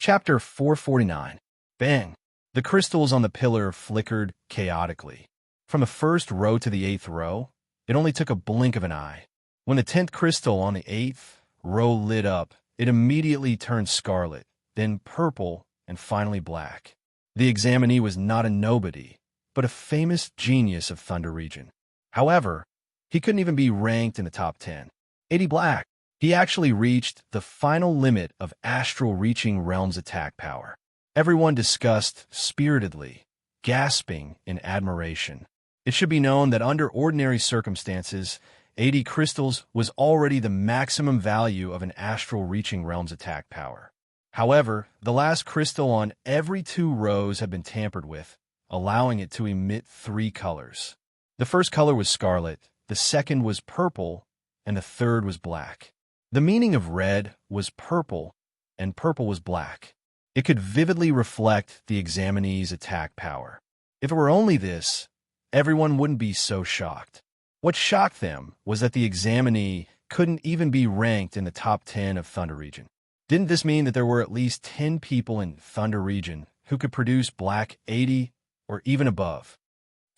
Chapter 449. Bang! The crystals on the pillar flickered chaotically. From the first row to the 8th row, it only took a blink of an eye. When the 10th crystal on the 8th row lit up, it immediately turned scarlet, then purple, and finally black. The examinee was not a nobody, but a famous genius of Thunder Region. However, he couldn't even be ranked in the top 10. 80 black. He actually reached the final limit of Astral Reaching Realm's attack power. Everyone discussed spiritedly, gasping in admiration. It should be known that under ordinary circumstances, 80 crystals was already the maximum value of an Astral Reaching Realm's attack power. However, the last crystal on every 2 rows had been tampered with, allowing it to emit 3 colors. The first color was scarlet, the second was purple, and the third was black. The meaning of red was purple, and purple was black. It could vividly reflect the examinee's attack power. If it were only this, everyone wouldn't be so shocked. What shocked them was that the examinee couldn't even be ranked in the top 10 of Thunder Region. Didn't this mean that there were at least 10 people in Thunder Region who could produce black 80 or even above?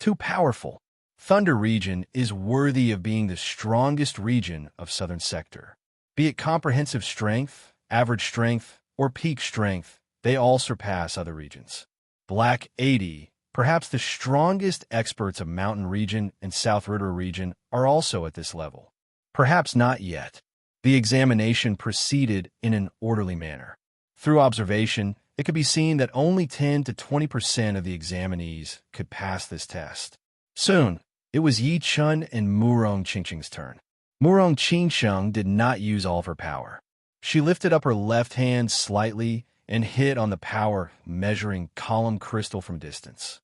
Too powerful. Thunder Region is worthy of being the strongest region of Southern Sector. Be it comprehensive strength, average strength, or peak strength, they all surpass other regions. Black 80, perhaps the strongest experts of Mountain Region and South Ritter Region, are also at this level. Perhaps not yet. The examination proceeded in an orderly manner. Through observation, it could be seen that only 10 to 20% of the examinees could pass this test. Soon, it was Yi Chun and Murong Qingqing's turn. Murong Qingqing did not use all of her power. She lifted up her left hand slightly and hit on the power measuring column crystal from distance.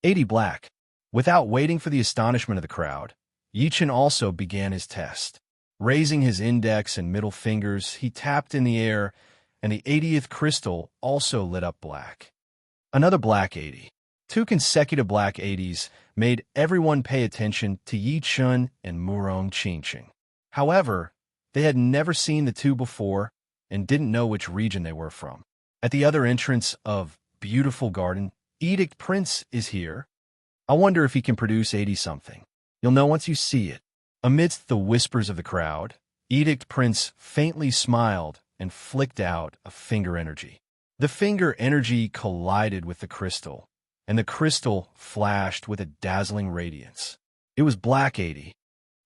80 black. Without waiting for the astonishment of the crowd, Yi Chun also began his test. Raising his index and middle fingers, he tapped in the air, and the 80th crystal also lit up black. Another black 80. 2 consecutive black 80s made everyone pay attention to Yi Chun and Murong Qingqing. However, they had never seen the 2 before and didn't know which region they were from. At the other entrance of Beautiful Garden, Edict Prince is here. I wonder if he can produce 80-something. You'll know once you see it. Amidst the whispers of the crowd, Edict Prince faintly smiled and flicked out a finger energy. The finger energy collided with the crystal, and the crystal flashed with a dazzling radiance. It was black 80.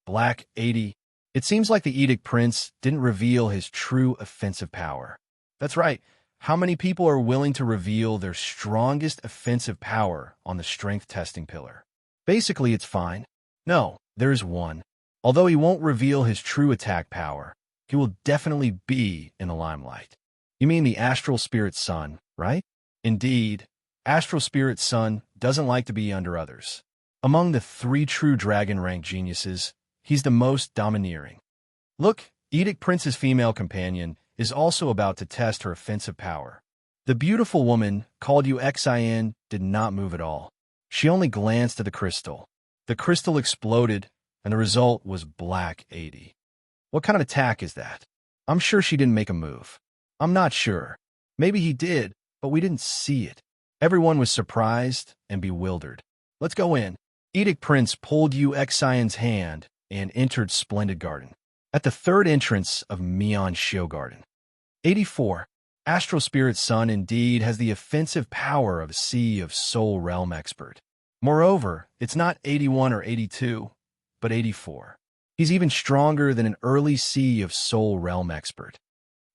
Black 80. It seems like the Edict Prince didn't reveal his true offensive power. That's right. How many people are willing to reveal their strongest offensive power on the strength testing pillar? Basically, it's fine. No, there's one. Although he won't reveal his true attack power, he will definitely be in the limelight. You mean the Astral Spirit Sun, right? Indeed. Astral Spirit Sun doesn't like to be under others. Among the 3 true dragon rank geniuses, he's the most domineering. Look, Edict Prince's female companion is also about to test her offensive power. The beautiful woman, called Xin, did not move at all. She only glanced at the crystal. The crystal exploded, and the result was black 80. What kind of attack is that? I'm sure she didn't make a move. I'm not sure. Maybe he did, but we didn't see it. Everyone was surprised and bewildered. Let's go in. Edict Prince pulled Xion's hand and entered Splendid Garden. At the 3rd entrance of Mian Shio Garden. 84. Astral Spirit Sun indeed has the offensive power of a Sea of Soul Realm expert. Moreover, it's not 81 or 82, but 84. He's even stronger than an early Sea of Soul Realm expert.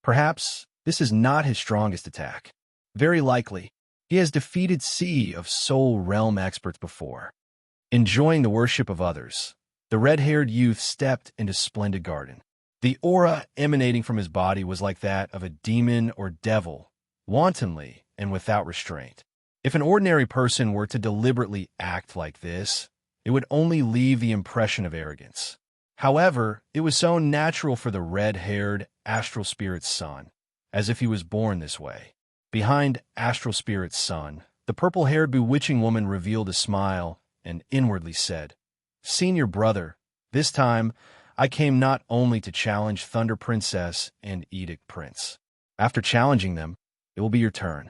Perhaps this is not his strongest attack. Very likely, he has defeated Sea of Soul Realm experts before. Enjoying the worship of others, the red-haired youth stepped into Splendid Garden. The aura emanating from his body was like that of a demon or devil, wantonly and without restraint. If an ordinary person were to deliberately act like this, it would only leave the impression of arrogance. However, it was so natural for the red-haired Astral Spirit Sun, as if he was born this way. Behind Astral Spirit Sun, the purple-haired bewitching woman revealed a smile and inwardly said, "Senior brother, this time I came not only to challenge Thunder Princess and Edict Prince." After challenging them, It will be your turn.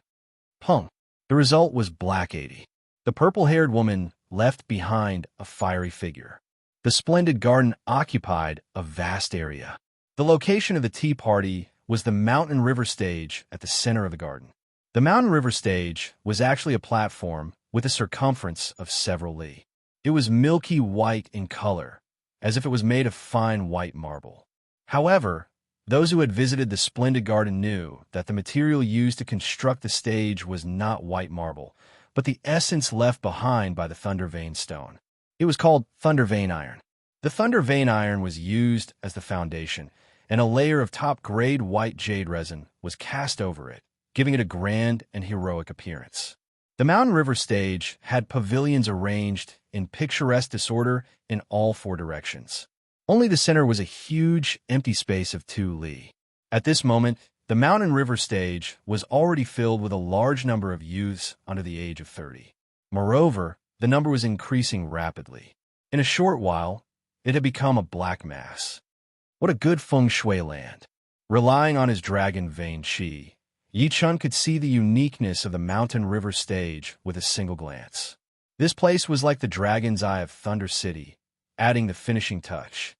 Pung. The result was Black 80. The purple-haired woman left behind a fiery figure. The splendid garden occupied a vast area. The location of the tea party was the mountain river stage at the center of the garden. The mountain river stage was actually a platform with a circumference of several li. It was milky white in color, as if it was made of fine white marble. However, those who had visited the splendid garden knew that the material used to construct the stage was not white marble, but the essence left behind by the thunder vein stone. It was called thunder vein iron. The thunder vein iron was used as the foundation, and a layer of top-grade white jade resin was cast over it, giving it a grand and heroic appearance. The mountain river stage had pavilions arranged in picturesque disorder in all four directions. Only the center was a huge, empty space of 2 li. At this moment, the mountain river stage was already filled with a large number of youths under the age of 30. Moreover, the number was increasing rapidly. In a short while, it had become a black mass. What a good feng shui land! Relying on his dragon vein qi, Yi Chun could see the uniqueness of the mountain river stage with a single glance. This place was like the dragon's eye of Thunder City, adding the finishing touch.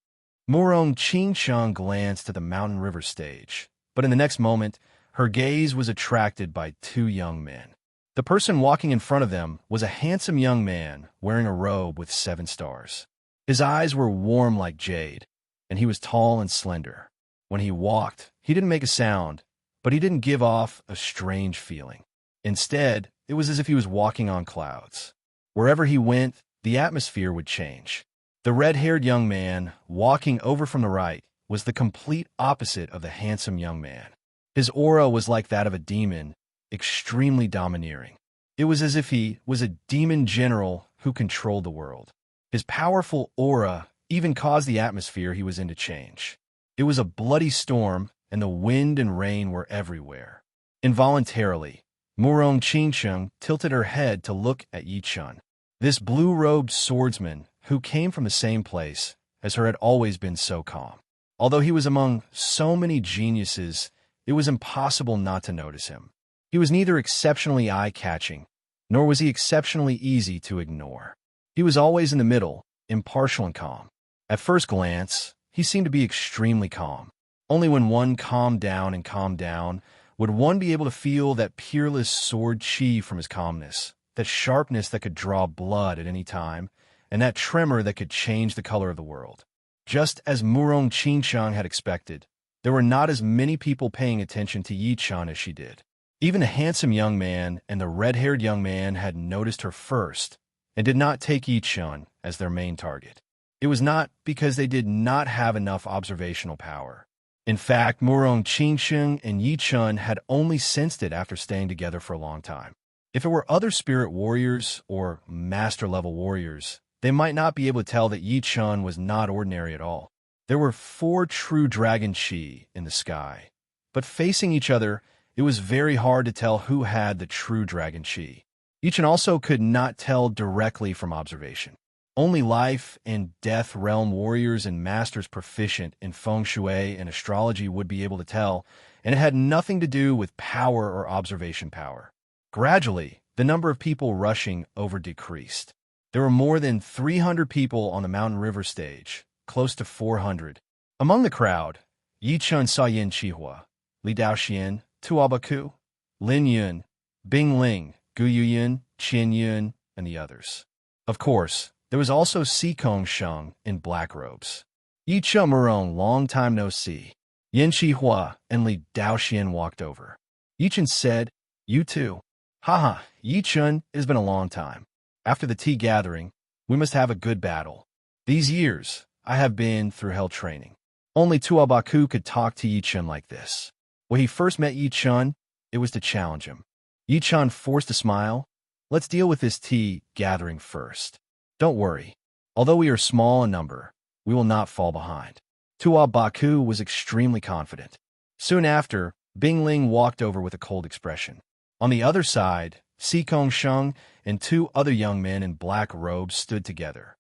Murong Qingcheng glanced at the mountain river stage, but in the next moment, her gaze was attracted by 2 young men. The person walking in front of them was a handsome young man wearing a robe with 7 stars. His eyes were warm like jade, and he was tall and slender. When he walked, he didn't make a sound, but he didn't give off a strange feeling. Instead, it was as if he was walking on clouds. Wherever he went, the atmosphere would change. The red-haired young man, walking over from the right, was the complete opposite of the handsome young man. His aura was like that of a demon, extremely domineering. It was as if he was a demon general who controlled the world. His powerful aura even caused the atmosphere he was in to change. It was a bloody storm, and the wind and rain were everywhere. Involuntarily, Murong Qingcheng tilted her head to look at Yi Chun. This blue-robed swordsman, who came from the same place as her, had always been so calm. Although he was among so many geniuses, it was impossible not to notice him. He was neither exceptionally eye-catching, nor was he exceptionally easy to ignore. He was always in the middle, impartial and calm. At first glance, he seemed to be extremely calm. Only when one calmed down would one be able to feel that peerless sword chi from his calmness, that sharpness that could draw blood at any time, and that tremor that could change the color of the world. Just as Murong Qingcheng had expected, there were not as many people paying attention to Yi Chun as she did. Even the handsome young man and the red-haired young man had noticed her first and did not take Yi Chun as their main target. It was not because they did not have enough observational power. In fact, Murong Qingcheng and Yi Chun had only sensed it after staying together for a long time. If it were other spirit warriors or master-level warriors, they might not be able to tell that Yi Chun was not ordinary at all. There were 4 true dragon chi in the sky, but facing each other, it was very hard to tell who had the true dragon chi. Yi Chun also could not tell directly from observation. Only life and death realm warriors and masters proficient in feng shui and astrology would be able to tell, and it had nothing to do with power or observation power. Gradually, the number of people rushing over decreased. There were more than 300 people on the mountain river stage, close to 400. Among the crowd, Yi Chun saw Yin Qihua, Li Daoxian, Tuabaku, Lin Yun, Bing Ling, Gu Yuyun, Qian Yun, and the others. Of course, there was also Si Kong Sheng in black robes. Yi Chun Murong, long time no see. Yin Qihua and Li Daoxian walked over. Yi Chun said, "You too." "Haha, Yi Chun, it has been a long time. After the tea gathering, we must have a good battle. These years, I have been through hell training." Only Tuabaku could talk to Yi Chun like this. When he first met Yi Chun, it was to challenge him. Yi Chun forced a smile. "Let's deal with this tea gathering first. Don't worry. Although we are small in number, we will not fall behind." Tuabaku was extremely confident. Soon after, Bing Ling walked over with a cold expression. On the other side, Si Kong Sheng and 2 other young men in black robes stood together.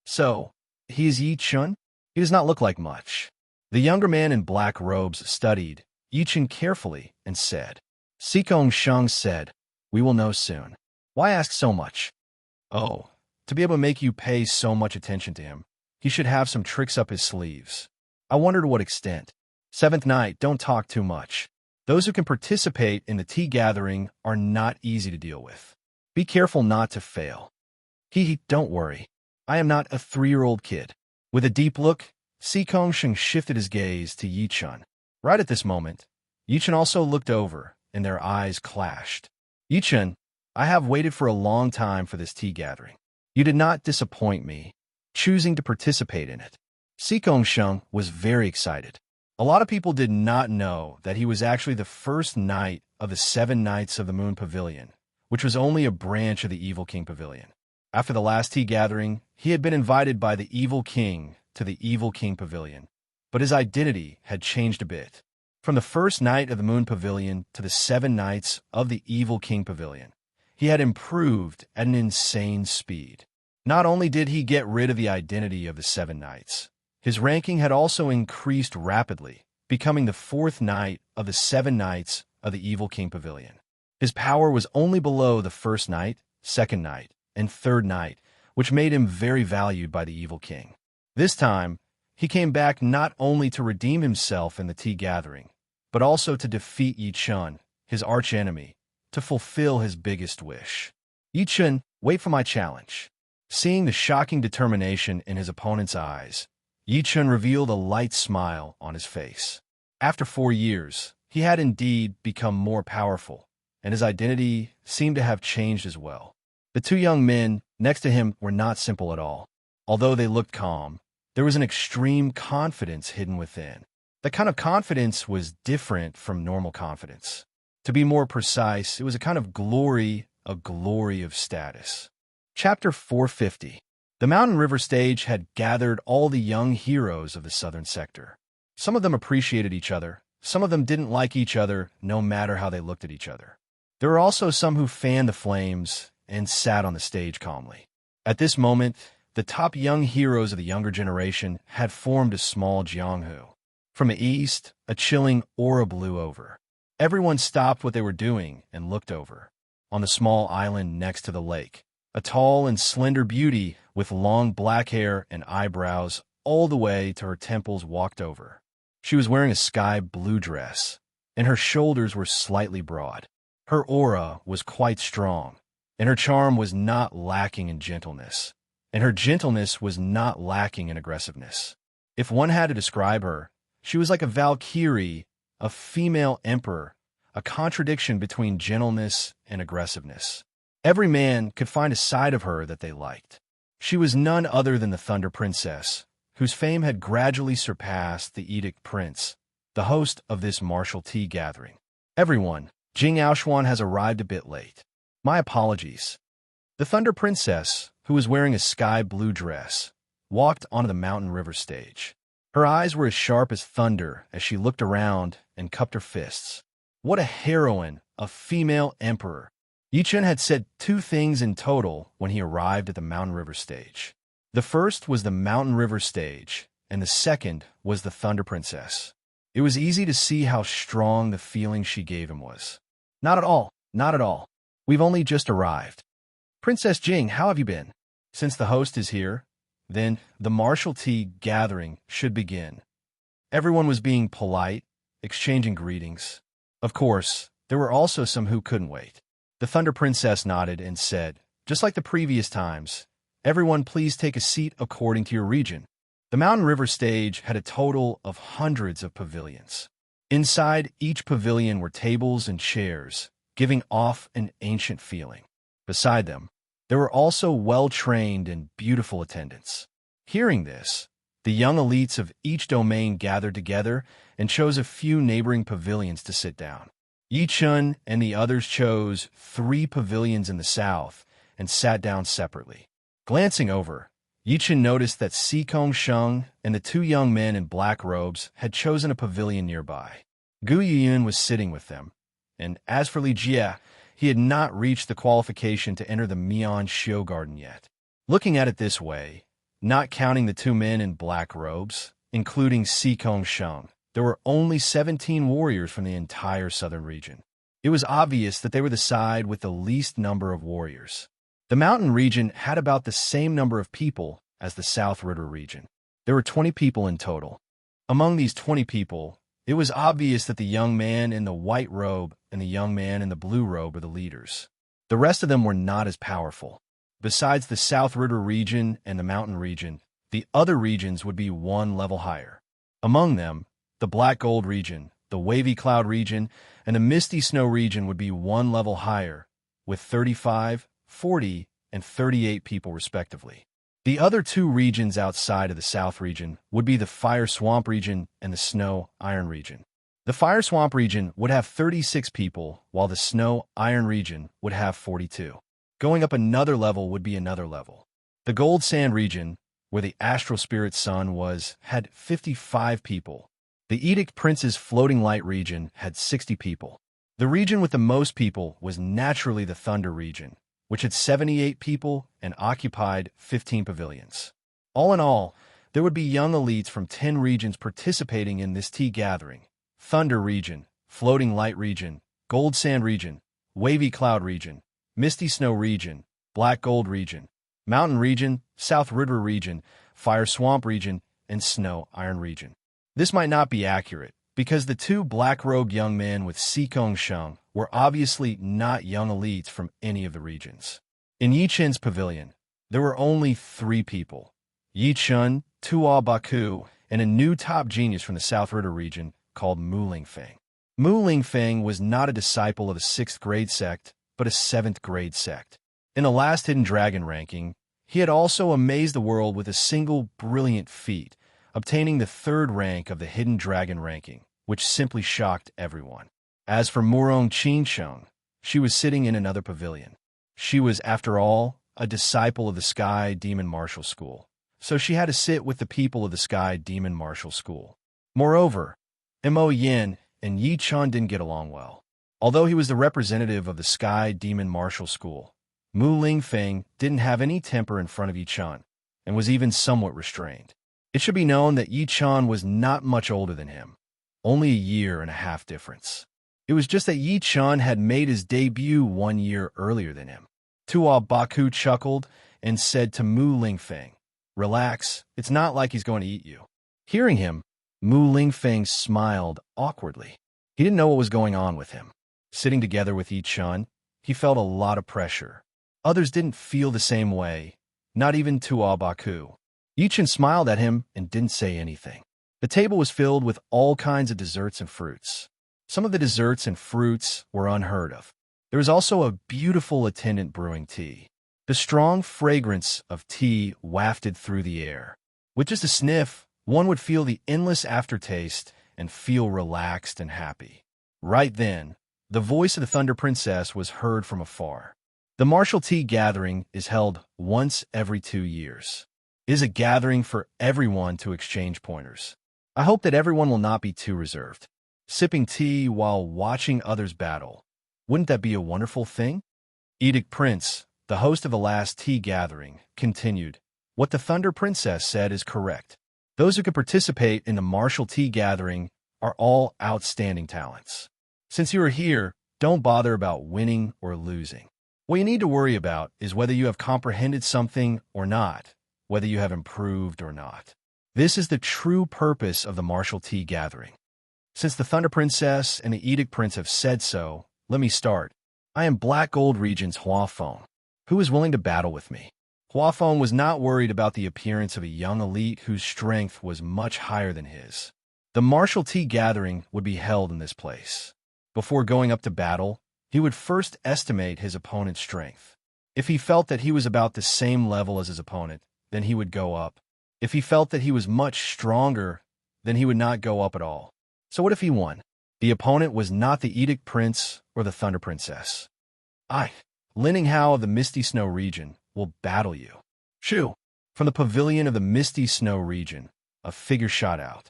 "So, he is Yi Chun? He does not look like much." The younger man in black robes studied Yi Chun carefully and said, Sikong Sheng said, "We will know soon. Why ask so much?" "Oh, to be able to make you pay so much attention to him, he should have some tricks up his sleeves. I wonder to what extent." Seventh night, don't talk too much. Those who can participate in the tea gathering are not easy to deal with. Be careful not to fail. Don't worry. I am not a 3-year-old kid. With a deep look, Sikong Sheng shifted his gaze to Yi Chun. Right at this moment, Yi Chun also looked over, and their eyes clashed. "Yi Chun, I have waited for a long time for this tea gathering. You did not disappoint me, choosing to participate in it." Sikong Sheng was very excited. A lot of people did not know that he was actually the first knight of the 7 Knights of the Moon Pavilion, which was only a branch of the Evil King Pavilion. After the last tea gathering, he had been invited by the Evil King to the Evil King Pavilion, but his identity had changed a bit. From the first Knight of the Moon Pavilion to the 7 Knights of the Evil King Pavilion, he had improved at an insane speed. Not only did he get rid of the identity of the 7 Knights, his ranking had also increased rapidly, becoming the 4th Knight of the 7 Knights of the Evil King Pavilion. His power was only below the 1st Knight, 2nd Knight, and 3rd Knight, which made him very valued by the Evil King. This time, he came back not only to redeem himself in the tea gathering, but also to defeat Yi Chun, his archenemy, to fulfill his biggest wish. "Yi Chun, wait for my challenge." Seeing the shocking determination in his opponent's eyes, Yi Chun revealed a light smile on his face. After 4 years, he had indeed become more powerful, and his identity seemed to have changed as well. The 2 young men next to him were not simple at all. Although they looked calm, there was an extreme confidence hidden within. The kind of confidence was different from normal confidence. To be more precise, it was a kind of glory, a glory of status. Chapter 450. The Mountain River stage had gathered all the young heroes of the southern sector. Some of them appreciated each other. Some of them didn't like each other, no matter how they looked at each other. There were also some who fanned the flames and sat on the stage calmly. At this moment, the top young heroes of the younger generation had formed a small jianghu. From the east, a chilling aura blew over. Everyone stopped what they were doing and looked over. On the small island next to the lake, a tall and slender beauty with long black hair and eyebrows all the way to her temples walked over. She was wearing a sky blue dress, and her shoulders were slightly broad. Her aura was quite strong, and her charm was not lacking in gentleness, and her gentleness was not lacking in aggressiveness. If one had to describe her, she was like a Valkyrie, a female emperor, a contradiction between gentleness and aggressiveness. Every man could find a side of her that they liked. She was none other than the Thunder Princess, whose fame had gradually surpassed the Edict Prince, the host of this martial tea gathering. "Everyone, Jing Aoshuan has arrived a bit late. My apologies." The Thunder Princess, who was wearing a sky blue dress, walked onto the Mountain River stage. Her eyes were as sharp as thunder as she looked around and cupped her fists. What a heroine, a female emperor. Yi Chun had said 2 things in total when he arrived at the Mountain River stage. The first was the Mountain River stage, and the second was the Thunder Princess. It was easy to see how strong the feeling she gave him was. "Not at all, not at all. We've only just arrived." "Princess Jing, how have you been?" Since the host is here, then the martial tea gathering should begin. Everyone was being polite, exchanging greetings. Of course, there were also some who couldn't wait. The Thunder Princess nodded and said, "Just like the previous times, everyone please take a seat according to your region." The Mountain River stage had a total of hundreds of pavilions. Inside each pavilion were tables and chairs, giving off an ancient feeling. Beside them, there were also well-trained and beautiful attendants. Hearing this, the young elites of each domain gathered together and chose a few neighboring pavilions to sit down. Yi Chun and the others chose 3 pavilions in the south and sat down separately. Glancing over, Yi Chun noticed that Sikong Sheng and the 2 young men in black robes had chosen a pavilion nearby. Gu Yun was sitting with them, and as for Li Jie, he had not reached the qualification to enter the Mian Shio Garden yet. Looking at it this way, not counting the 2 men in black robes, including Sikong Sheng, there were only 17 warriors from the entire southern region. It was obvious that they were the side with the least number of warriors. The mountain region had about the same number of people as the South River region. There were 20 people in total. Among these 20 people, it was obvious that the young man in the white robe and the young man in the blue robe were the leaders. The rest of them were not as powerful. Besides the South River region and the mountain region, the other regions would be one level higher. Among them, the Black Gold region, the Wavy Cloud region, and the Misty Snow region would be one level higher, with 35, 40, and 38 people respectively. The other two regions outside of the South region would be the Fire Swamp region and the Snow Iron region. The Fire Swamp region would have 36 people, while the Snow Iron region would have 42. Going up another level would be another level. The Gold Sand region, where the Astral Spirit Sun was, had 55 people. The Edict Prince's Floating Light region had 60 people. The region with the most people was naturally the Thunder region, which had 78 people and occupied 15 pavilions. All in all, there would be young elites from 10 regions participating in this tea gathering: Thunder region, Floating Light region, Gold Sand region, Wavy Cloud region, Misty Snow region, Black Gold region, Mountain region, South River region, Fire Swamp region, and Snow Iron region. This might not be accurate, because the two black-robed young men with Sikong Sheng were obviously not young elites from any of the regions. In Yi Chen's pavilion, there were only 3 people: Yi Chen, Tuo Baku, and a new top genius from the South River region called Mu Lingfeng. Mu Lingfeng was not a disciple of the 6th grade sect, but a 7th grade sect. In the last Hidden Dragon ranking, he had also amazed the world with a single brilliant feat, obtaining the 3rd rank of the Hidden Dragon ranking, which simply shocked everyone. As for Murong Qinsheng, she was sitting in another pavilion. She was, after all, a disciple of the Sky Demon Martial School, so she had to sit with the people of the Sky Demon Martial School. Moreover, Mo Yin and Yi Chun didn't get along well. Although he was the representative of the Sky Demon Martial School, Mu Lingfeng didn't have any temper in front of Yi Chun, and was even somewhat restrained. It should be known that Yi Chun was not much older than him, only a year and a half difference. It was just that Yi Chun had made his debut 1 year earlier than him. Tuo Baku chuckled and said to Mu Lingfeng, "Relax, it's not like he's going to eat you." Hearing him, Mu Lingfeng smiled awkwardly. He didn't know what was going on with him. Sitting together with Yi Chun, he felt a lot of pressure. Others didn't feel the same way, not even Tuo Baku. Yi Chun smiled at him and didn't say anything. The table was filled with all kinds of desserts and fruits. Some of the desserts and fruits were unheard of. There was also a beautiful attendant brewing tea. The strong fragrance of tea wafted through the air. With just a sniff, one would feel the endless aftertaste and feel relaxed and happy. Right then, the voice of the Thunder Princess was heard from afar. The martial tea gathering is held once every 2 years. It is a gathering for everyone to exchange pointers. I hope that everyone will not be too reserved. Sipping tea while watching others battle. Wouldn't that be a wonderful thing? Edict Prince, the host of the last tea gathering, continued, "What the Thunder Princess said is correct. Those who can participate in the martial tea gathering are all outstanding talents. Since you are here, don't bother about winning or losing. What you need to worry about is whether you have comprehended something or not, whether you have improved or not. This is the true purpose of the martial tea gathering. Since the Thunder Princess and the Edict Prince have said so, let me start. I am Black Gold Region's Huafeng. Who is willing to battle with me?" Huafeng was not worried about the appearance of a young elite whose strength was much higher than his. The martial tea gathering would be held in this place. Before going up to battle, he would first estimate his opponent's strength. If he felt that he was about the same level as his opponent, then he would go up. If he felt that he was much stronger, then he would not go up at all. So what if he won? The opponent was not the Edict Prince or the Thunder Princess. I, Lin Hao of the Misty Snow region, will battle you. Shoo! From the pavilion of the Misty Snow region, a figure shot out.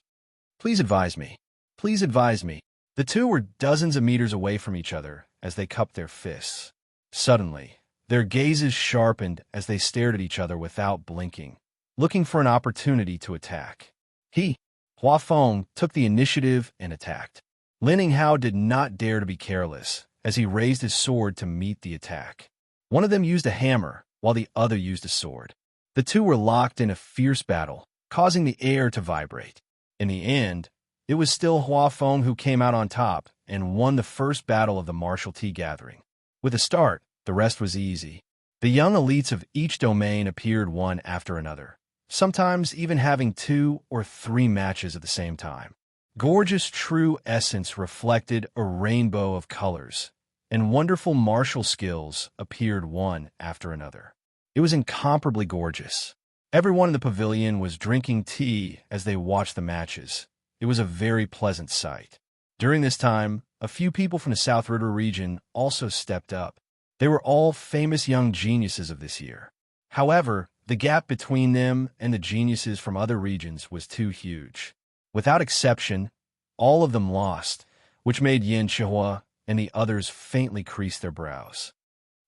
Please advise me. Please advise me. The two were dozens of meters away from each other as they cupped their fists. Suddenly, their gazes sharpened as they stared at each other without blinking, looking for an opportunity to attack. Huafeng took the initiative and attacked. Lin Hao did not dare to be careless, as he raised his sword to meet the attack. One of them used a hammer, while the other used a sword. The two were locked in a fierce battle, causing the air to vibrate. In the end, it was still Hua Feng who came out on top and won the first battle of the martial tea gathering. With a start, the rest was easy. The young elites of each domain appeared one after another, sometimes even having 2 or 3 matches at the same time. Gorgeous true essence reflected a rainbow of colors, and wonderful martial skills appeared one after another. It was incomparably gorgeous. Everyone in the pavilion was drinking tea as they watched the matches. It was a very pleasant sight. During this time, a few people from the South River region also stepped up. They were all famous young geniuses of this year. However, the gap between them and the geniuses from other regions was too huge. Without exception, all of them lost, which made Yin Chihua and the others faintly crease their brows.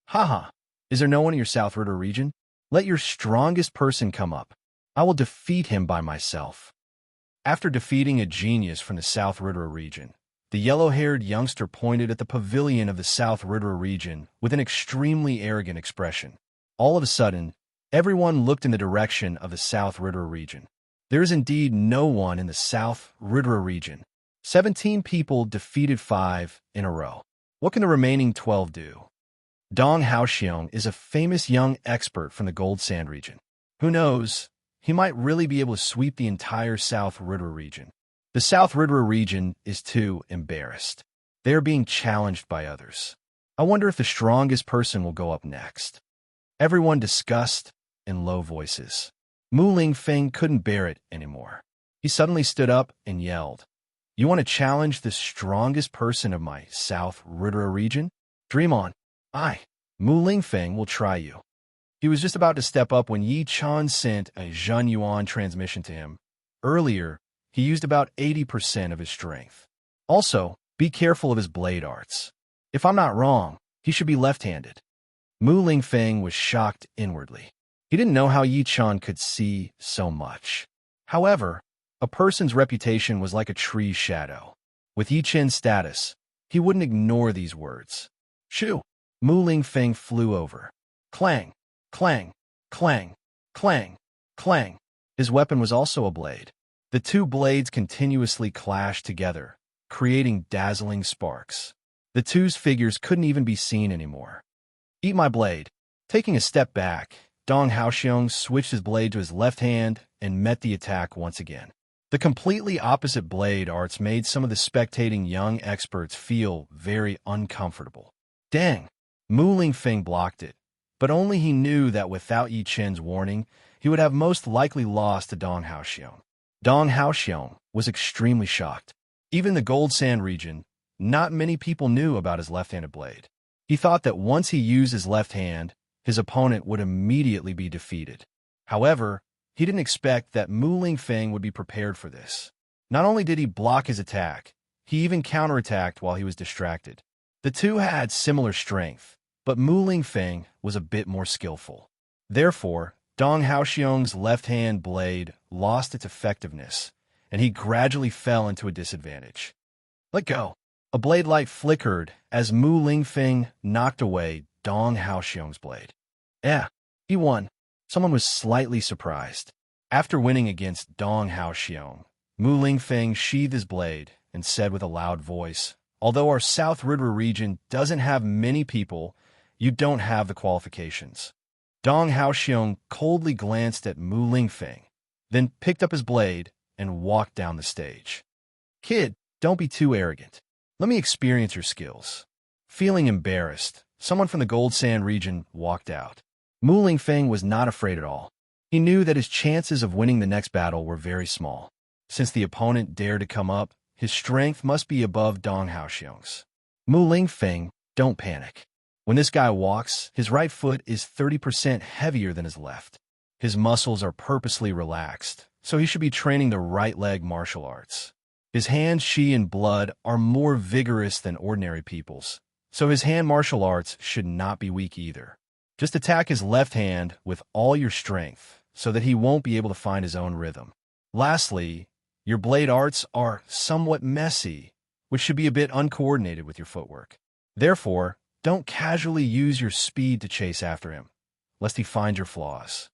Haha, is there no one in your South River region? Let your strongest person come up. I will defeat him by myself. After defeating a genius from the South River region, the yellow-haired youngster pointed at the pavilion of the South River region with an extremely arrogant expression. All of a sudden, everyone looked in the direction of the South River region. There is indeed no one in the South River region. 17 people defeated 5 in a row. What can the remaining 12 do? Dong Haoxiong is a famous young expert from the Gold Sand region. Who knows, he might really be able to sweep the entire South River region. The South River region is too embarrassed. They are being challenged by others. I wonder if the strongest person will go up next. Everyone discussed in low voices. Mu Lingfeng couldn't bear it anymore. He suddenly stood up and yelled, "You want to challenge the strongest person of my South River region? Dream on. Mu Lingfeng, will try you." He was just about to step up when Yi Chan sent a Zhen Yuan transmission to him. Earlier, he used about 80% of his strength. Also, be careful of his blade arts. If I'm not wrong, he should be left-handed. Mu Lingfeng was shocked inwardly. He didn't know how Yi Chan could see so much. However, a person's reputation was like a tree's shadow. With Yi Chen's status, he wouldn't ignore these words. Shoo! Mu Lingfeng flew over. Clang! Clang! Clang! Clang! Clang! His weapon was also a blade. The two blades continuously clashed together, creating dazzling sparks. The two's figures couldn't even be seen anymore. Eat my blade. Taking a step back, Dong Haoxiong switched his blade to his left hand and met the attack once again. The completely opposite blade arts made some of the spectating young experts feel very uncomfortable. Dang! Mu Lingfeng blocked it, but only he knew that without Yi Chen's warning, he would have most likely lost to Dong Haoxiong. Dong Haoxiong was extremely shocked. Even the Gold Sand region, not many people knew about his left-handed blade. He thought that once he used his left hand, his opponent would immediately be defeated. However, he didn't expect that Mu Lingfeng would be prepared for this. Not only did he block his attack, he even counterattacked while he was distracted. The two had similar strength, but Mu Lingfeng was a bit more skillful. Therefore, Dong Haoxiong's left-hand blade lost its effectiveness, and he gradually fell into a disadvantage. Let go. A blade light flickered as Mu Lingfeng knocked away Dong Haoxiong's blade. He won. Someone was slightly surprised. After winning against Dong Haoxiong, Mu Lingfeng sheathed his blade and said with a loud voice, "Although our South River region doesn't have many people, you don't have the qualifications." Dong Haoxiong coldly glanced at Mu Lingfeng, then picked up his blade and walked down the stage. "Kid, don't be too arrogant. Let me experience your skills." Feeling embarrassed, someone from the Gold Sand region walked out. Mu Lingfeng was not afraid at all. He knew that his chances of winning the next battle were very small. Since the opponent dared to come up, his strength must be above Dong Haoxiong's. Mu Lingfeng, don't panic. When this guy walks, his right foot is 30% heavier than his left. His muscles are purposely relaxed, so he should be training the right leg martial arts. His hands, chi, and blood are more vigorous than ordinary people's, so his hand martial arts should not be weak either. Just attack his left hand with all your strength so that he won't be able to find his own rhythm. Lastly, your blade arts are somewhat messy, which should be a bit uncoordinated with your footwork. Therefore, don't casually use your speed to chase after him, lest he find your flaws.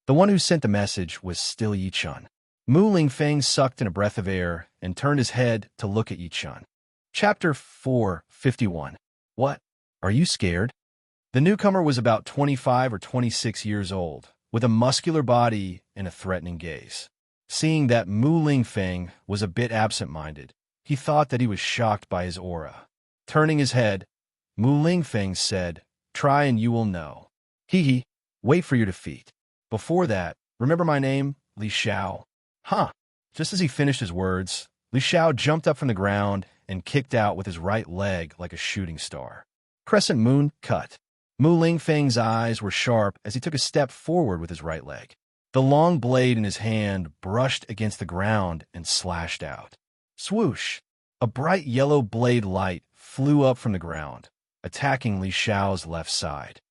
The one who sent the message was still Yi Chun. Mu Lingfeng sucked in a breath of air and turned his head to look at Yi Chun. Chapter 4:51. What? Are you scared? The newcomer was about 25 or 26 years old, with a muscular body and a threatening gaze. Seeing that Mu Lingfeng was a bit absent-minded, he thought that he was shocked by his aura. Turning his head, Mu Lingfeng said, "Try and you will know. Hee, wait for your defeat. Before that, remember my name, Li Xiao." Huh. Just as he finished his words, Li Xiao jumped up from the ground and kicked out with his right leg like a shooting star. Crescent moon cut. Mu Lingfeng's eyes were sharp as he took a step forward with his right leg. The long blade in his hand brushed against the ground and slashed out. Swoosh! A bright yellow blade light flew up from the ground, attacking Li Xiao's left side.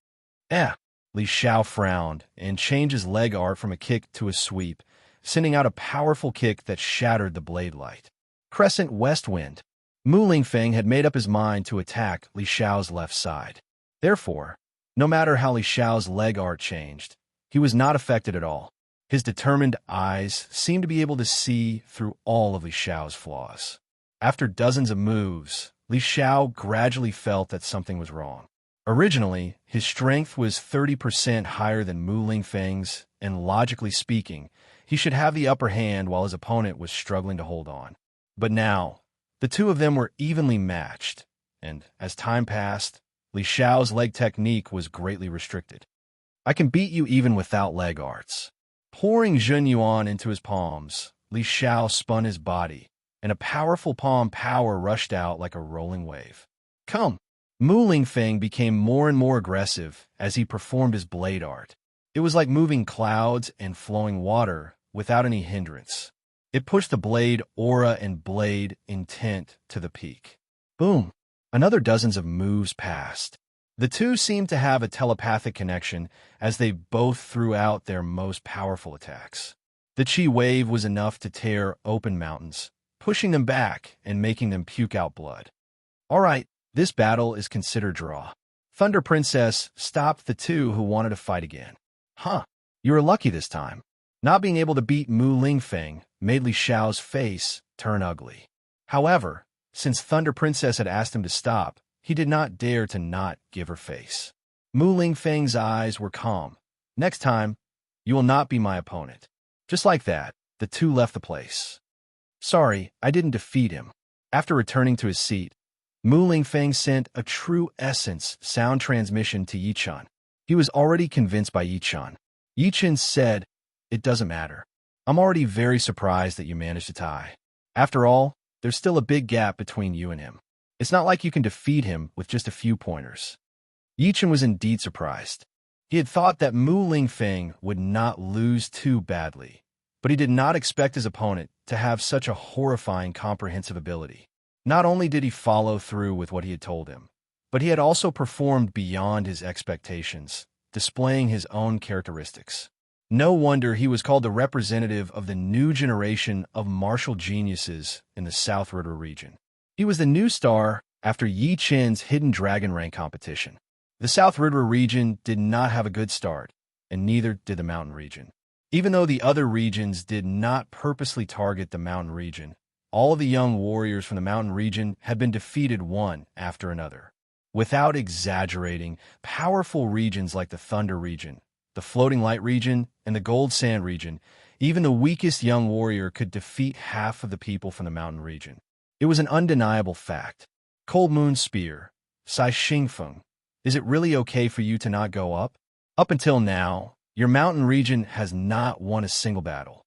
Li Xiao frowned and changed his leg art from a kick to a sweep, sending out a powerful kick that shattered the blade light. Crescent west wind. Mu Lingfeng had made up his mind to attack Li Xiao's left side. Therefore, no matter how Li Xiao's leg art changed, he was not affected at all. His determined eyes seemed to be able to see through all of Li Xiao's flaws. After dozens of moves, Li Xiao gradually felt that something was wrong. Originally, his strength was 30% higher than Mu Lingfeng's, and logically speaking, he should have the upper hand while his opponent was struggling to hold on. But now, the two of them were evenly matched, and as time passed, Li Xiao's leg technique was greatly restricted. "I can beat you even without leg arts." Pouring Zhen Yuan into his palms, Li Xiao spun his body, and a powerful palm power rushed out like a rolling wave. "Come!" Mu Lingfeng became more and more aggressive as he performed his blade art. It was like moving clouds and flowing water without any hindrance. It pushed the blade aura and blade intent to the peak. Boom! Another dozens of moves passed. The two seemed to have a telepathic connection as they both threw out their most powerful attacks. The chi wave was enough to tear open mountains, pushing them back and making them puke out blood. All right, this battle is considered draw. Thunder Princess stopped the two who wanted to fight again. Huh, you were lucky this time. Not being able to beat Mu Lingfeng made Li Xiao's face turn ugly. However, since Thunder Princess had asked him to stop, he did not dare to not give her face. Mu Lingfeng's eyes were calm. "Next time, you will not be my opponent." Just like that, the two left the place. "Sorry, I didn't defeat him." After returning to his seat, Mu Lingfeng sent a true essence sound transmission to Yi Chun. He was already convinced by Yi Chun. Yi Chun said, "It doesn't matter. I'm already very surprised that you managed to tie. After all, there's still a big gap between you and him. It's not like you can defeat him with just a few pointers." Yi Chun was indeed surprised. He had thought that Mu Lingfeng would not lose too badly, but he did not expect his opponent to have such a horrifying comprehensive ability. Not only did he follow through with what he had told him, but he had also performed beyond his expectations, displaying his own characteristics. No wonder he was called the representative of the new generation of martial geniuses in the South River region. He was the new star after Yi Chen's Hidden Dragon rank competition. The South River region did not have a good start, and neither did the Mountain region. Even though the other regions did not purposely target the Mountain region, all of the young warriors from the Mountain region had been defeated one after another. Without exaggerating, powerful regions like the Thunder region, the Floating Light region, and the Gold Sand region, even the weakest young warrior could defeat half of the people from the Mountain region. It was an undeniable fact. Cold Moon Spear, Sai Xingfeng, is it really okay for you to not go up? Up until now, your Mountain region has not won a single battle.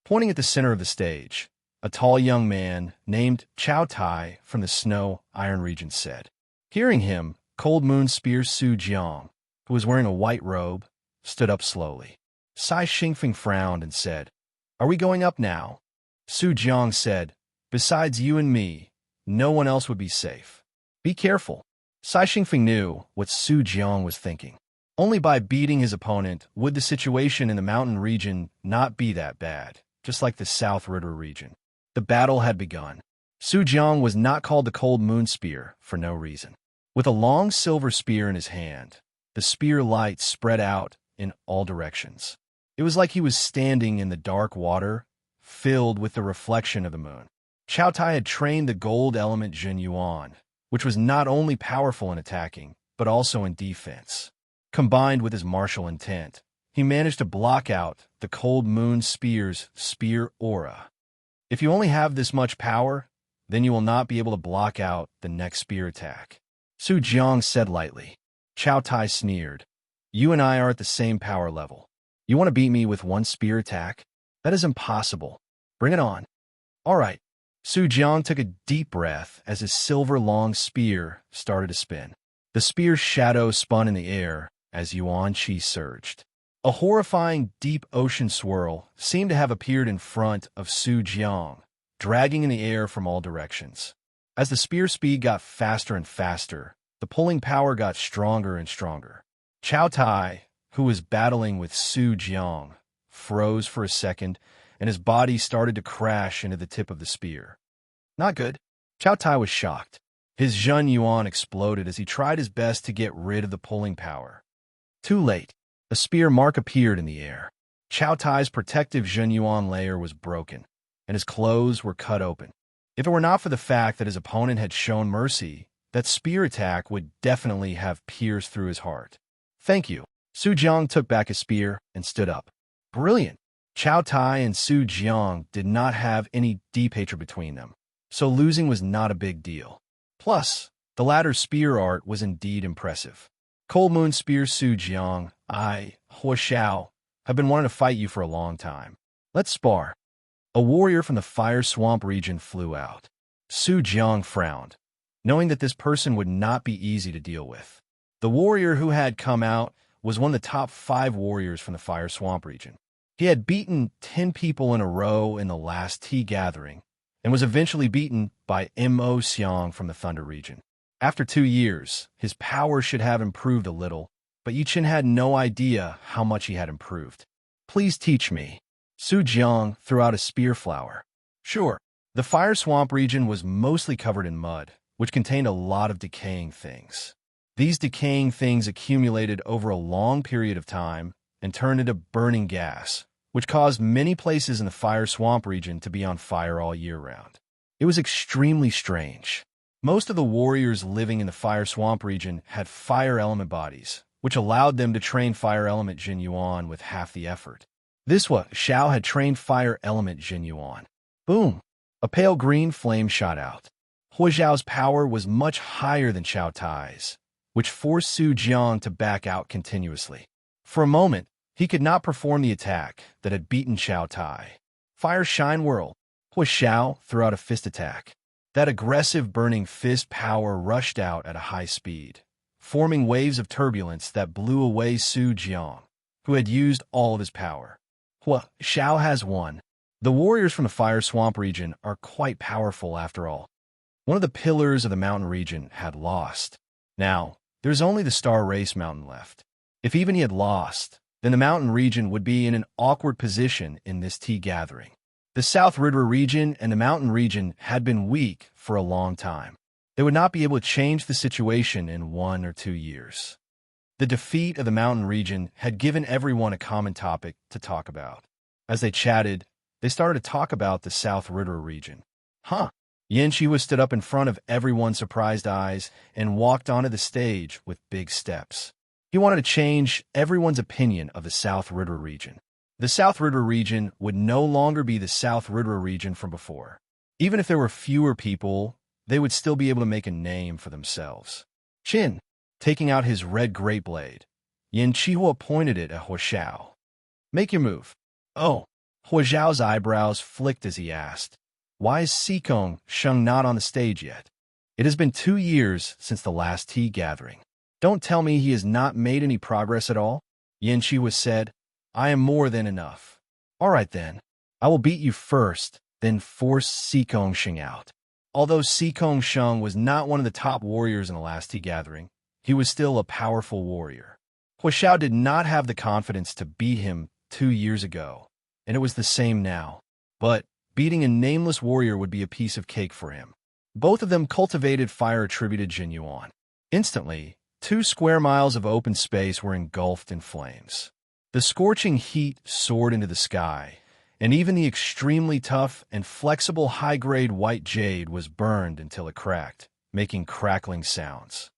Pointing at the center of the stage, a tall young man named Chao Tai from the Snow Iron region said. Hearing him, Cold Moon Spear's Su Jiang, who was wearing a white robe, stood up slowly. Sai Xingfeng frowned and said, "Are we going up now?" Su Jiang said, "Besides you and me, no one else would be safe. Be careful." Sai Xingfeng knew what Su Jiang was thinking. Only by beating his opponent would the situation in the Mountain region not be that bad, just like the South River region. The battle had begun. Su Jiang was not called the Cold Moon Spear for no reason. With a long silver spear in his hand, the spear light spread out in all directions. It was like he was standing in the dark water, filled with the reflection of the moon. Chao Tai had trained the gold element Jin Yuan, which was not only powerful in attacking, but also in defense. Combined with his martial intent, he managed to block out the cold moon spear's spear aura. If you only have this much power, then you will not be able to block out the next spear attack. Su Jiang said lightly. Chao Tai sneered. You and I are at the same power level. You want to beat me with one spear attack? That is impossible. Bring it on. All right. Su Jiang took a deep breath as his silver-long spear started to spin. The spear's shadow spun in the air as Yuan Qi surged. A horrifying deep ocean swirl seemed to have appeared in front of Su Jiang, dragging in the air from all directions. As the spear speed got faster and faster, the pulling power got stronger and stronger. Chao Tai, who was battling with Su Jiang, froze for a second, and his body started to crash into the tip of the spear. Not good. Chao Tai was shocked. His Zhen Yuan exploded as he tried his best to get rid of the pulling power. Too late. A spear mark appeared in the air. Chao Tai's protective Zhen Yuan layer was broken, and his clothes were cut open. If it were not for the fact that his opponent had shown mercy, that spear attack would definitely have pierced through his heart. Thank you. Su Jiang took back his spear and stood up. Brilliant. Chao Tai and Su Jiang did not have any deep hatred between them, so losing was not a big deal. Plus, the latter's spear art was indeed impressive. Cold Moon Spear Su Jiang, I, Hua Xiao, have been wanting to fight you for a long time. Let's spar. A warrior from the Fire Swamp region flew out. Su Jiang frowned, knowing that this person would not be easy to deal with. The warrior who had come out was one of the top 5 warriors from the Fire Swamp region. He had beaten 10 people in a row in the last tea gathering, and was eventually beaten by Mo Xiang from the Thunder region. After 2 years, his power should have improved a little, but Yi Chen had no idea how much he had improved. Please teach me. Su Jiang threw out a spear flower. Sure. The Fire Swamp region was mostly covered in mud, which contained a lot of decaying things. These decaying things accumulated over a long period of time and turned into burning gas, which caused many places in the Fire Swamp region to be on fire all year round. It was extremely strange. Most of the warriors living in the Fire Swamp region had fire element bodies, which allowed them to train fire element Jin Yuan with half the effort. This Hua Xiao had trained fire element Jin Yuan. Boom! A pale green flame shot out. Hua Xiao's power was much higher than Chao Tai's, which forced Su Jiang to back out continuously. For a moment, he could not perform the attack that had beaten Chao Tai. Fire Shine Whirl. Hua Xiao threw out a fist attack. That aggressive burning fist power rushed out at a high speed, forming waves of turbulence that blew away Su Jiang, who had used all of his power. Hua Xiao has won. The warriors from the Fire Swamp region are quite powerful after all. One of the pillars of the mountain region had lost. Now, there's only the Star Race Mountain left. If even he had lost, then the mountain region would be in an awkward position in this tea gathering. The South River region and the mountain region had been weak for a long time. They would not be able to change the situation in 1 or 2 years. The defeat of the mountain region had given everyone a common topic to talk about. As they chatted, they started to talk about the South River region. Huh. Yan Qi stood up in front of everyone's surprised eyes and walked onto the stage with big steps. He wanted to change everyone's opinion of the South River region. The South River region would no longer be the South River region from before. Even if there were fewer people, they would still be able to make a name for themselves. Qin, taking out his red great blade, Yan Qihua pointed it at Hua Xiao. Make your move. Oh, Hua Xiao's eyebrows flicked as he asked, why is Sikong Sheng not on the stage yet? It has been 2 years since the last tea gathering. Don't tell me he has not made any progress at all? Yan Qihua said, I am more than enough. All right then, I will beat you first, then force Sikong Sheng out. Although Sikong Sheng was not one of the top warriors in the last tea gathering, he was still a powerful warrior. Hua Xiao did not have the confidence to beat him 2 years ago, and it was the same now. But beating a nameless warrior would be a piece of cake for him. Both of them cultivated fire-attributed Jin Yuan. Instantly, 2 square miles of open space were engulfed in flames. The scorching heat soared into the sky, and even the extremely tough and flexible high-grade white jade was burned until it cracked, making crackling sounds.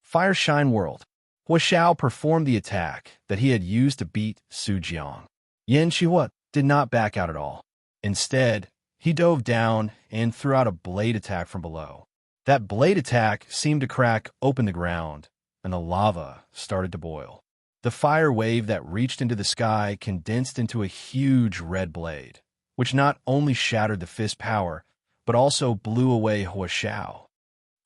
Fireshine World. Hua Xiao performed the attack that he had used to beat Su Jiang. Yan Xihua did not back out at all. Instead, he dove down and threw out a blade attack from below. That blade attack seemed to crack open the ground, and the lava started to boil. The fire wave that reached into the sky condensed into a huge red blade, which not only shattered the fist power, but also blew away Hua Xiao.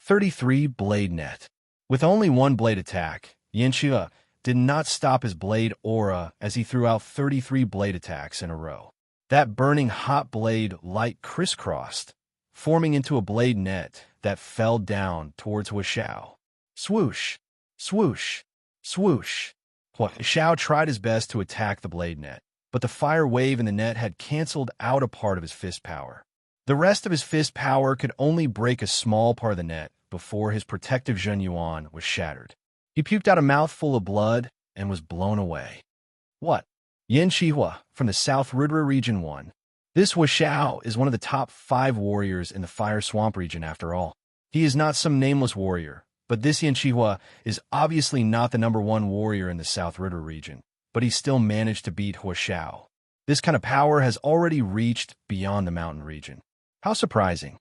33 Blade Net. With only one blade attack, Yan Xihua did not stop his blade aura as he threw out 33 blade attacks in a row. That burning hot blade light crisscrossed, forming into a blade net that fell down towards Hua Xiao. Swoosh, swoosh, swoosh. Hua Xiao tried his best to attack the blade net, but the fire wave in the net had canceled out a part of his fist power. The rest of his fist power could only break a small part of the net before his protective Zhen Yuan was shattered. He puked out a mouthful of blood and was blown away. What? Yan Xihua from the South Ridra Region 1. This Hua Xiao is one of the top 5 warriors in the Fire Swamp region after all. He is not some nameless warrior, but this Yan Xihua is obviously not the #1 warrior in the South Ridra region, but he still managed to beat Hua Xiao. This kind of power has already reached beyond the mountain region. How surprising.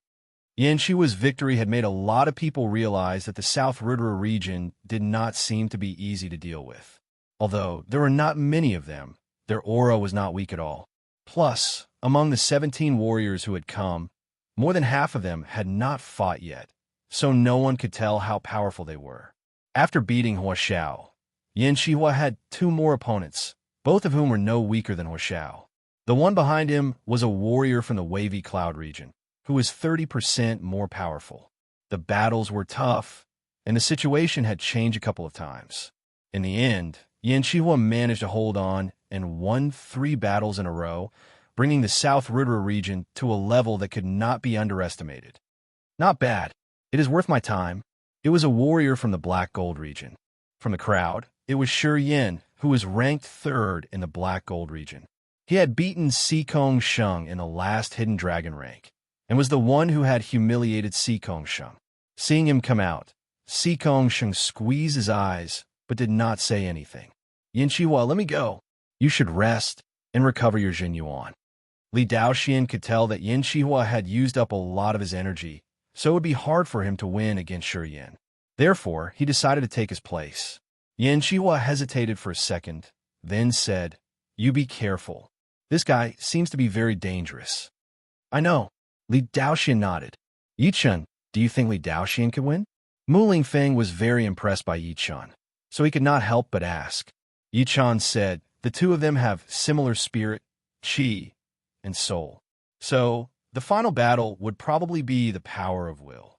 Yan Xihua's victory had made a lot of people realize that the South Ridra region did not seem to be easy to deal with. Although there were not many of them, their aura was not weak at all. Plus, among the 17 warriors who had come, more than half of them had not fought yet, so no one could tell how powerful they were. After beating Hua Xiao, Yan Xihua had 2 more opponents, both of whom were no weaker than Hua Xiao. The one behind him was a warrior from the Wavy Cloud region, who was 30% more powerful. The battles were tough, and the situation had changed a couple of times. In the end, Yan Xihua managed to hold on and won 3 battles in a row, bringing the South Ridra region to a level that could not be underestimated. Not bad. It is worth my time. It was a warrior from the Black Gold region. From the crowd, it was Shi Yin, who was ranked 3rd in the Black Gold region. He had beaten Sikong Sheng in the last Hidden Dragon rank, and was the one who had humiliated Sikong Sheng. Seeing him come out, Sikong Sheng squeezed his eyes, but did not say anything. Yan Xihua, let me go. You should rest and recover your Zhen Yuan. Li Daoxian could tell that Yan Xihua had used up a lot of his energy, so it would be hard for him to win against Shi Yin. Therefore, he decided to take his place. Yan Xihua hesitated for a second, then said, "You be careful. This guy seems to be very dangerous." "I know." Li Daoxian nodded. "Yichun, do you think Li Daoxian could win?" Mu Lingfeng was very impressed by Yichun, so he could not help but ask. Yichun said, the two of them have similar spirit, qi, and soul. So, the final battle would probably be the power of will.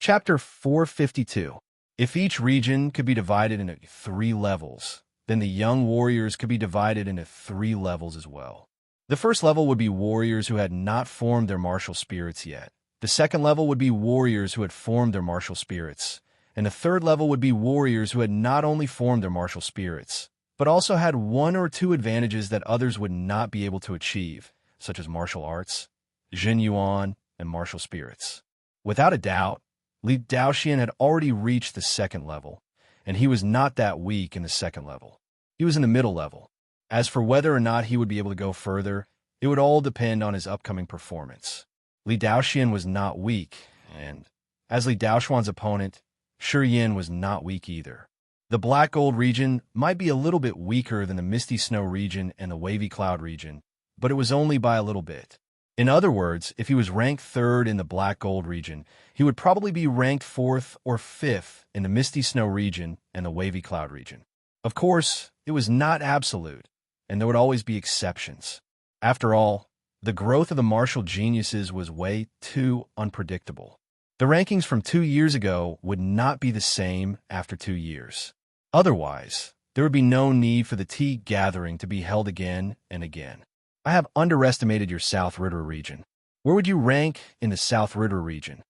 Chapter 452. If each region could be divided into 3 levels, then the young warriors could be divided into 3 levels as well. The first level would be warriors who had not formed their martial spirits yet. The second level would be warriors who had formed their martial spirits. And the third level would be warriors who had not only formed their martial spirits, but also had 1 or 2 advantages that others would not be able to achieve, such as martial arts, Zhen Yuan, and martial spirits. Without a doubt, Li Daoxian had already reached the second level, and he was not that weak in the second level. He was in the middle level. As for whether or not he would be able to go further, it would all depend on his upcoming performance. Li Daoxian was not weak, and as Li Daoxuan's opponent, Shi Yin was not weak either. The Black Gold region might be a little bit weaker than the Misty Snow region and the Wavy Cloud region, but it was only by a little bit. In other words, if he was ranked 3rd in the Black Gold region, he would probably be ranked 4th or 5th in the Misty Snow region and the Wavy Cloud region. Of course, it was not absolute, and there would always be exceptions. After all, the growth of the martial geniuses was way too unpredictable. The rankings from 2 years ago would not be the same after 2 years. Otherwise, there would be no need for the tea gathering to be held again and again. I have underestimated your South Ridra region. Where would you rank in the South Ridra region?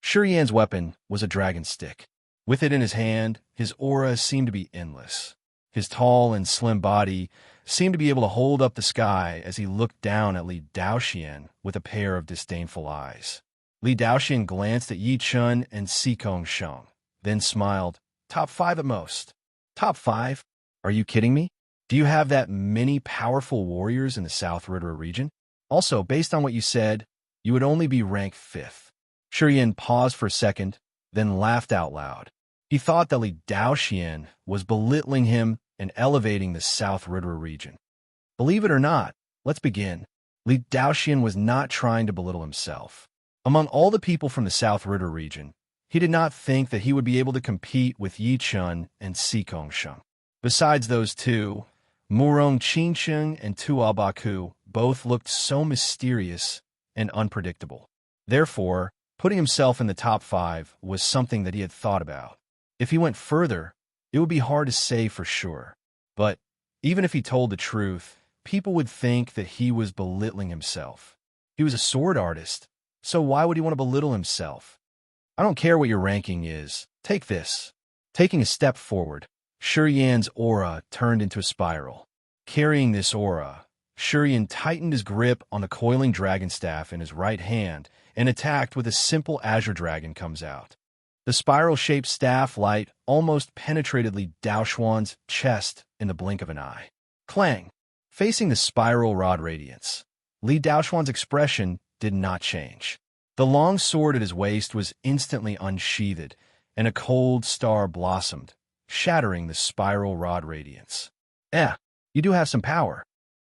Shi Yan's weapon was a dragon stick. With it in his hand, his aura seemed to be endless. His tall and slim body seemed to be able to hold up the sky as he looked down at Li Daoxian with a pair of disdainful eyes. Li Daoxian glanced at Yi Chun and Sikong Sheng, then smiled. Top 5 at most. Top 5? Are you kidding me? Do you have that many powerful warriors in the South Ritter region? Also, based on what you said, you would only be ranked 5th. Shiyan paused for a second, then laughed out loud. He thought that Li Daoxian was belittling him and elevating the South Ritter region. Believe it or not, let's begin. Li Daoxian was not trying to belittle himself. Among all the people from the South Ritter region, he did not think that he would be able to compete with Yi Chun and Sikong Sheng. Besides those two, Murong Qingsheng and Tua Baku both looked so mysterious and unpredictable. Therefore, putting himself in the top 5 was something that he had thought about. If he went further, it would be hard to say for sure. But even if he told the truth, people would think that he was belittling himself. He was a sword artist, so why would he want to belittle himself? I don't care what your ranking is. Take this. Taking a step forward, Shiyan's aura turned into a spiral. Carrying this aura, Shiyan tightened his grip on the coiling dragon staff in his right hand and attacked with a simple azure dragon comes out. The spiral-shaped staff light almost penetrated Li Daoxian's chest in the blink of an eye. Clang! Facing the spiral rod radiance, Li Daoxian's expression did not change. The long sword at his waist was instantly unsheathed, and a cold star blossomed, shattering the spiral rod radiance. You do have some power.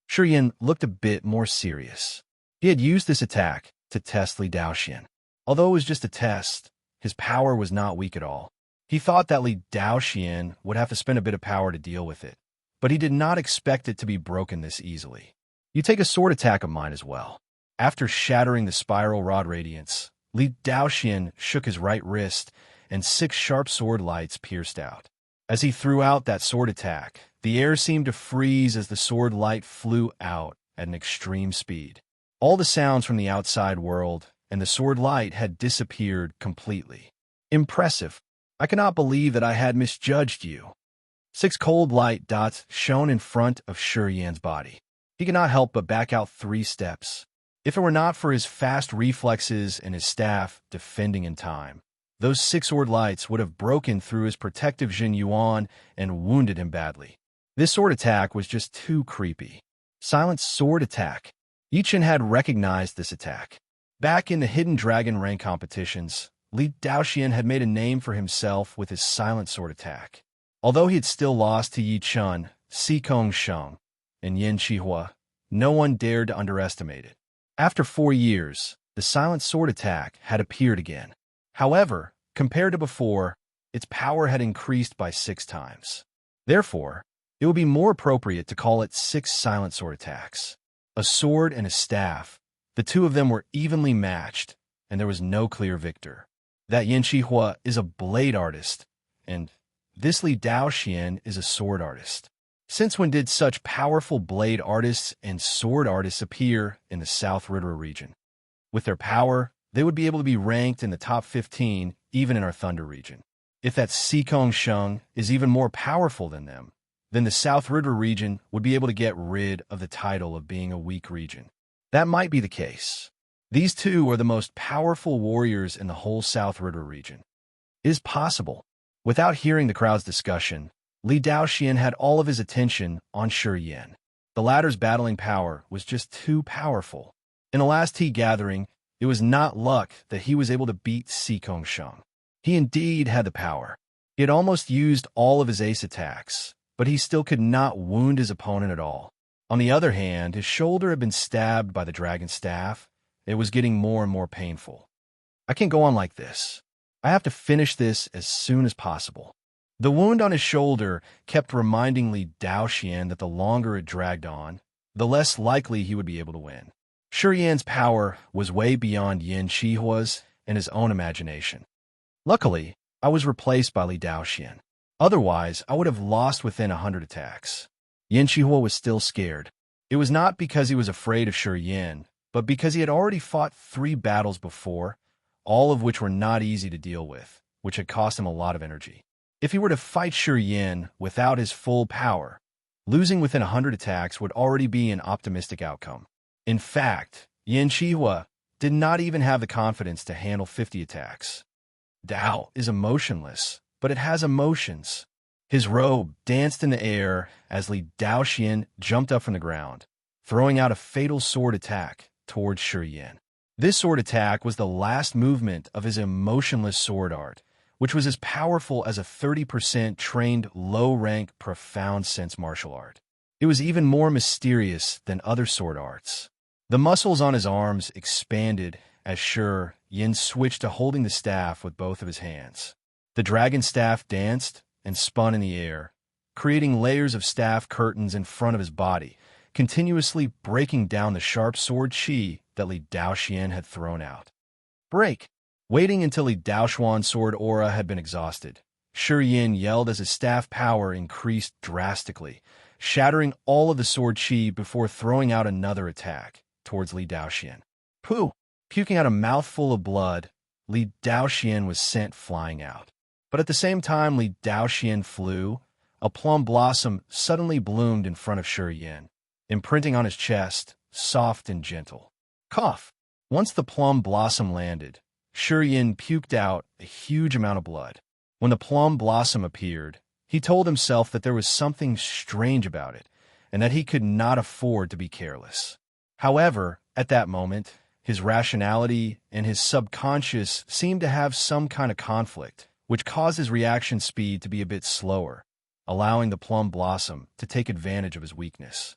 Shiyan looked a bit more serious. He had used this attack to test Li Daoxian. Although it was just a test, his power was not weak at all. He thought that Li Daoxian would have to spend a bit of power to deal with it, but he did not expect it to be broken this easily. You take a sword attack of mine as well. After shattering the spiral rod radiance, Li Daoxian shook his right wrist, and 6 sharp sword lights pierced out. As he threw out that sword attack, the air seemed to freeze as the sword light flew out at an extreme speed. All the sounds from the outside world and the sword light had disappeared completely. Impressive. I cannot believe that I had misjudged you. 6 cold light dots shone in front of Shiyan's body. He could not help but back out 3 steps. If it were not for his fast reflexes and his staff defending in time, those 6 sword lights would have broken through his protective Jin Yuan and wounded him badly. This sword attack was just too creepy. Silent sword attack. Yi Chun had recognized this attack. Back in the Hidden Dragon rank competitions, Li Daoxian had made a name for himself with his silent sword attack. Although he had still lost to Yi Chun, Sikong Sheng, and Yin Qihua, no one dared to underestimate it. After 4 years, the silent sword attack had appeared again. However, compared to before, its power had increased by 6 times. Therefore, it would be more appropriate to call it 6 silent sword attacks. A sword and a staff, the two of them were evenly matched, and there was no clear victor. That Yin Qihua is a blade artist, and this Li Daoxian is a sword artist. Since when did such powerful blade artists and sword artists appear in the South Ritter region? With their power, they would be able to be ranked in the top 15 even in our Thunder region. If that Sikong Sheng is even more powerful than them, then the South Ritter region would be able to get rid of the title of being a weak region. That might be the case. These two are the most powerful warriors in the whole South Ritter region. It is possible. Without hearing the crowd's discussion, Li Daoxian had all of his attention on Shiyan. The latter's battling power was just too powerful. In the last tea gathering, it was not luck that he was able to beat Sikong Sheng. He indeed had the power. He had almost used all of his ace attacks, but he still could not wound his opponent at all. On the other hand, his shoulder had been stabbed by the dragon staff. It was getting more and more painful. I can't go on like this. I have to finish this as soon as possible. The wound on his shoulder kept reminding Li Daoxian that the longer it dragged on, the less likely he would be able to win. Shiyan's power was way beyond Yin Qihua's and his own imagination. Luckily, I was replaced by Li Daoxian. Otherwise, I would have lost within 100 attacks. Yin Qihua was still scared. It was not because he was afraid of Shiyan, but because he had already fought 3 battles before, all of which were not easy to deal with, which had cost him a lot of energy. If he were to fight Shi Yin without his full power, losing within 100 attacks would already be an optimistic outcome. In fact, Yin Qihua did not even have the confidence to handle 50 attacks. Dao is emotionless, but it has emotions. His robe danced in the air as Li Daoxian jumped up from the ground, throwing out a fatal sword attack towards Shi Yin. This sword attack was the last movement of his emotionless sword art, which was as powerful as a 30% trained low-rank profound sense martial art. It was even more mysterious than other sword arts. The muscles on his arms expanded as Shi Yin switched to holding the staff with both of his hands. The dragon staff danced and spun in the air, creating layers of staff curtains in front of his body, continuously breaking down the sharp sword qi that Li Daoxian had thrown out. Break! Waiting until Li Daoxuan's sword aura had been exhausted, Shi Yin yelled as his staff power increased drastically, shattering all of the sword qi before throwing out another attack towards Li Daoxian. Pooh! Puking out a mouthful of blood, Li Daoxian was sent flying out. But at the same time Li Daoxian flew, a plum blossom suddenly bloomed in front of Shi Yin, imprinting on his chest, soft and gentle. Cough! Once the plum blossom landed, Shi Yin puked out a huge amount of blood. When the plum blossom appeared, he told himself that there was something strange about it, and that he could not afford to be careless. However, at that moment, his rationality and his subconscious seemed to have some kind of conflict, which caused his reaction speed to be a bit slower, allowing the plum blossom to take advantage of his weakness.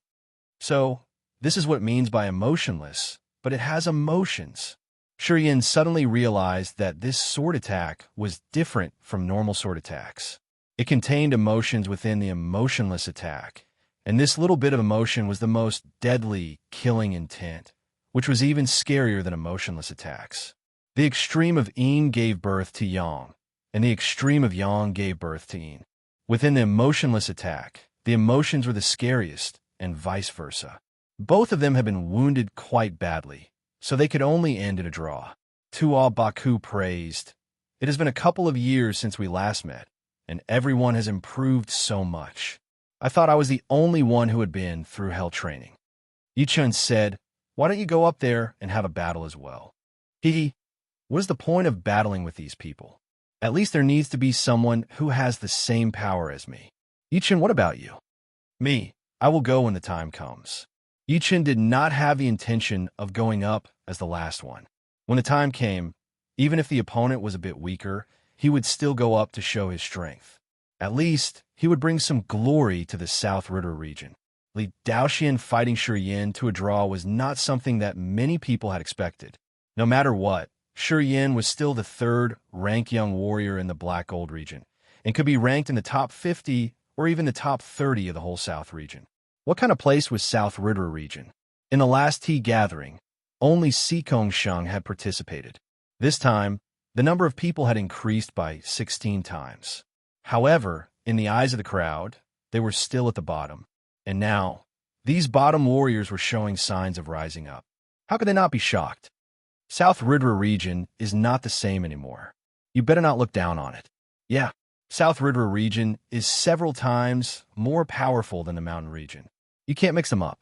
So, this is what it means by emotionless, but it has emotions. Shi Yin suddenly realized that this sword attack was different from normal sword attacks. It contained emotions within the emotionless attack, and this little bit of emotion was the most deadly, killing intent, which was even scarier than emotionless attacks. The extreme of Yin gave birth to Yang, and the extreme of Yang gave birth to Yin. Within the emotionless attack, the emotions were the scariest, and vice versa. Both of them had been wounded quite badly, so they could only end in a draw. Tua Baku praised, "It has been a couple of years since we last met, and everyone has improved so much. I thought I was the only one who had been through hell training." Yichun said, "Why don't you go up there and have a battle as well?" Hee, what is the point of battling with these people? At least there needs to be someone who has the same power as me. Yichun, what about you? Me, I will go when the time comes. Yichun did not have the intention of going up as the last one. When the time came, even if the opponent was a bit weaker, he would still go up to show his strength. At least, he would bring some glory to the South River region. Li Daoxian fighting Shi Yin to a draw was not something that many people had expected. No matter what, Shi Yin was still the third-ranked young warrior in the Black Gold region, and could be ranked in the top 50 or even the top 30 of the whole South region. What kind of place was South River region? In the last tea gathering, only Sikong Sheng had participated. This time, the number of people had increased by 16 times. However, in the eyes of the crowd, they were still at the bottom. And now, these bottom warriors were showing signs of rising up. How could they not be shocked? South River region is not the same anymore. You better not look down on it. Yeah, South River region is several times more powerful than the mountain region. You can't mix them up.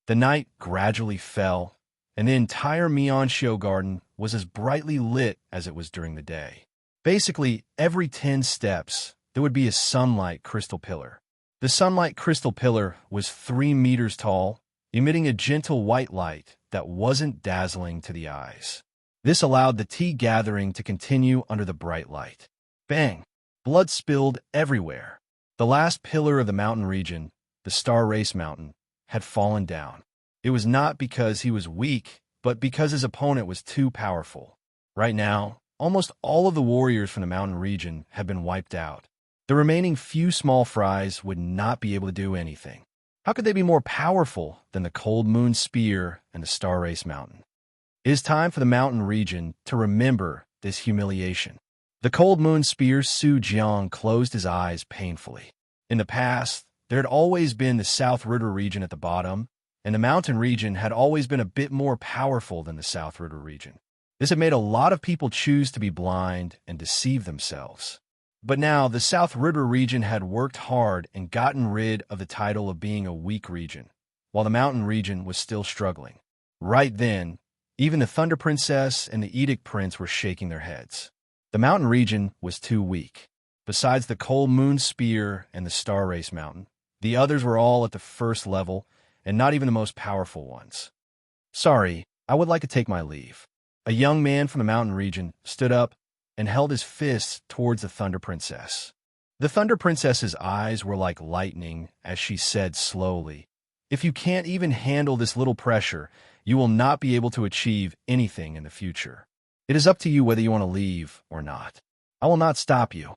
The night gradually fell, and the entire Mianxiu garden was as brightly lit as it was during the day. Basically, every 10 steps, there would be a sunlight crystal pillar. The sunlight crystal pillar was 3 meters tall, emitting a gentle white light that wasn't dazzling to the eyes. This allowed the tea gathering to continue under the bright light. Bang! Blood spilled everywhere. The last pillar of the mountain region, the Star Race Mountain, had fallen down. It was not because he was weak, but because his opponent was too powerful. Right now, almost all of the warriors from the mountain region had been wiped out. The remaining few small fries would not be able to do anything. How could they be more powerful than the Cold Moon Spear and the Star Race Mountain? It is time for the mountain region to remember this humiliation. The Cold Moon Spear Su Jiang closed his eyes painfully. In the past, there had always been the South River region at the bottom, and the mountain region had always been a bit more powerful than the South River region. This had made a lot of people choose to be blind and deceive themselves. But now, the South River region had worked hard and gotten rid of the title of being a weak region, while the mountain region was still struggling. Right then, even the Thunder Princess and the Edict Prince were shaking their heads. The mountain region was too weak. Besides the Cold Moon Spear and the Star Race Mountain, the others were all at the first level, and not even the most powerful ones. Sorry, I would like to take my leave. A young man from the mountain region stood up and held his fists towards the Thunder Princess. The Thunder Princess's eyes were like lightning as she said slowly, "If you can't even handle this little pressure, you will not be able to achieve anything in the future. It is up to you whether you want to leave or not. I will not stop you."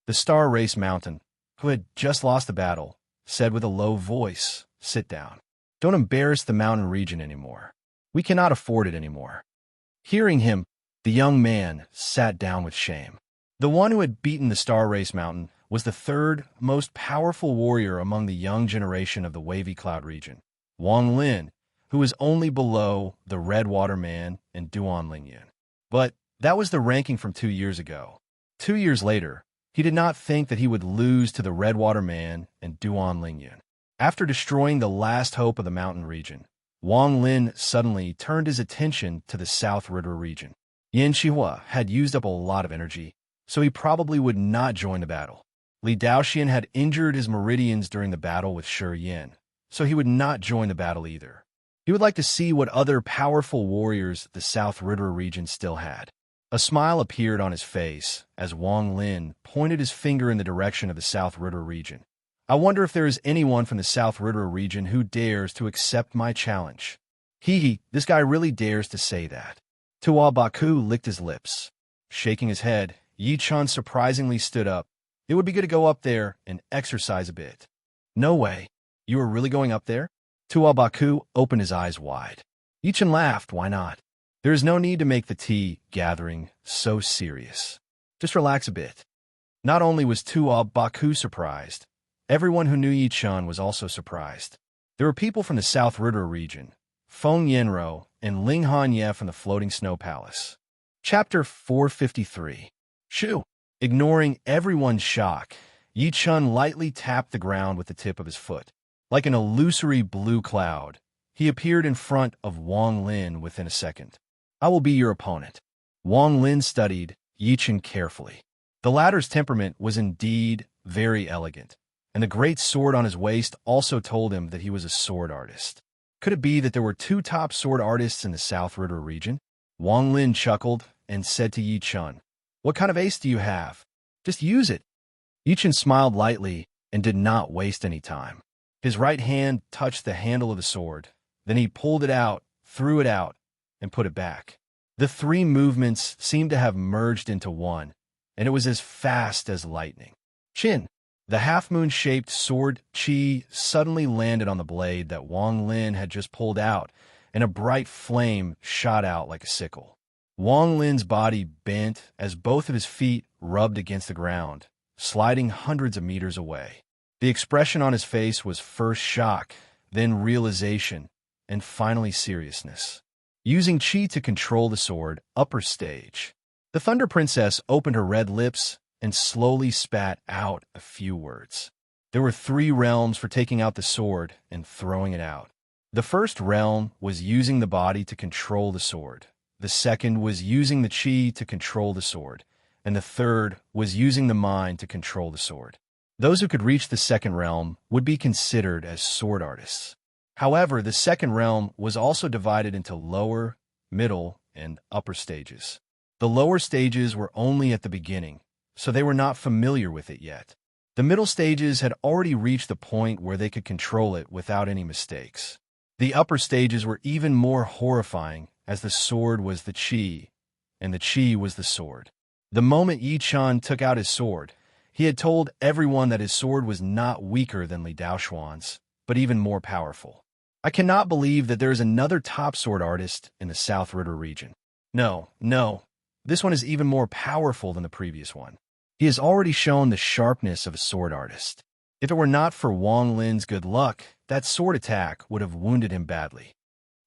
The Star Race Mountain, who had just lost the battle, said with a low voice, "Sit down. Don't embarrass the mountain region anymore. We cannot afford it anymore." Hearing him, the young man sat down with shame. The one who had beaten the Star Race Mountain was the third most powerful warrior among the young generation of the Wavy Cloud region, Wang Lin, who was only below the Redwater Man and Duan Lingyun. But that was the ranking from 2 years ago. 2 years later, he did not think that he would lose to the Redwater Man and Duan Lingyun. After destroying the last hope of the mountain region, Wang Lin suddenly turned his attention to the South River region. Yan Shihua had used up a lot of energy, so he probably would not join the battle. Li Daoxian had injured his meridians during the battle with Shi Yin, so he would not join the battle either. He would like to see what other powerful warriors the South River region still had. A smile appeared on his face as Wang Lin pointed his finger in the direction of the South River region. "I wonder if there is anyone from the South River region who dares to accept my challenge." This guy really dares to say that. Tuo Baku licked his lips. Shaking his head, Yi Chun surprisingly stood up. "It would be good to go up there and exercise a bit." "No way. You are really going up there?" Tuo Baku opened his eyes wide. Yi Chun laughed. "Why not? There is no need to make the tea gathering so serious. Just relax a bit." Not only was Tuo Baku surprised, everyone who knew Yi Chun was also surprised. There were people from the South River region, Feng Yenro and Ling Hanye from the Floating Snow Palace. Chapter 453. Shoo! Ignoring everyone's shock, Yi Chun lightly tapped the ground with the tip of his foot. Like an illusory blue cloud, he appeared in front of Wang Lin within a second. "I will be your opponent." Wang Lin studied Yi Chun carefully. The latter's temperament was indeed very elegant, and the great sword on his waist also told him that he was a sword artist. Could it be that there were 2 top sword artists in the South River region? Wang Lin chuckled and said to Yi Chun, "What kind of ace do you have? Just use it." Yi Chun smiled lightly and did not waste any time. His right hand touched the handle of the sword. Then he pulled it out, threw it out, and put it back. The 3 movements seemed to have merged into one, and it was as fast as lightning. Chin! The half-moon-shaped sword Qi suddenly landed on the blade that Wang Lin had just pulled out, and a bright flame shot out like a sickle. Wang Lin's body bent as both of his feet rubbed against the ground, sliding hundreds of meters away. The expression on his face was first shock, then realization, and finally seriousness. Using Qi to control the sword, upper stage. The Thunder Princess opened her red lips and slowly spat out a few words. There were 3 realms for taking out the sword and throwing it out. The first realm was using the body to control the sword. The second was using the Qi to control the sword. And the third was using the mind to control the sword. Those who could reach the second realm would be considered as sword artists. However, the second realm was also divided into lower, middle, and upper stages. The lower stages were only at the beginning, so they were not familiar with it yet. The middle stages had already reached the point where they could control it without any mistakes. The upper stages were even more horrifying, as the sword was the Qi, and the Qi was the sword. The moment Yi Chun took out his sword, he had told everyone that his sword was not weaker than Li Daoxuan's, but even more powerful. "I cannot believe that there is another top sword artist in the South River region. No, this one is even more powerful than the previous one. He has already shown the sharpness of a sword artist. If it were not for Wang Lin's good luck, that sword attack would have wounded him badly."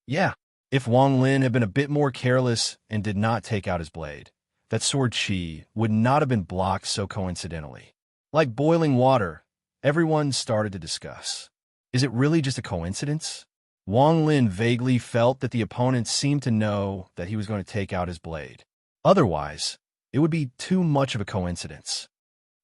"Yeah, If Wang Lin had been a bit more careless and did not take out his blade, that sword chi would not have been blocked so coincidentally. Like boiling water, everyone started to discuss. Is it really just a coincidence? Wang Lin vaguely felt that the opponent seemed to know that he was going to take out his blade. Otherwise, it would be too much of a coincidence.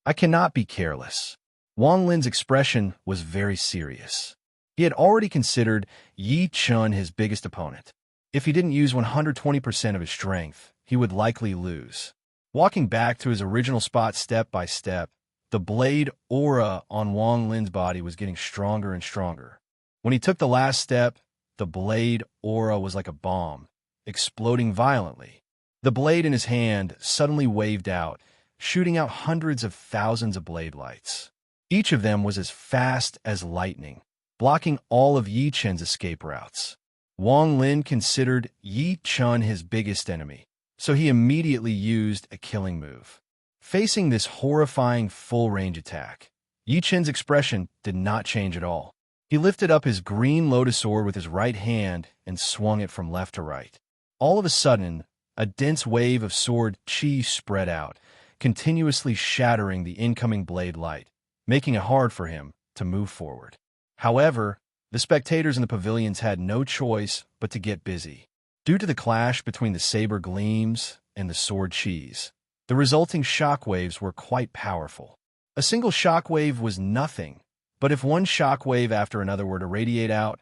I cannot be careless. Wang Lin's expression was very serious. He had already considered Yi Chun his biggest opponent. If he didn't use 120% of his strength, he would likely lose. Walking back to his original spot step by step, the blade aura on Wang Lin's body was getting stronger and stronger. When he took the last step, the blade aura was like a bomb, exploding violently. The blade in his hand suddenly waved out, shooting out hundreds of thousands of blade lights. Each of them was as fast as lightning, blocking all of Yi Chun's escape routes. Wang Lin considered Yi Chun his biggest enemy, so he immediately used a killing move. Facing this horrifying full-range attack, Yi Chun's expression did not change at all. He lifted up his green lotus sword with his right hand and swung it from left to right. All of a sudden, a dense wave of sword chi spread out, continuously shattering the incoming blade light, making it hard for him to move forward. However, the spectators in the pavilions had no choice but to get busy. Due to the clash between the saber gleams and the sword chis, the resulting shockwaves were quite powerful. A single shockwave was nothing, but if one shockwave after another were to radiate out,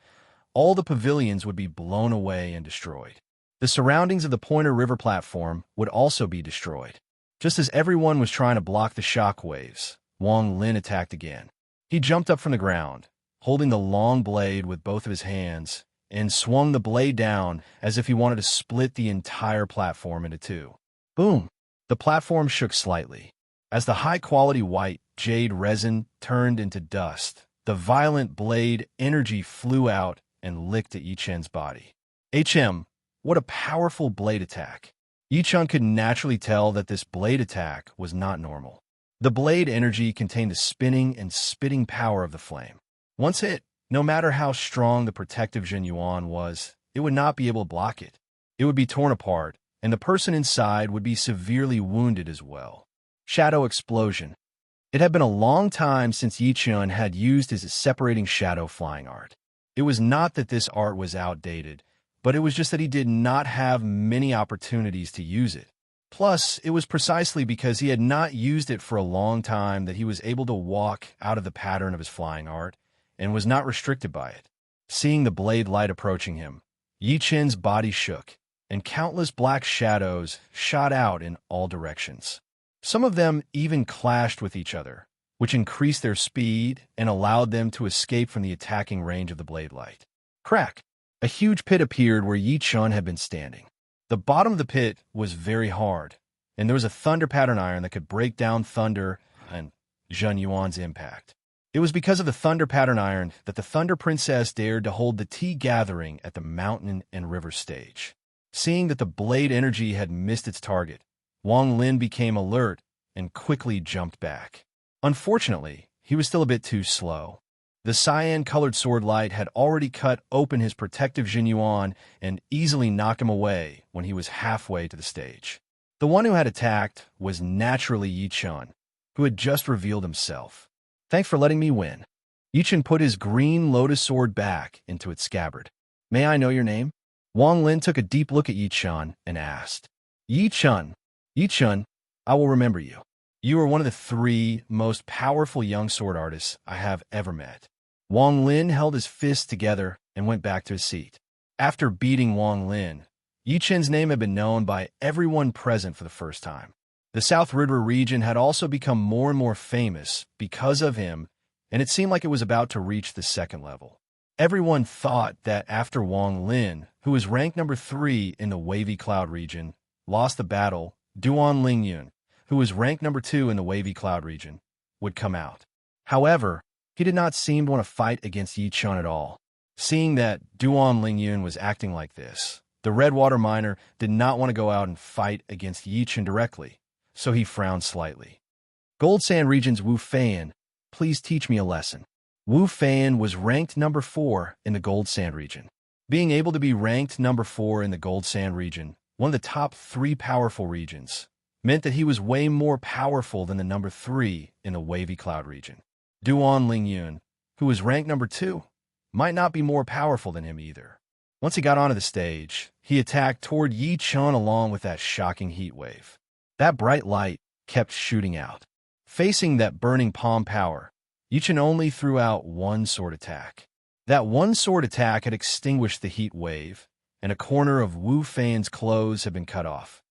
all the pavilions would be blown away and destroyed. The surroundings of the Pointer River platform would also be destroyed. Just as everyone was trying to block the shockwaves, Wang Lin attacked again. He jumped up from the ground, holding the long blade with both of his hands, and swung the blade down as if he wanted to split the entire platform into two. Boom! The platform shook slightly. As the high-quality white jade resin turned into dust, the violent blade energy flew out and licked at Yi Chun's body. What a powerful blade attack. Yi Chun could naturally tell that this blade attack was not normal. The blade energy contained the spinning and spitting power of the flame. Once hit, no matter how strong the protective Jin Yuan was, it would not be able to block it. It would be torn apart, and the person inside would be severely wounded as well. Shadow explosion. It had been a long time since Yi Chun had used his separating shadow flying art. It was not that this art was outdated, but it was just that he did not have many opportunities to use it. Plus, it was precisely because he had not used it for a long time that he was able to walk out of the pattern of his flying art and was not restricted by it. Seeing the blade light approaching him, Yi Chun's body shook, and countless black shadows shot out in all directions. Some of them even clashed with each other, which increased their speed and allowed them to escape from the attacking range of the blade light. Crack! A huge pit appeared where Yi Chun had been standing. The bottom of the pit was very hard, and there was a thunder pattern iron that could break down thunder and Jin Yuan's impact. It was because of the thunder pattern iron that the Thunder Princess dared to hold the tea gathering at the mountain and river stage. Seeing that the blade energy had missed its target, Wang Lin became alert and quickly jumped back. Unfortunately, he was still a bit too slow. The cyan-colored sword light had already cut open his protective Jin Yuan and easily knocked him away when he was halfway to the stage. The one who had attacked was naturally Yi Chun, who had just revealed himself. Thanks for letting me win. Yi Chun put his green lotus sword back into its scabbard. May I know your name? Wang Lin took a deep look at Yi Chun and asked. Yi Chun, I will remember you. You are one of the 3 most powerful young sword artists I have ever met. Wang Lin held his fists together and went back to his seat. After beating Wang Lin, Yi Chun's name had been known by everyone present for the first time. The South River region had also become more and more famous because of him, and it seemed like it was about to reach the 2nd level. Everyone thought that after Wang Lin, who was ranked number 3 in the Wavy Cloud region, lost the battle, Duan Lingyun, who was ranked number 2 in the Wavy Cloud region, would come out. However, he did not seem to want to fight against Yi Chun at all. Seeing that Duan Lingyun was acting like this, the Redwater miner did not want to go out and fight against Yi Chun directly, so he frowned slightly. Gold Sand Region's Wu Fan, please teach me a lesson. Wu Fan was ranked number 4 in the Gold Sand region. Being able to be ranked number 4 in the Gold Sand region, one of the top 3 powerful regions, meant that he was way more powerful than the number 3 in the Wavy Cloud region. Duan Lingyun, who was ranked number 2, might not be more powerful than him either. Once he got onto the stage, he attacked toward Yi Chun along with that shocking heat wave. That bright light kept shooting out. Facing that burning palm power, Yi Chun only threw out one sword attack. That one sword attack had extinguished the heat wave, and a corner of Wu Fan's clothes had been cut off.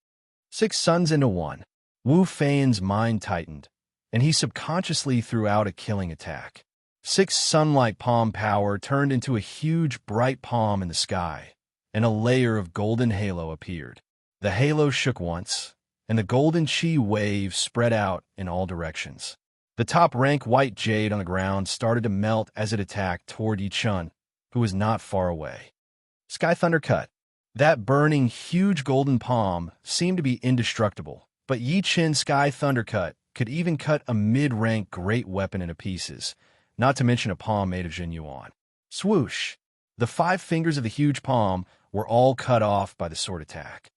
6 suns into 1. Wu Fan's mind tightened, and he subconsciously threw out a killing attack. 6 sunlight palm power turned into a huge bright palm in the sky, and a layer of golden halo appeared. The halo shook once, and the golden chi wave spread out in all directions. The top-rank white jade on the ground started to melt as it attacked toward Yi Chun, who was not far away. Sky Thunder Cut. That burning, huge golden palm seemed to be indestructible, but Yi Chun's Sky Thunder Cut could even cut a mid-rank great weapon into pieces, not to mention a palm made of Jinyuan. Swoosh! The 5 fingers of the huge palm were all cut off by the sword attack.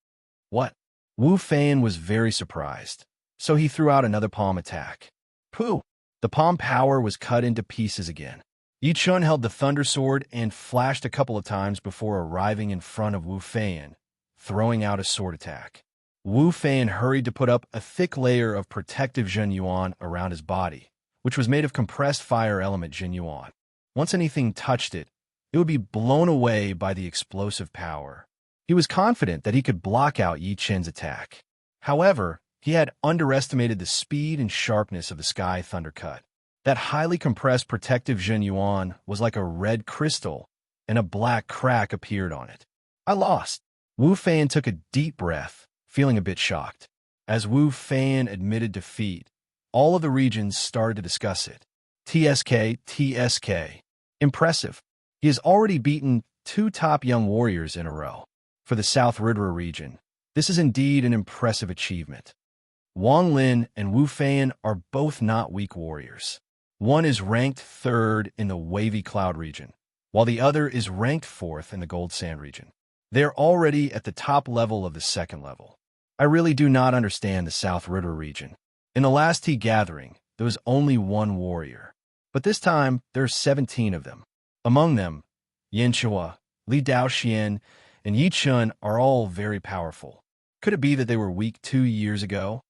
What? Wu Fan was very surprised, so he threw out another palm attack. Pooh! The palm power was cut into pieces again. Yi Chun held the Thunder Sword and flashed a couple of times before arriving in front of Wu Fan, throwing out a sword attack. Wu Fan hurried to put up a thick layer of protective Jinyuan around his body, which was made of compressed fire element Jinyuan. Once anything touched it, it would be blown away by the explosive power. He was confident that he could block out Yi Chun's attack. However, he had underestimated the speed and sharpness of the Sky Thunder Cut. That highly compressed protective Jinyuan was like a red crystal, and a black crack appeared on it. I lost. Wu Fan took a deep breath, feeling a bit shocked. As Wu Fan admitted defeat, all of the regions started to discuss it. TSK. Impressive. He has already beaten 2 top young warriors in a row. For the South River region, this is indeed an impressive achievement. Wang Lin and Wu Fan are both not weak warriors. One is ranked 3rd in the Wavy Cloud region, while the other is ranked 4th in the Gold Sand region. They are already at the top level of the 2nd level. I really do not understand the South River region. In the last tea gathering, there was only 1 warrior, but this time there are 17 of them. Among them, Yin Chua, Li Daoxian, and Yi Chun are all very powerful. Could it be that they were weak 2 years ago?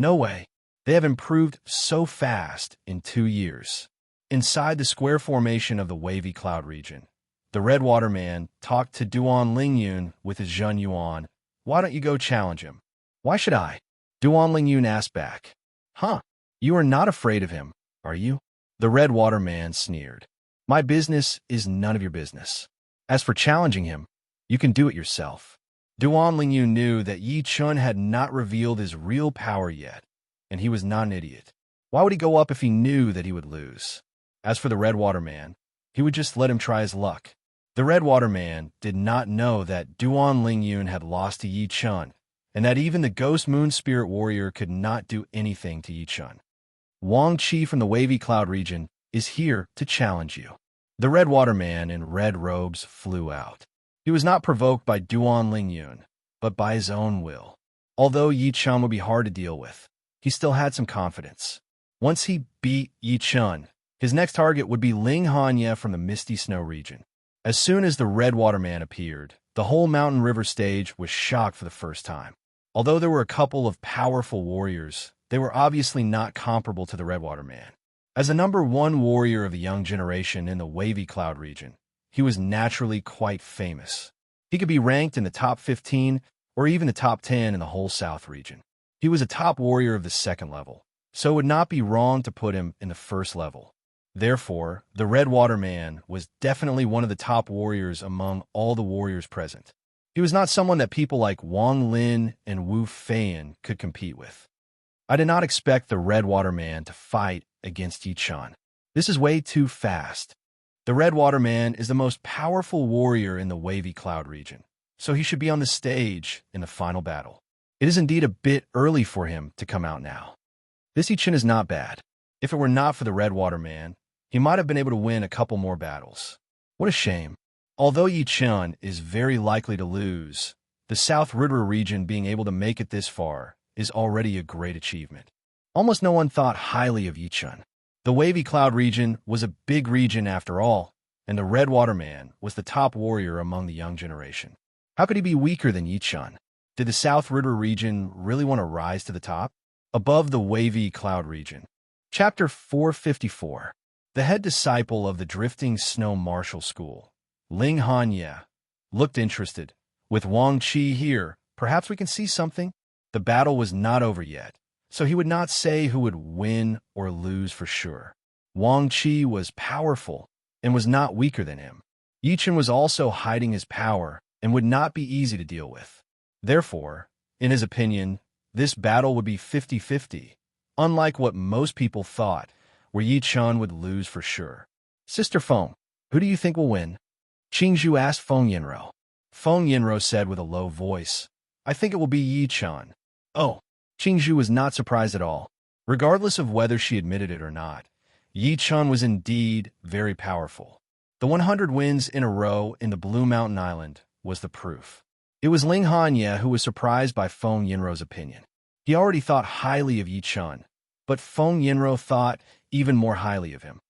No way. They have improved so fast in 2 years. Inside the square formation of the Wavy Cloud region, the Red Water Man talked to Duan Lingyun with his Jinyuan. Why don't you go challenge him? Why should I? Duan Lingyun asked back. Huh? You are not afraid of him, are you? The Red Water Man sneered. My business is none of your business. As for challenging him, you can do it yourself. Duan Lingyun knew that Yi Chun had not revealed his real power yet, and he was not an idiot. Why would he go up if he knew that he would lose? As for the Red Water Man, he would just let him try his luck. The Red Water Man did not know that Duan Lingyun had lost to Yi Chun, and that even the Ghost Moon Spirit Warrior could not do anything to Yi Chun. Wang Qi from the Wavy Cloud region is here to challenge you. The Red Water Man in red robes flew out. He was not provoked by Duan Lingyun, but by his own will. Although Yi Chun would be hard to deal with, he still had some confidence. Once he beat Yi Chun, his next target would be Ling Hanya from the Misty Snow region. As soon as the Red Water Man appeared, the whole Mountain River stage was shocked for the first time. Although there were a couple of powerful warriors, they were obviously not comparable to the Red Water Man. As the number 1 warrior of the young generation in the Wavy Cloud region, he was naturally quite famous. He could be ranked in the top 15 or even the top 10 in the whole South region. He was a top warrior of the 2nd level, so it would not be wrong to put him in the 1st level. Therefore, the Red Water Man was definitely one of the top warriors among all the warriors present. He was not someone that people like Wang Lin and Wu Fan could compete with. I did not expect the Red Water Man to fight against Yi Chun. This is way too fast. The Red Water Man is the most powerful warrior in the Wavy Cloud region, so he should be on the stage in the final battle. It is indeed a bit early for him to come out now. This Yi Chun is not bad. If it were not for the Red Water Man, he might have been able to win a couple more battles. What a shame. Although Yi Chen is very likely to lose, the South River region being able to make it this far is already a great achievement. Almost no one thought highly of Yi Chen. The Wavy Cloud region was a big region after all, and the Red Water Man was the top warrior among the young generation. How could he be weaker than Yi Chen? Did the South River region really want to rise to the top? Above the Wavy Cloud region. Chapter 454. The head disciple of the Drifting Snow Martial School, Ling Hanye, looked interested. With Wang Qi here, perhaps we can see something? The battle was not over yet, so he would not say who would win or lose for sure. Wang Qi was powerful and was not weaker than him. Yi Chen was also hiding his power and would not be easy to deal with. Therefore, in his opinion, this battle would be 50-50, unlike what most people thought, where Yi Chen would lose for sure. Sister Feng, who do you think will win? Qingzhu asked Feng Yinro. Feng Yinro said with a low voice, I think it will be Yi Chen. Oh, Qingzhu was not surprised at all. Regardless of whether she admitted it or not, Yi Chen was indeed very powerful. The 100 wins in a row in the Blue Mountain Island was the proof. It was Ling Hanye who was surprised by Feng Yinro's opinion. He already thought highly of Yi Chen, but Feng Yinro thought even more highly of him.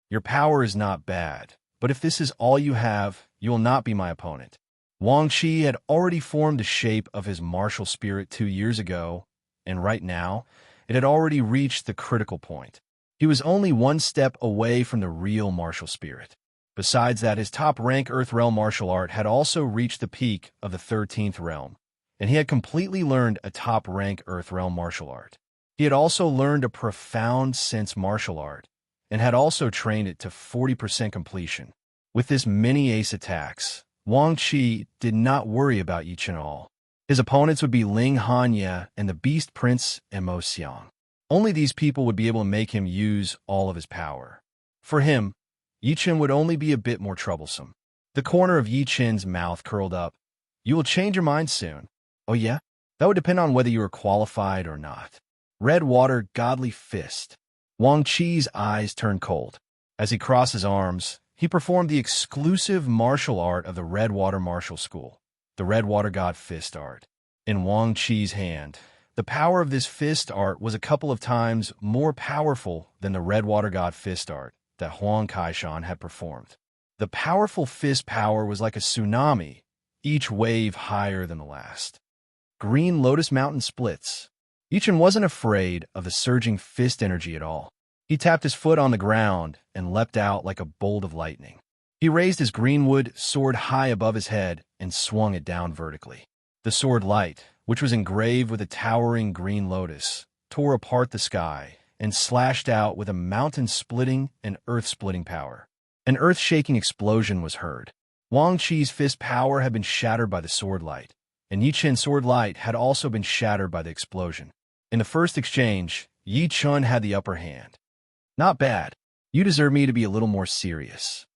Your power is not bad, but if this is all you have, you will not be my opponent. Wang Qi had already formed the shape of his martial spirit 2 years ago, and right now, it had already reached the critical point. He was only one step away from the real martial spirit. Besides that, his top-rank Earth Realm martial art had also reached the peak of the 13th realm, and he had completely learned a top-rank Earth Realm martial art. He had also learned a profound sense martial art, and had also trained it to 40% completion. With this many ace attacks, Wang Qi did not worry about Yi Chen at all. His opponents would be Ling Hanye and the Beast Prince and Mo Xiang. Only these people would be able to make him use all of his power. For him, Yi Chen would only be a bit more troublesome. The corner of Yi Chen's mouth curled up. You will change your mind soon. Oh yeah? That would depend on whether you are qualified or not. Red Water Godly Fist. Wang Qi's eyes turned cold. As he crossed his arms, he performed the exclusive martial art of the Red Water Martial School, the Red Water God Fist art. In Wang Qi's hand, the power of this fist art was a couple of times more powerful than the Red Water God Fist art that Huang Kaishan had performed. The powerful fist power was like a tsunami, each wave higher than the last. Green Lotus Mountain splits. Yi Chen wasn't afraid of the surging fist energy at all. He tapped his foot on the ground and leapt out like a bolt of lightning. He raised his greenwood sword high above his head and swung it down vertically. The sword light, which was engraved with a towering green lotus, tore apart the sky and slashed out with a mountain-splitting and earth-splitting power. An earth-shaking explosion was heard. Wang Qi's fist power had been shattered by the sword light, and Yi Chen's sword light had also been shattered by the explosion. In the first exchange, Yi Chen had the upper hand. Not bad. You deserve me to be a little more serious.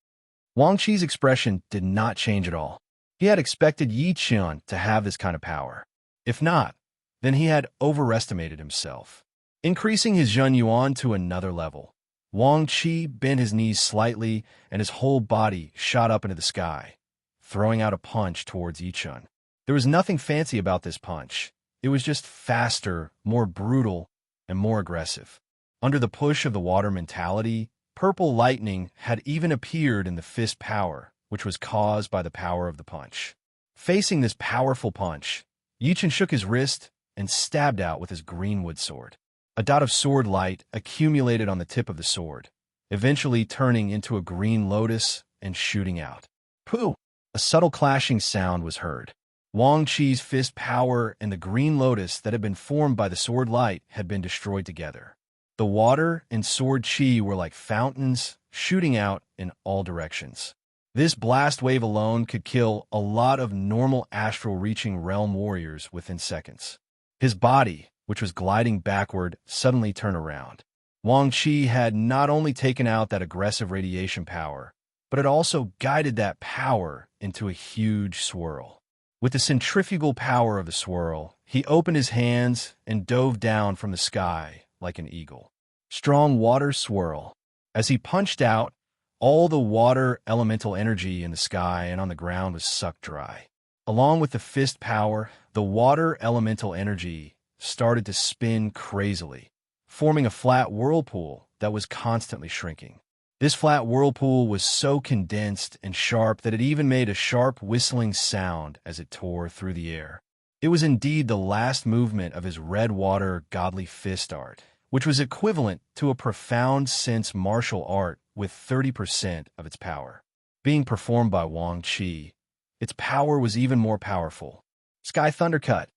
Wang Qi's expression did not change at all. He had expected Yi Chen to have this kind of power. If not, then he had overestimated himself. Increasing his Zhen Yuan to another level, Wang Qi bent his knees slightly and his whole body shot up into the sky, throwing out a punch towards Yi Chen. There was nothing fancy about this punch. It was just faster, more brutal, and more aggressive. Under the push of the water mentality, purple lightning had even appeared in the fist power, which was caused by the power of the punch. Facing this powerful punch, Yi Chen shook his wrist and stabbed out with his greenwood sword. A dot of sword light accumulated on the tip of the sword, eventually turning into a green lotus and shooting out. Pooh! A subtle clashing sound was heard. Wang Qi's fist power and the green lotus that had been formed by the sword light had been destroyed together. The water and sword qi were like fountains, shooting out in all directions. This blast wave alone could kill a lot of normal astral-reaching realm warriors within seconds. His body, which was gliding backward, suddenly turned around. Wang Qi had not only taken out that aggressive radiation power, but had also guided that power into a huge swirl. With the centrifugal power of the swirl, he opened his hands and dove down from the sky like an eagle. Strong water swirl. As he punched out, All the water elemental energy in the sky and on the ground was sucked dry. Along with the fist power, the water elemental energy started to spin crazily, forming a flat whirlpool that was constantly shrinking. This flat whirlpool was so condensed and sharp that it even made a sharp whistling sound as it tore through the air. It was indeed the last movement of his red water godly fist art, which was equivalent to a profound sense martial art with 30% of its power. Being performed by Wang Qi, its power was even more powerful. Sky Thundercut.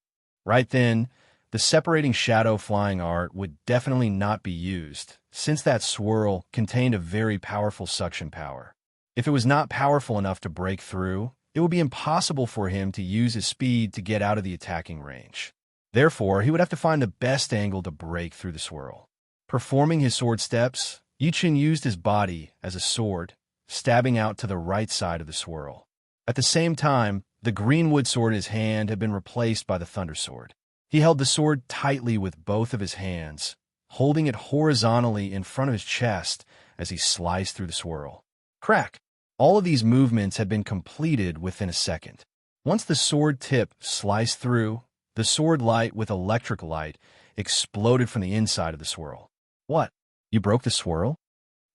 Right then, the separating shadow flying art would definitely not be used, since that swirl contained a very powerful suction power. If it was not powerful enough to break through, it would be impossible for him to use his speed to get out of the attacking range. Therefore, he would have to find the best angle to break through the swirl. Performing his sword steps, Yichen used his body as a sword, stabbing out to the right side of the swirl. At the same time, the greenwood sword in his hand had been replaced by the thunder sword. He held the sword tightly with both of his hands, holding it horizontally in front of his chest as he sliced through the swirl. Crack! All of these movements had been completed within a second. Once the sword tip sliced through, the sword light with electric light exploded from the inside of the swirl. What? You broke the swirl?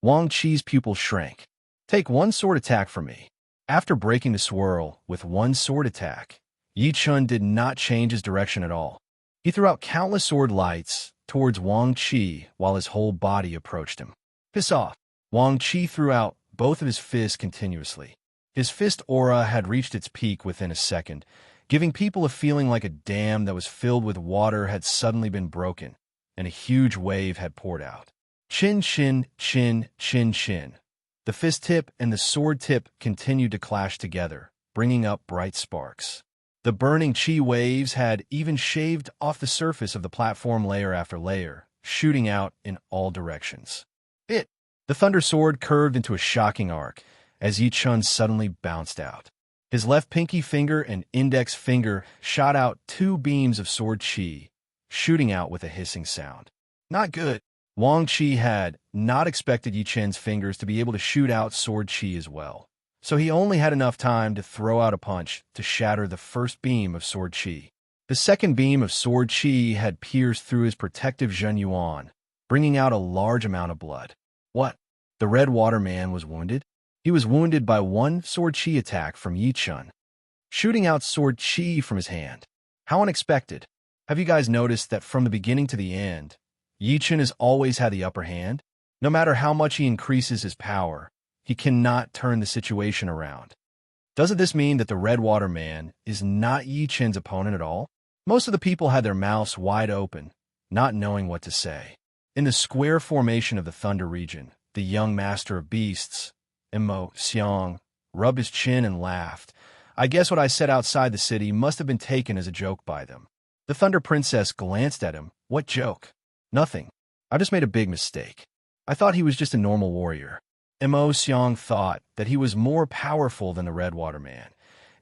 Wang Qi's pupil shrank. Take one sword attack from me. After breaking the swirl with one sword attack, Yi Chun did not change his direction at all. He threw out countless sword lights towards Wang Qi while his whole body approached him. Piss off! Wang Qi threw out both of his fists continuously. His fist aura had reached its peak within a second, giving people a feeling like a dam that was filled with water had suddenly been broken, and a huge wave had poured out. Chin, chin, chin, chin, chin. The fist tip and the sword tip continued to clash together, bringing up bright sparks. The burning chi waves had even shaved off the surface of the platform layer after layer, shooting out in all directions. The thunder sword curved into a shocking arc as Yi Chun suddenly bounced out. His left pinky finger and index finger shot out two beams of sword chi, shooting out with a hissing sound. Not good. Wang Qi had not expected Yi Chun's fingers to be able to shoot out sword chi as well, so he only had enough time to throw out a punch to shatter the first beam of sword chi. The second beam of sword chi had pierced through his protective Zhen Yuan, bringing out a large amount of blood. What? The Red Water Man was wounded? He was wounded by one sword chi attack from Yi Chun, shooting out sword chi from his hand. How unexpected. Have you guys noticed that from the beginning to the end, Yi Chun has always had the upper hand? No matter how much he increases his power, he cannot turn the situation around. Doesn't this mean that the Red Water Man is not Yi Chun's opponent at all? Most of the people had their mouths wide open, not knowing what to say. In the square formation of the Thunder region, the young master of beasts, Xiang, rubbed his chin and laughed. I guess what I said outside the city must have been taken as a joke by them. The Thunder Princess glanced at him. What joke? Nothing. I just made a big mistake. I thought he was just a normal warrior. Xiang thought that he was more powerful than the Red Water Man,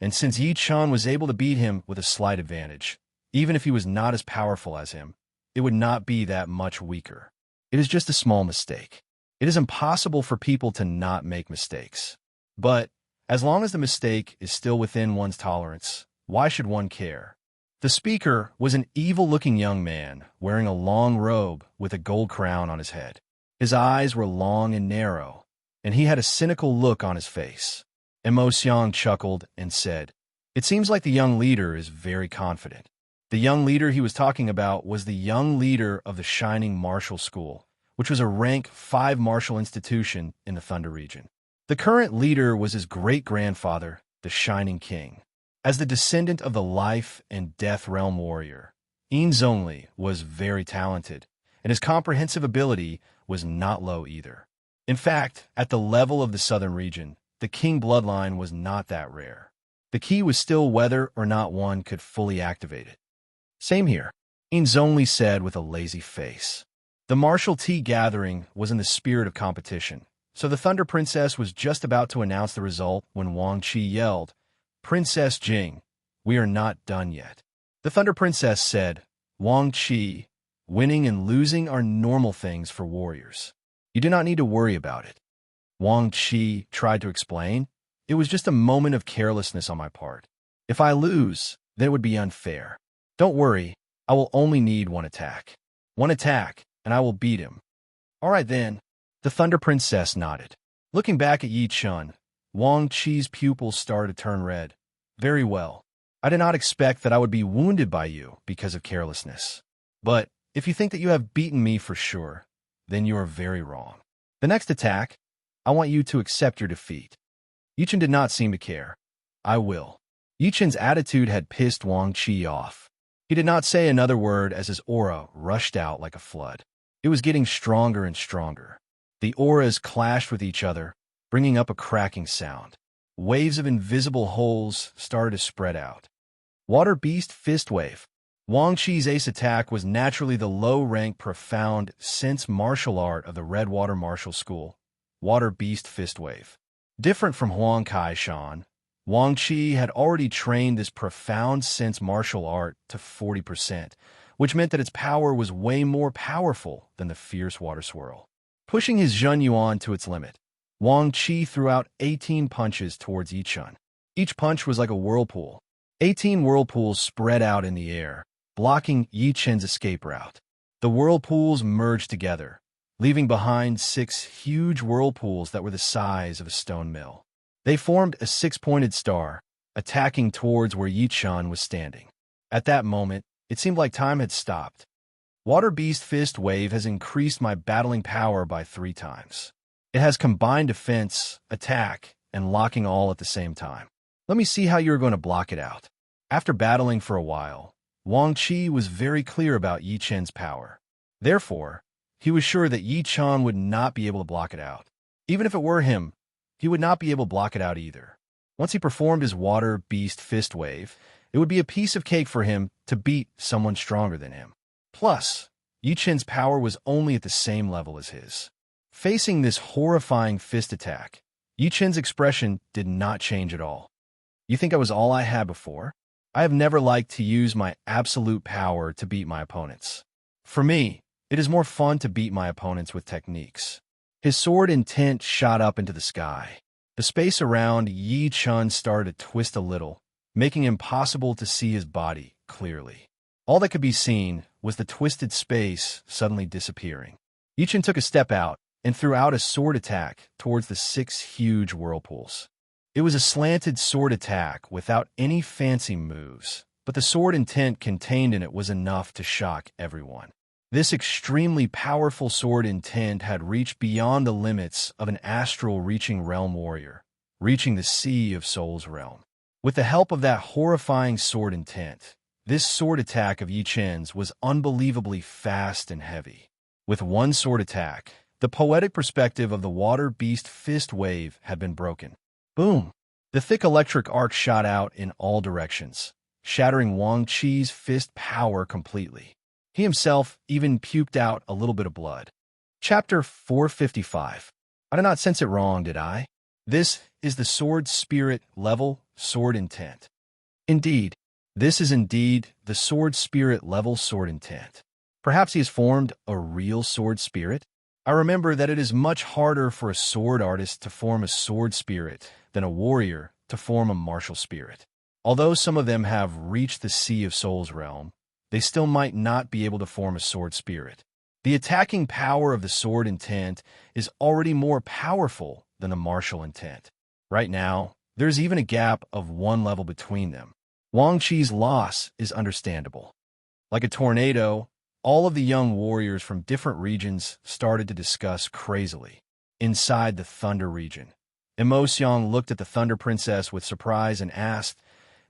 and since Yi Chun was able to beat him with a slight advantage, even if he was not as powerful as him, it would not be that much weaker. It is just a small mistake. It is impossible for people to not make mistakes. But, as long as the mistake is still within one's tolerance, why should one care? The speaker was an evil-looking young man wearing a long robe with a gold crown on his head. His eyes were long and narrow, and he had a cynical look on his face. Xiang chuckled and said, "It seems like the young leader is very confident." The young leader he was talking about was the young leader of the Shining Martial School, which was a rank 5 martial institution in the Thunder region. The current leader was his great-grandfather, the Shining King. As the descendant of the Life and Death Realm warrior, Zhongli was very talented, and his comprehensive ability was not low either. In fact, at the level of the Southern region, the King bloodline was not that rare. The key was still whether or not one could fully activate it. Same here, Zhongli said with a lazy face. The martial tea gathering was in the spirit of competition, so the Thunder Princess was just about to announce the result when Wang Qi yelled, "Princess Jing, we are not done yet." The Thunder Princess said, "Wang Qi, winning and losing are normal things for warriors. You do not need to worry about it." Wang Qi tried to explain. It was just a moment of carelessness on my part. If I lose, then it would be unfair. Don't worry, I will only need one attack. One attack, and I will beat him. All right then. The Thunder Princess nodded. Looking back at Yi Chun, Wang Qi's pupils started to turn red. Very well. I did not expect that I would be wounded by you because of carelessness. But if you think that you have beaten me for sure, then you are very wrong. The next attack, I want you to accept your defeat. Yi Chun did not seem to care. I will. Yi Chun's attitude had pissed Wang Qi off. He did not say another word as his aura rushed out like a flood. It was getting stronger and stronger. The auras clashed with each other, bringing up a cracking sound. Waves of invisible holes started to spread out. Water Beast Fist Wave. Wang Qi's ace attack was naturally the low-rank, profound sense martial art of the Redwater Martial School, Water Beast Fist Wave. Different from Huang Kai Shan, Wang Qi had already trained this profound sense martial art to 40%, which meant that its power was way more powerful than the fierce water swirl. Pushing his Zhen Yuan to its limit, Wang Qi threw out 18 punches towards Yi Chun. Each punch was like a whirlpool. 18 whirlpools spread out in the air, blocking Yi Chun's escape route. The whirlpools merged together, leaving behind 6 huge whirlpools that were the size of a stone mill. They formed a 6-pointed star, attacking towards where Yi Chun was standing. At that moment, it seemed like time had stopped. Water Beast Fist Wave has increased my battling power by 3 times. It has combined defense, attack, and locking all at the same time. Let me see how you're going to block it out. After battling for a while, Wang Qi was very clear about Yi Chun's power. Therefore, he was sure that Yi Chun would not be able to block it out. Even if it were him, he would not be able to block it out either. Once he performed his Water Beast Fist Wave, it would be a piece of cake for him to beat someone stronger than him. Plus, Yi Chun's power was only at the same level as his. Facing this horrifying fist attack, Yi Chun's expression did not change at all. You think I was all I had before? I have never liked to use my absolute power to beat my opponents. For me, it is more fun to beat my opponents with techniques. His sword intent shot up into the sky. The space around Yi Chun started to twist a little, making it impossible to see his body clearly. All that could be seen was the twisted space suddenly disappearing. Yi Chun took a step out and threw out a sword attack towards the 6 huge whirlpools. It was a slanted sword attack without any fancy moves, but the sword intent contained in it was enough to shock everyone. This extremely powerful sword intent had reached beyond the limits of an astral-reaching realm warrior, reaching the Sea of Souls realm. With the help of that horrifying sword intent, this sword attack of Yi Chun's was unbelievably fast and heavy. With one sword attack, the poetic perspective of the Water Beast Fist Wave had been broken. Boom! The thick electric arc shot out in all directions, shattering Wang Qi's fist power completely. He himself even puked out a little bit of blood. Chapter 455. I did not sense it wrong, did I? This is the sword spirit level sword intent. Indeed, this is indeed the sword spirit level sword intent. Perhaps he has formed a real sword spirit? I remember that it is much harder for a sword artist to form a sword spirit than a warrior to form a martial spirit. Although some of them have reached the Sea of Souls realm, they still might not be able to form a sword spirit. The attacking power of the sword intent is already more powerful than the martial intent. Right now, there's even a gap of 1 level between them. Wang Qi's loss is understandable. Like a tornado, all of the young warriors from different regions started to discuss crazily. Inside the Thunder region, Emotion looked at the Thunder Princess with surprise and asked,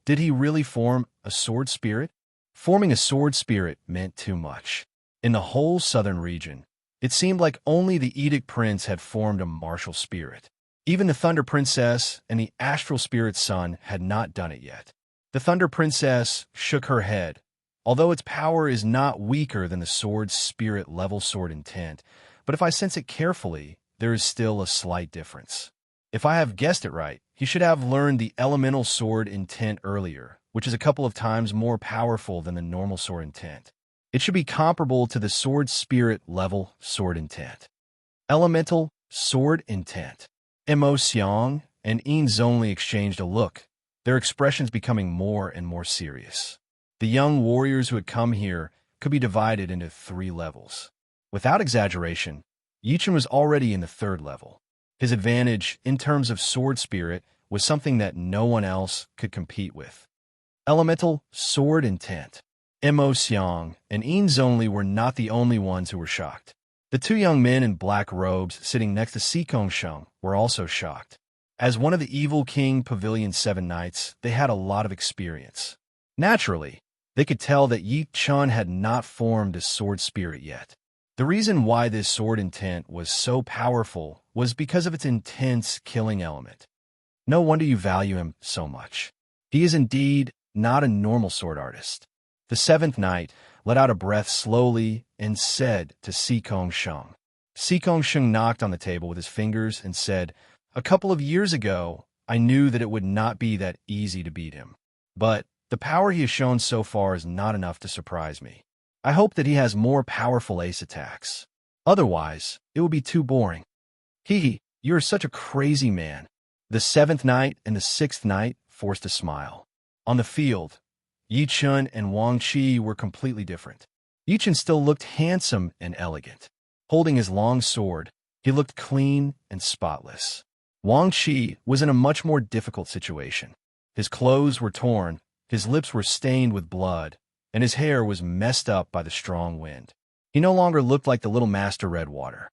did he really form a sword spirit? Forming a sword spirit meant too much. In the whole southern region, it seemed like only the Edict Prince had formed a martial spirit. Even the Thunder Princess and the Astral Spirit's son had not done it yet. The Thunder Princess shook her head. Although its power is not weaker than the sword spirit level sword intent, but if I sense it carefully, there is still a slight difference. If I have guessed it right, he should have learned the elemental sword intent earlier, which is a couple of times more powerful than the normal sword intent. It should be comparable to the sword spirit level sword intent. Elemental sword intent. Mo Xiang and Yin Zhongli exchanged a look, their expressions becoming more and more serious. The young warriors who had come here could be divided into 3 levels. Without exaggeration, Yichen was already in the 3rd level. His advantage, in terms of sword spirit, was something that no one else could compete with. Elemental sword intent. Mo Xiang and Yin Zhongli were not the only ones who were shocked. The 2 young men in black robes sitting next to Sikong Sheng were also shocked. As one of the Evil King Pavilion's 7 knights, they had a lot of experience. Naturally, they could tell that Yi Chun had not formed a sword spirit yet. The reason why this sword intent was so powerful was because of its intense killing element. No wonder you value him so much. He is indeed not a normal sword artist. The 7th knight let out a breath slowly and said to Sikong Sheng. Sikong Sheng knocked on the table with his fingers and said, "A couple of years ago, I knew that it would not be that easy to beat him. But the power he has shown so far is not enough to surprise me. I hope that he has more powerful ace attacks. Otherwise, it will be too boring." "Hee, you are such a crazy man." The 7th knight and the 6th knight forced a smile. On the field, Yi Chun and Wang Qi were completely different. Yi Chun still looked handsome and elegant. Holding his long sword, he looked clean and spotless. Wang Qi was in a much more difficult situation. His clothes were torn, his lips were stained with blood, and his hair was messed up by the strong wind. He no longer looked like the little Master Redwater.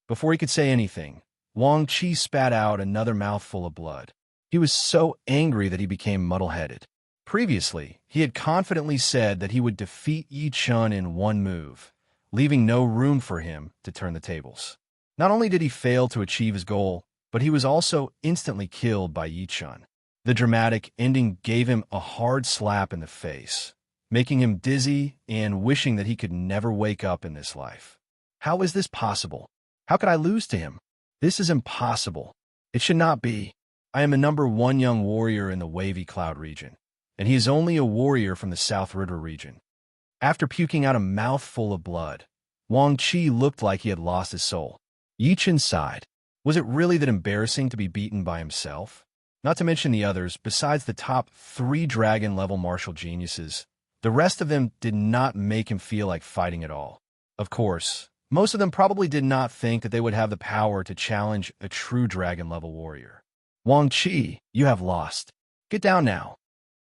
Before he could say anything, Wang Qi spat out another mouthful of blood. He was so angry that he became muddle-headed. Previously, he had confidently said that he would defeat Yi Chun in 1 move, leaving no room for him to turn the tables. Not only did he fail to achieve his goal, but he was also instantly killed by Yi Chun. The dramatic ending gave him a hard slap in the face, making him dizzy and wishing that he could never wake up in this life. How is this possible? How could I lose to him? This is impossible. It should not be. I am a number 1 young warrior in the Wavy Cloud region, and he is only a warrior from the South River region. After puking out a mouthful of blood, Wang Qi looked like he had lost his soul. Yi Chun sighed. Was it really that embarrassing to be beaten by himself? Not to mention the others, besides the top 3 dragon-level martial geniuses, the rest of them did not make him feel like fighting at all. Of course, most of them probably did not think that they would have the power to challenge a true dragon-level warrior. "Wang Qi, you have lost. Get down now."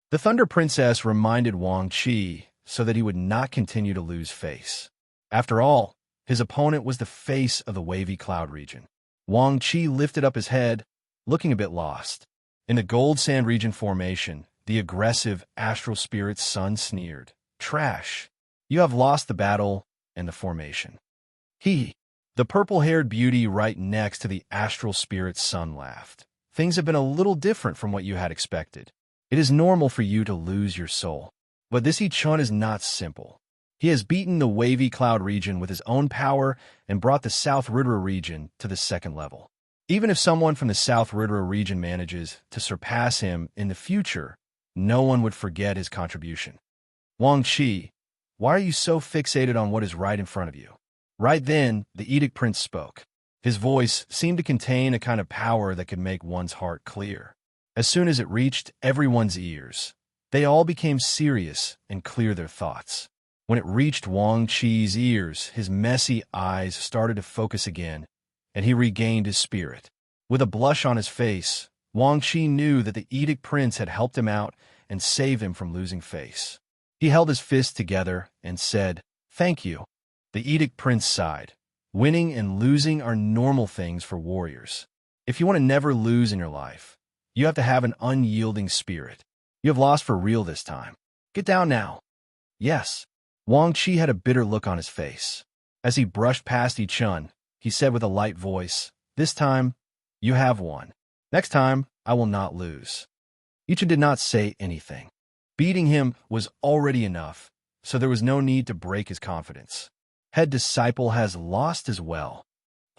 The Thunder Princess reminded Wang Qi so that he would not continue to lose face. After all, his opponent was the face of the Wavy Cloud region. Wang Qi lifted up his head, looking a bit lost. In the Gold Sand region formation, the aggressive astral spirit sun sneered. "Trash. You have lost the battle and the formation." The purple-haired beauty right next to the astral spirit sun laughed. "Things have been a little different from what you had expected. It is normal for you to lose your soul. But this Yi Chun is not simple. He has beaten the Wavy Cloud region with his own power and brought the South River region to the 2nd level. Even if someone from the South River region manages to surpass him in the future, no one would forget his contribution." "Wang Qi, why are you so fixated on what is right in front of you?" Right then, the Edict Prince spoke. His voice seemed to contain a kind of power that could make one's heart clear. As soon as it reached everyone's ears, they all became serious and clear their thoughts. When it reached Wang Qi's ears, his messy eyes started to focus again, and he regained his spirit. With a blush on his face, Wang Qi knew that the Edict Prince had helped him out and saved him from losing face. He held his fists together and said, "Thank you." The Edict Prince sighed. Winning and losing are normal things for warriors. If you want to never lose in your life, you have to have an unyielding spirit. You have lost for real this time. Get down now. Yes. Wang Qi had a bitter look on his face. As he brushed past Yi Chun, he said with a light voice, "This time, you have won. Next time, I will not lose." Yi Chun did not say anything. Beating him was already enough, so there was no need to break his confidence. Head disciple has lost as well.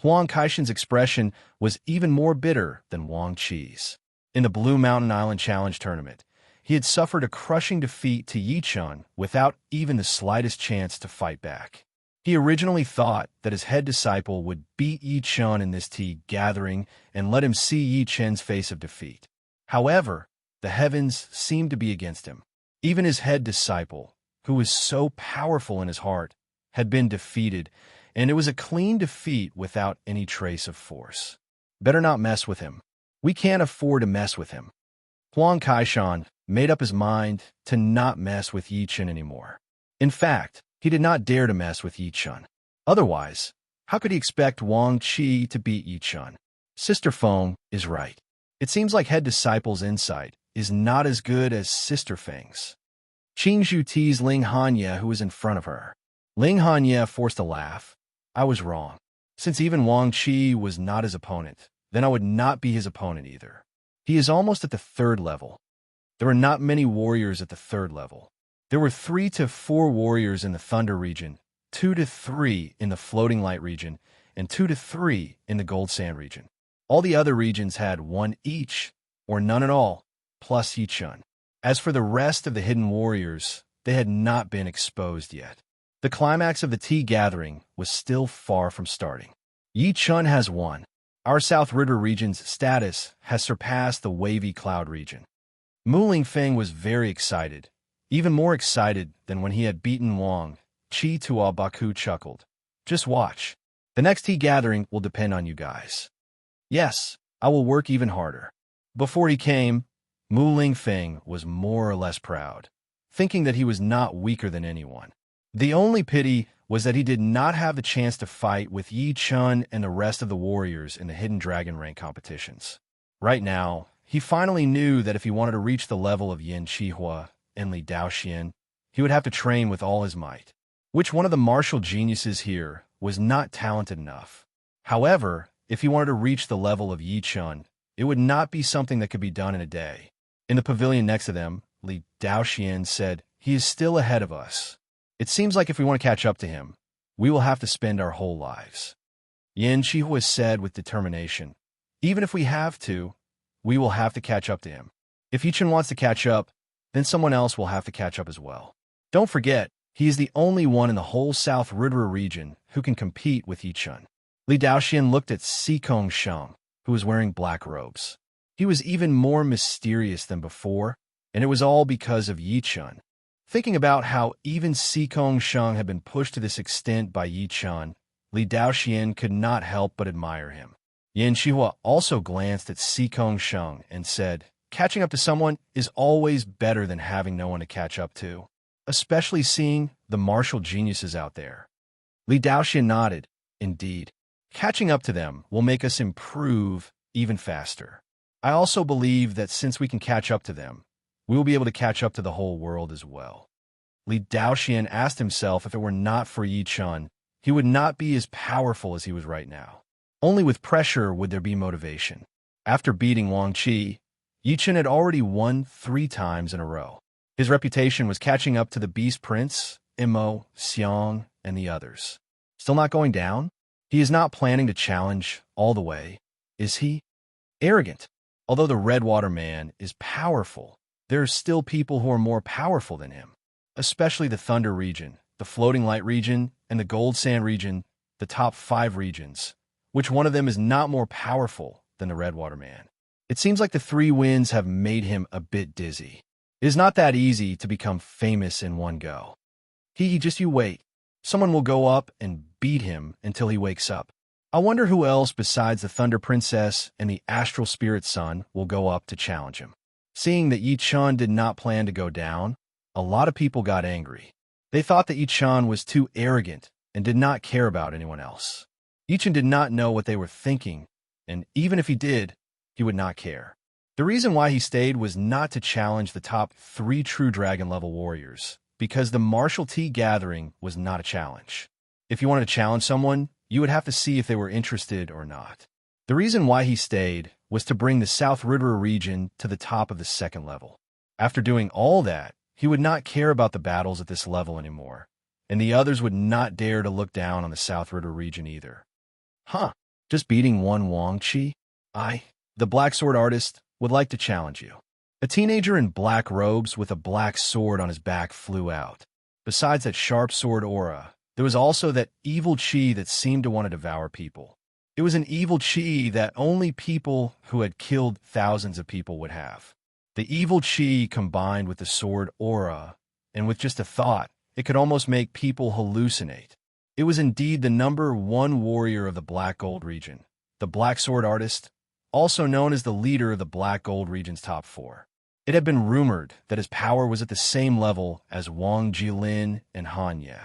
Huang Kaishin's expression was even more bitter than Wang Qi's. In the Blue Mountain Island Challenge tournament, he had suffered a crushing defeat to Yi Chun without even the slightest chance to fight back. He originally thought that his head disciple would beat Yi Chun in this tea gathering and let him see Yi Chen's face of defeat. However, the heavens seemed to be against him. Even his head disciple, who was so powerful in his heart, had been defeated, and it was a clean defeat without any trace of force. Better not mess with him. We can't afford to mess with him. Huang Kaishan made up his mind to not mess with Yi Chen anymore. In fact, he did not dare to mess with Yi Chun. Otherwise, how could he expect Wang Qi to beat Yi Chun? Sister Feng is right. It seems like head disciple's insight is not as good as Sister Feng's. Qing Zhu teased Ling Hanya, who was in front of her. Ling Hanya forced a laugh. I was wrong. Since even Wang Qi was not his opponent, then I would not be his opponent either. He is almost at the 3rd level. There are not many warriors at the 3rd level. There were 3 to 4 warriors in the Thunder region, 2 to 3 in the Floating Light region, and 2 to 3 in the Gold Sand region. All the other regions had 1 each, or none at all, plus Yi Chun. As for the rest of the hidden warriors, they had not been exposed yet. The climax of the tea gathering was still far from starting. Yi Chun has won. Our South River region's status has surpassed the Wavy Cloud region. Mu Lingfeng was very excited, even more excited than when he had beaten Wang. Qi Tua Baku chuckled. Just watch. The next tea gathering will depend on you guys. Yes, I will work even harder. Before he came, Mu Lingfeng was more or less proud, thinking that he was not weaker than anyone. The only pity was that he did not have the chance to fight with Yi Chun and the rest of the warriors in the Hidden Dragon rank competitions. Right now, he finally knew that if he wanted to reach the level of Yin Qihua and Li Daoxian, he would have to train with all his might. Which one of the martial geniuses here was not talented enough? However, if he wanted to reach the level of Yi Chun, it would not be something that could be done in a day. In the pavilion next to them, Li Daoxian said, "He is still ahead of us. It seems like if we want to catch up to him, we will have to spend our whole lives." Yin Qihua said with determination, "Even if we have to, we will have to catch up to him. If Yi Chun wants to catch up, then someone else will have to catch up as well. Don't forget, he is the only one in the whole South River region who can compete with Yi Chun." Li Daoxian looked at Sikong Sheng, who was wearing black robes. He was even more mysterious than before, and it was all because of Yi Chun. Thinking about how even Sikong Sheng had been pushed to this extent by Yi Chun, Li Daoxian could not help but admire him. Yin Qihua also glanced at Sikong Sheng and said, "Catching up to someone is always better than having no one to catch up to, especially seeing the martial geniuses out there." Li Daoxian nodded. Indeed, catching up to them will make us improve even faster. I also believe that since we can catch up to them, we will be able to catch up to the whole world as well. Li Daoxian asked himself if it were not for Yi Chun, he would not be as powerful as he was right now. Only with pressure would there be motivation. After beating Wang Qi, Yi Chun had already won 3 times in a row. His reputation was catching up to the Beast Prince, Imo, Xiang, and the others. Still not going down? He is not planning to challenge all the way, is he? Arrogant. Although the Redwater Man is powerful, there are still people who are more powerful than him, especially the Thunder region, the Floating Light region, and the Gold Sand region, the top 5 regions. Which one of them is not more powerful than the Redwater Man? It seems like the 3 wins have made him a bit dizzy. It is not that easy to become famous in one go. Just you wait. Someone will go up and beat him until he wakes up. I wonder who else besides the Thunder Princess and the Astral Spirit Son will go up to challenge him. Seeing that Yi Chun did not plan to go down, a lot of people got angry. They thought that Yi Chun was too arrogant and did not care about anyone else. Yi Chun did not know what they were thinking, and even if he did, he would not care. The reason why he stayed was not to challenge the top 3 true dragon-level warriors, because the martial tea gathering was not a challenge. If you wanted to challenge someone, you would have to see if they were interested or not. The reason why he stayed was to bring the South River region to the top of the 2nd level. After doing all that, he would not care about the battles at this level anymore, and the others would not dare to look down on the South River region either. Just beating one Wang Qi? The Black Sword Artist, would like to challenge you. A teenager in black robes with a black sword on his back flew out. Besides that sharp sword aura, There was also that evil chi that seemed to want to devour people. It was an evil chi that only people who had killed thousands of people would have. The evil chi combined with the sword aura, and with just a thought, it could almost make people hallucinate. It was indeed the #1 warrior of the Black Gold region, the Black Sword Artist, also known as the leader of the Black Gold region's top 4. It had been rumored that his power was at the same level as Wang Jilin and Han Ye.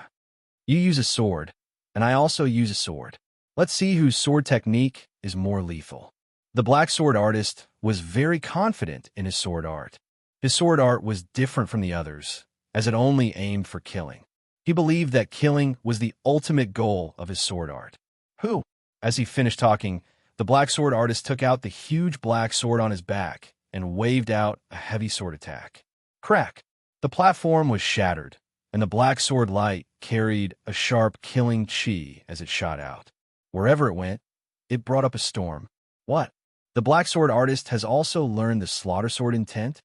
You use a sword, and I also use a sword. Let's see whose sword technique is more lethal. The Black Sword Artist was very confident in his sword art. His sword art was different from the others, as it only aimed for killing. He believed that killing was the ultimate goal of his sword art. Who? As he finished talking, the Black Sword Artist took out the huge black sword on his back and waved out a heavy sword attack. Crack! The platform was shattered, and the black sword light carried a sharp killing chi as it shot out. Wherever it went, it brought up a storm. What? The Black Sword Artist has also learned the Slaughter Sword Intent?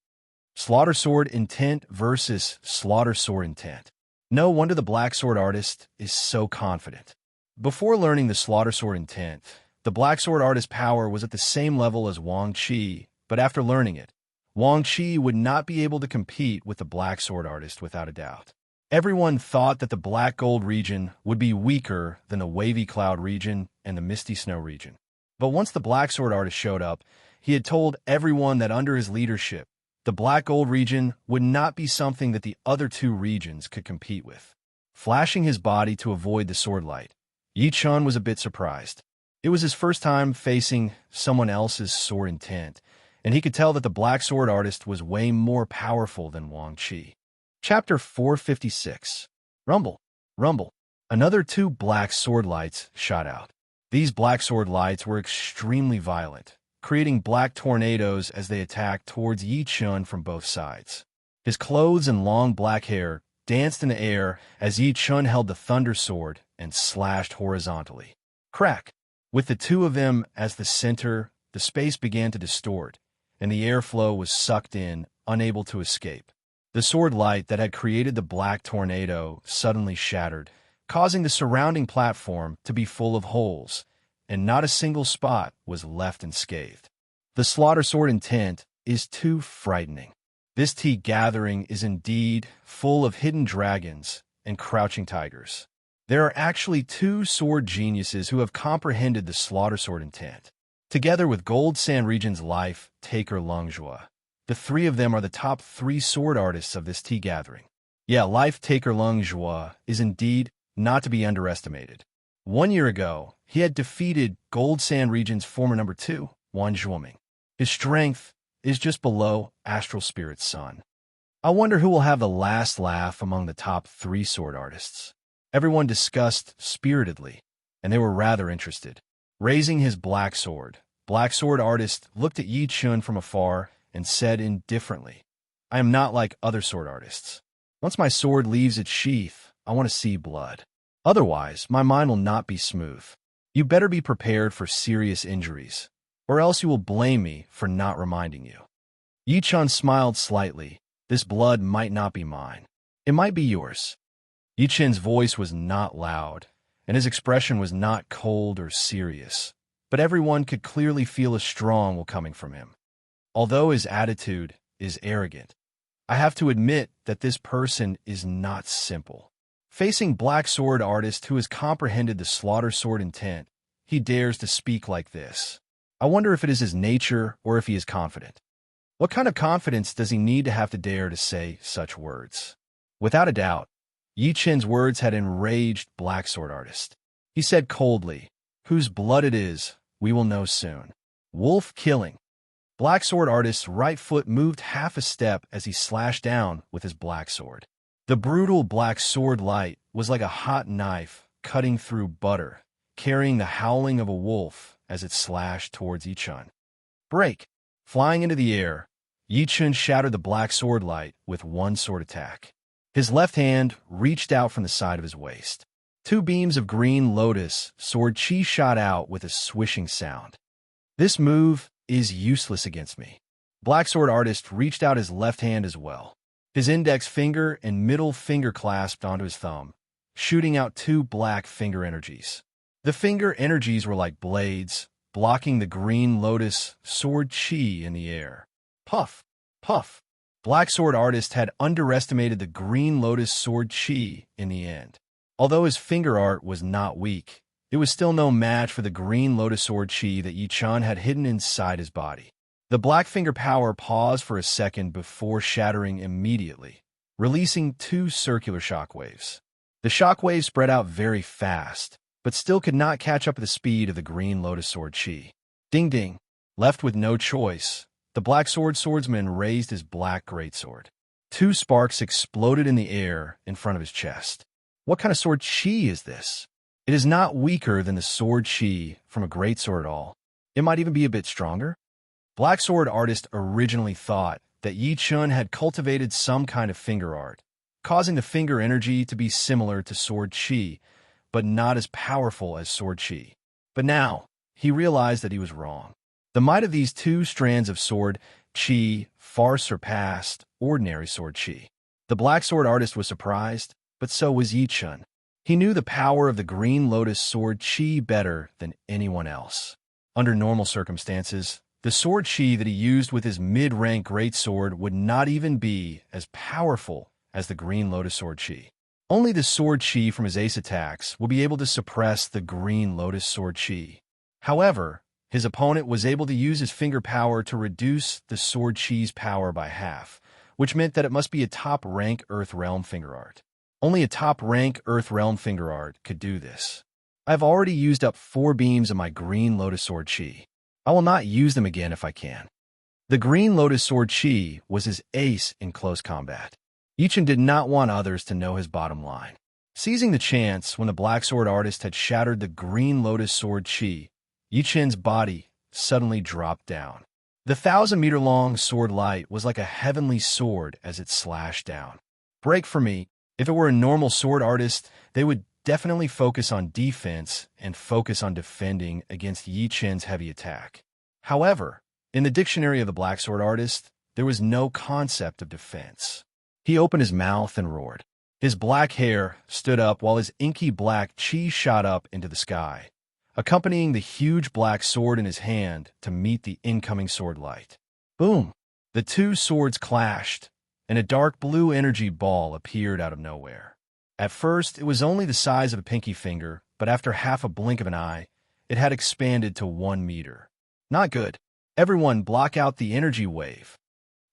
Slaughter Sword Intent versus Slaughter Sword Intent. No wonder the Black Sword Artist is so confident. Before learning the Slaughter Sword Intent, the Black Sword Artist's power was at the same level as Wang Qi, but after learning it, Wang Qi would not be able to compete with the Black Sword Artist without a doubt. Everyone thought that the Black Gold region would be weaker than the Wavy Cloud region and the Misty Snow region. But once the Black Sword Artist showed up, he had told everyone that under his leadership, the Black Gold region would not be something that the other 2 regions could compete with. Flashing his body to avoid the sword light, Yi Chun was a bit surprised. It was his first time facing someone else's sword intent, and he could tell that the Black Sword Artist was way more powerful than Wang Qi. Chapter 456. Rumble. Rumble. Another 2 black sword lights shot out. These black sword lights were extremely violent, creating black tornadoes as they attacked towards Yi Chun from both sides. His clothes and long black hair danced in the air as Yi Chun held the Thunder Sword and slashed horizontally. Crack! With the 2 of them as the center, the space began to distort, and the airflow was sucked in, unable to escape. The sword light that had created the black tornado suddenly shattered, causing the surrounding platform to be full of holes, and not a single spot was left unscathed. The Slaughter Sword Intent is too frightening. This tea gathering is indeed full of hidden dragons and crouching tigers. There are actually 2 sword geniuses who have comprehended the Slaughter Sword Intent. Together with Gold Sand Region's Life Taker Longjua, the 3 of them are the top 3 sword artists of this tea gathering. Yeah, Life Taker Longjua is indeed not to be underestimated. 1 year ago, he had defeated Gold Sand Region's former number 2, Wan Zhuoming. His strength is just below Astral Spirit's son. I wonder who will have the last laugh among the top 3 sword artists. Everyone discussed spiritedly, and they were rather interested. Raising his black sword, Black Sword Artist looked at Yi Chun from afar and said indifferently, I am not like other sword artists. Once my sword leaves its sheath, I want to see blood. Otherwise, my mind will not be smooth. You better be prepared for serious injuries, or else you will blame me for not reminding you. Yi Chun smiled slightly. This blood might not be mine. It might be yours. Yi Chun's voice was not loud, and his expression was not cold or serious, but everyone could clearly feel a strong will coming from him. Although his attitude is arrogant, I have to admit that this person is not simple. Facing Black Sword Artist who has comprehended the Slaughter Sword Intent, he dares to speak like this. I wonder if it is his nature or if he is confident. What kind of confidence does he need to have to dare to say such words? Without a doubt, Yi Chun's words had enraged Black Sword Artist. He said coldly, whose blood it is, we will know soon. Wolf killing. Black Sword Artist's right foot moved half a step as he slashed down with his black sword. The brutal black sword light was like a hot knife cutting through butter, carrying the howling of a wolf as it slashed towards Yi Chun. Break! Flying into the air, Yi Chun shattered the black sword light with 1 sword attack. His left hand reached out from the side of his waist. 2 beams of green lotus sword chi shot out with a swishing sound. This move is useless against me. Black Sword Artist reached out his left hand as well. His index finger and middle finger clasped onto his thumb, shooting out two black finger energies. The finger energies were like blades, blocking the green lotus sword chi in the air. Puff, puff. Black Sword Artist had underestimated the green lotus sword chi in the end. Although his finger art was not weak, it was still no match for the green lotus sword chi that Yi Chun had hidden inside his body. The black finger power paused for a second before shattering immediately, releasing two circular shockwaves. The shockwaves spread out very fast, but still could not catch up with the speed of the green lotus sword chi. Ding ding. Left with no choice, the black sword swordsman raised his black greatsword. Two sparks exploded in the air in front of his chest. What kind of sword chi is this? It is not weaker than the sword chi from a greatsword at all. It might even be a bit stronger. Black Sword Artist originally thought that Yi Chun had cultivated some kind of finger art, causing the finger energy to be similar to sword chi, but not as powerful as sword chi. But now, he realized that he was wrong. The might of these two strands of sword chi far surpassed ordinary sword chi. The Black Sword Artist was surprised, but so was Yi Chun. He knew the power of the green lotus sword chi better than anyone else. Under normal circumstances, the sword chi that he used with his mid-rank greatsword would not even be as powerful as the green lotus sword chi. Only the sword chi from his ace attacks will be able to suppress the green lotus sword chi. However, his opponent was able to use his finger power to reduce the sword chi's power by half, which meant that it must be a top-rank Earth Realm finger art. Only a top-rank Earth Realm finger art could do this. I've already used up 4 beams of my green lotus sword chi. I will not use them again if I can. The green lotus sword chi was his ace in close combat. Yi Chun did not want others to know his bottom line. Seizing the chance when the Black Sword Artist had shattered the green lotus sword chi, Yi Chun's body suddenly dropped down. The 1,000-meter-long sword light was like a heavenly sword as it slashed down. Break for me. If it were a normal sword artist, they would definitely focus on defense and focus on defending against Yi Chun's heavy attack. However, in the dictionary of the Black Sword Artist, there was no concept of defense. He opened his mouth and roared. His black hair stood up while his inky black chi shot up into the sky, accompanying the huge black sword in his hand to meet the incoming sword light. Boom! The two swords clashed, and a dark blue energy ball appeared out of nowhere. At first, it was only the size of a pinky finger, but after half a blink of an eye, it had expanded to 1 meter. Not good. Everyone block out the energy wave.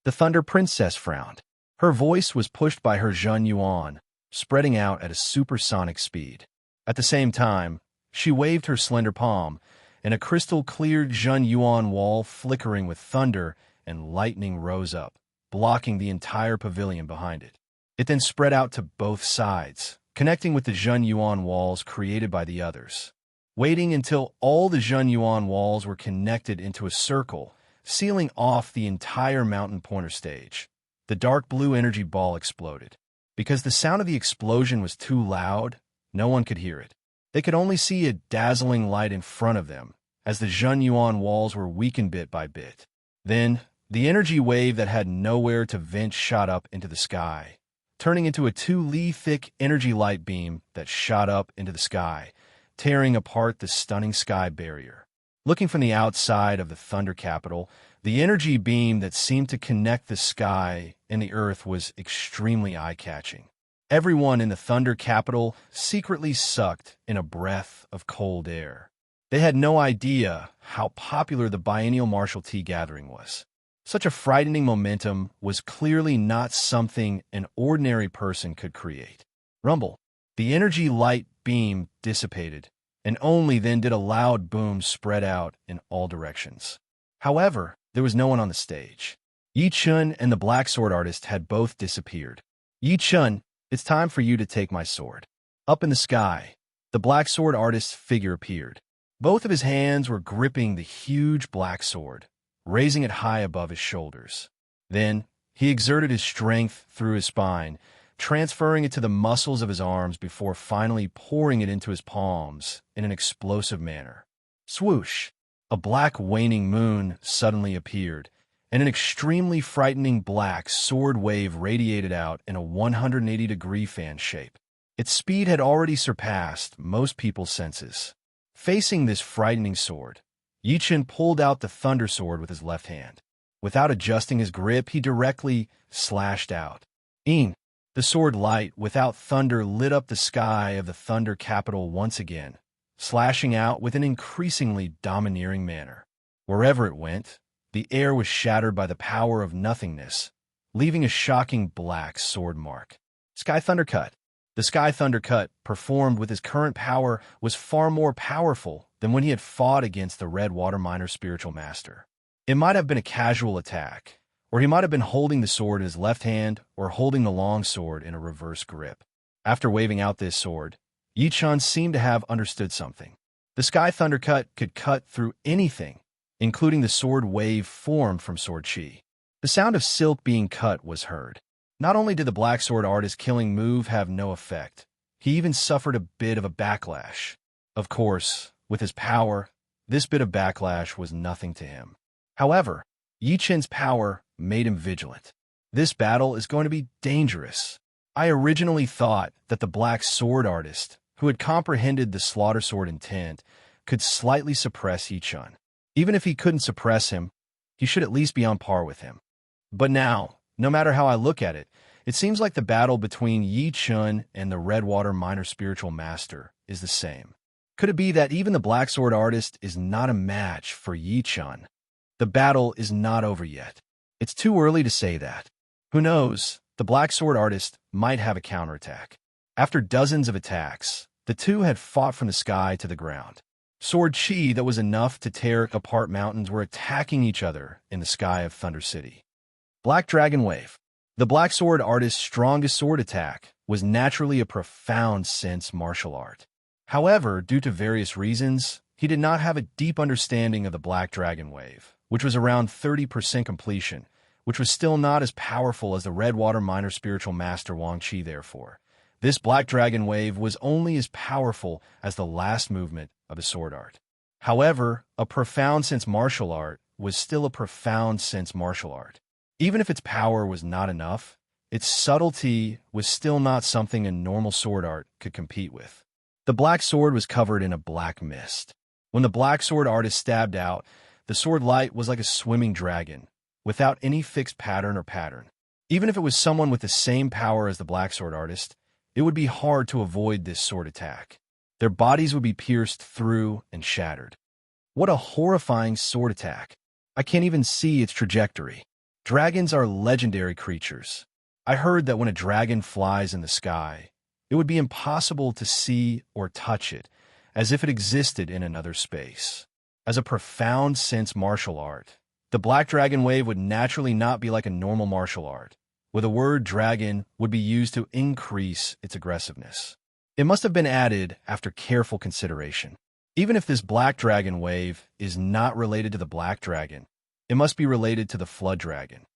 The Thunder Princess frowned. Her voice was pushed by her Zhen Yuan, spreading out at a supersonic speed. At the same time, she waved her slender palm, and a crystal-cleared Zhen Yuan wall flickering with thunder and lightning rose up, blocking the entire pavilion behind it. It then spread out to both sides, connecting with the Zhen Yuan walls created by the others. Waiting until all the Zhen Yuan walls were connected into a circle, sealing off the entire mountain pointer stage, the dark blue energy ball exploded. Because the sound of the explosion was too loud, no one could hear it. They could only see a dazzling light in front of them, as the Zhen Yuan walls were weakened bit by bit. Then, the energy wave that had nowhere to vent shot up into the sky, turning into a 2-li-thick energy light beam that shot up into the sky, tearing apart the stunning sky barrier. Looking from the outside of the Thunder Capital, the energy beam that seemed to connect the sky and the earth was extremely eye-catching. Everyone in the Thunder Capital secretly sucked in a breath of cold air. They had no idea how popular the biennial martial tea gathering was. Such a frightening momentum was clearly not something an ordinary person could create. Rumble. The energy light beam dissipated, and only then did a loud boom spread out in all directions. However, there was no one on the stage. Yi Chun and the Black Sword Artist had both disappeared. Yi Chun, it's time for you to take my sword. Up in the sky, the Black Sword Artist's figure appeared. Both of his hands were gripping the huge black sword, raising it high above his shoulders. Then, he exerted his strength through his spine, transferring it to the muscles of his arms before finally pouring it into his palms in an explosive manner. Swoosh! A black waning moon suddenly appeared, and an extremely frightening black sword wave radiated out in a 180-degree fan shape. Its speed had already surpassed most people's senses. Facing this frightening sword, Yi Chen pulled out the thunder sword with his left hand. Without adjusting his grip, he directly slashed out. Ing! The sword light without thunder lit up the sky of the Thunder capital once again, slashing out with an increasingly domineering manner. Wherever it went, the air was shattered by the power of nothingness, leaving a shocking black sword mark. Sky Thunder Cut. The Sky Thunder Cut, performed with his current power, was far more powerful than when he had fought against the Red Water Miner's spiritual master. It might have been a casual attack, or he might have been holding the sword in his left hand or holding the long sword in a reverse grip. After waving out this sword, Yi Chen seemed to have understood something. The Sky Thunder Cut could cut through anything, including the sword wave formed from sword chi. The sound of silk being cut was heard. Not only did the black sword artist's killing move have no effect, he even suffered a bit of a backlash. Of course, with his power, this bit of backlash was nothing to him. However, Yi Chen's power made him vigilant. This battle is going to be dangerous. I originally thought that the black sword artist, who had comprehended the slaughter sword intent, could slightly suppress Yi Chen. Even if he couldn't suppress him, he should at least be on par with him. But now, no matter how I look at it, it seems like the battle between Yi Chen and the Redwater Minor Spiritual Master is the same. Could it be that even the black sword artist is not a match for Yi Chen? The battle is not over yet. It's too early to say that. Who knows, the black sword artist might have a counterattack. After dozens of attacks, the two had fought from the sky to the ground. Sword chi that was enough to tear apart mountains were attacking each other in the sky of Thunder City. Black Dragon Wave. The black sword artist's strongest sword attack was naturally a profound sense martial art. However, due to various reasons, he did not have a deep understanding of the Black Dragon Wave, which was around 30% completion, which was still not as powerful as the Redwater Minor Spiritual Master Wang Qi therefore. This Black Dragon Wave was only as powerful as the last movement of his sword art. However, a profound sense martial art was still a profound sense martial art. Even if its power was not enough, its subtlety was still not something a normal sword art could compete with. The black sword was covered in a black mist. When the black sword artist stabbed out, the sword light was like a swimming dragon, without any fixed pattern or pattern. Even if it was someone with the same power as the black sword artist, it would be hard to avoid this sword attack. Their bodies would be pierced through and shattered. What a horrifying sword attack. I can't even see its trajectory. Dragons are legendary creatures. I heard that when a dragon flies in the sky, it would be impossible to see or touch it, as if it existed in another space. As a profound sense martial art, the Black Dragon Wave would naturally not be like a normal martial art, where the word dragon would be used to increase its aggressiveness. It must have been added after careful consideration. Even if this Black Dragon Wave is not related to the Black Dragon, it must be related to the Flood Dragon.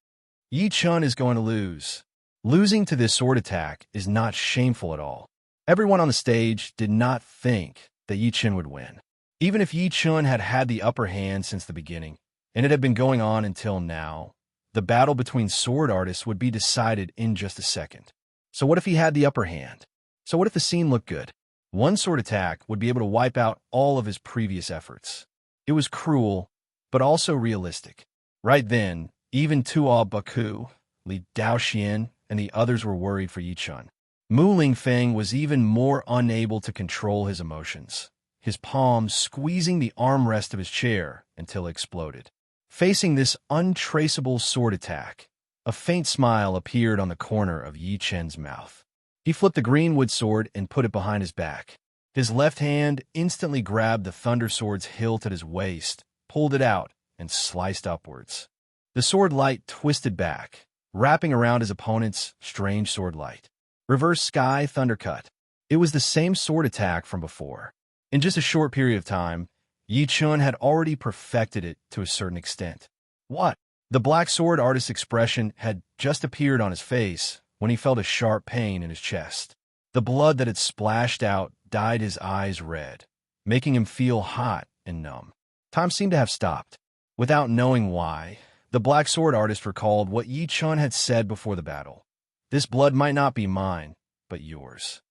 Yi Chen is going to lose. Losing to this sword attack is not shameful at all. Everyone on the stage did not think that Yi Chen would win. Even if Yi Chen had had the upper hand since the beginning, and it had been going on until now, the battle between sword artists would be decided in just a second. So what if he had the upper hand? So what if the scene looked good? One sword attack would be able to wipe out all of his previous efforts. It was cruel, but also realistic. Right then, even Tuo Baku, Li Daoxian, and the others were worried for Yi Chen. Mu Lingfeng was even more unable to control his emotions, his palms squeezing the armrest of his chair until it exploded. Facing this untraceable sword attack, a faint smile appeared on the corner of Yi Chen's mouth. He flipped the greenwood sword and put it behind his back. His left hand instantly grabbed the thunder sword's hilt at his waist, pulled it out, and sliced upwards. The sword light twisted back, wrapping around his opponent's strange sword light. Reverse Sky Thunder Cut. It was the same sword attack from before. In just a short period of time, Yi Chen had already perfected it to a certain extent. What? The black sword artist's expression had just appeared on his face when he felt a sharp pain in his chest. The blood that had splashed out dyed his eyes red, making him feel hot and numb. Time seemed to have stopped. Without knowing why, the black sword artist recalled what Yi Chen had said before the battle. This blood might not be mine, but yours.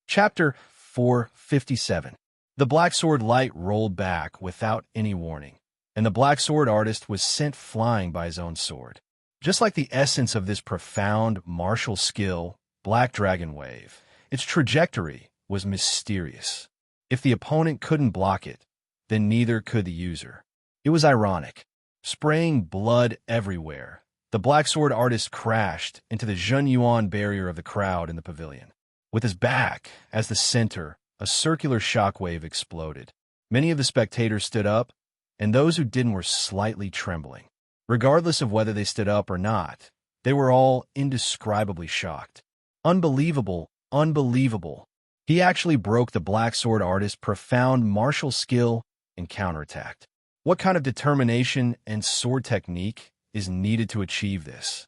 Chapter 457. The black sword light rolled back without any warning, and the black sword artist was sent flying by his own sword. Just like the essence of this profound martial skill, Black Dragon Wave, its trajectory was mysterious. If the opponent couldn't block it, then neither could the user. It was ironic. Spraying blood everywhere, the black sword artist crashed into the Zhenyuan barrier of the crowd in the pavilion. With his back as the center, a circular shockwave exploded. Many of the spectators stood up, and those who didn't were slightly trembling. Regardless of whether they stood up or not, they were all indescribably shocked. Unbelievable, unbelievable. He actually broke the black sword artist's profound martial skill and counterattacked. What kind of determination and sword technique is needed to achieve this?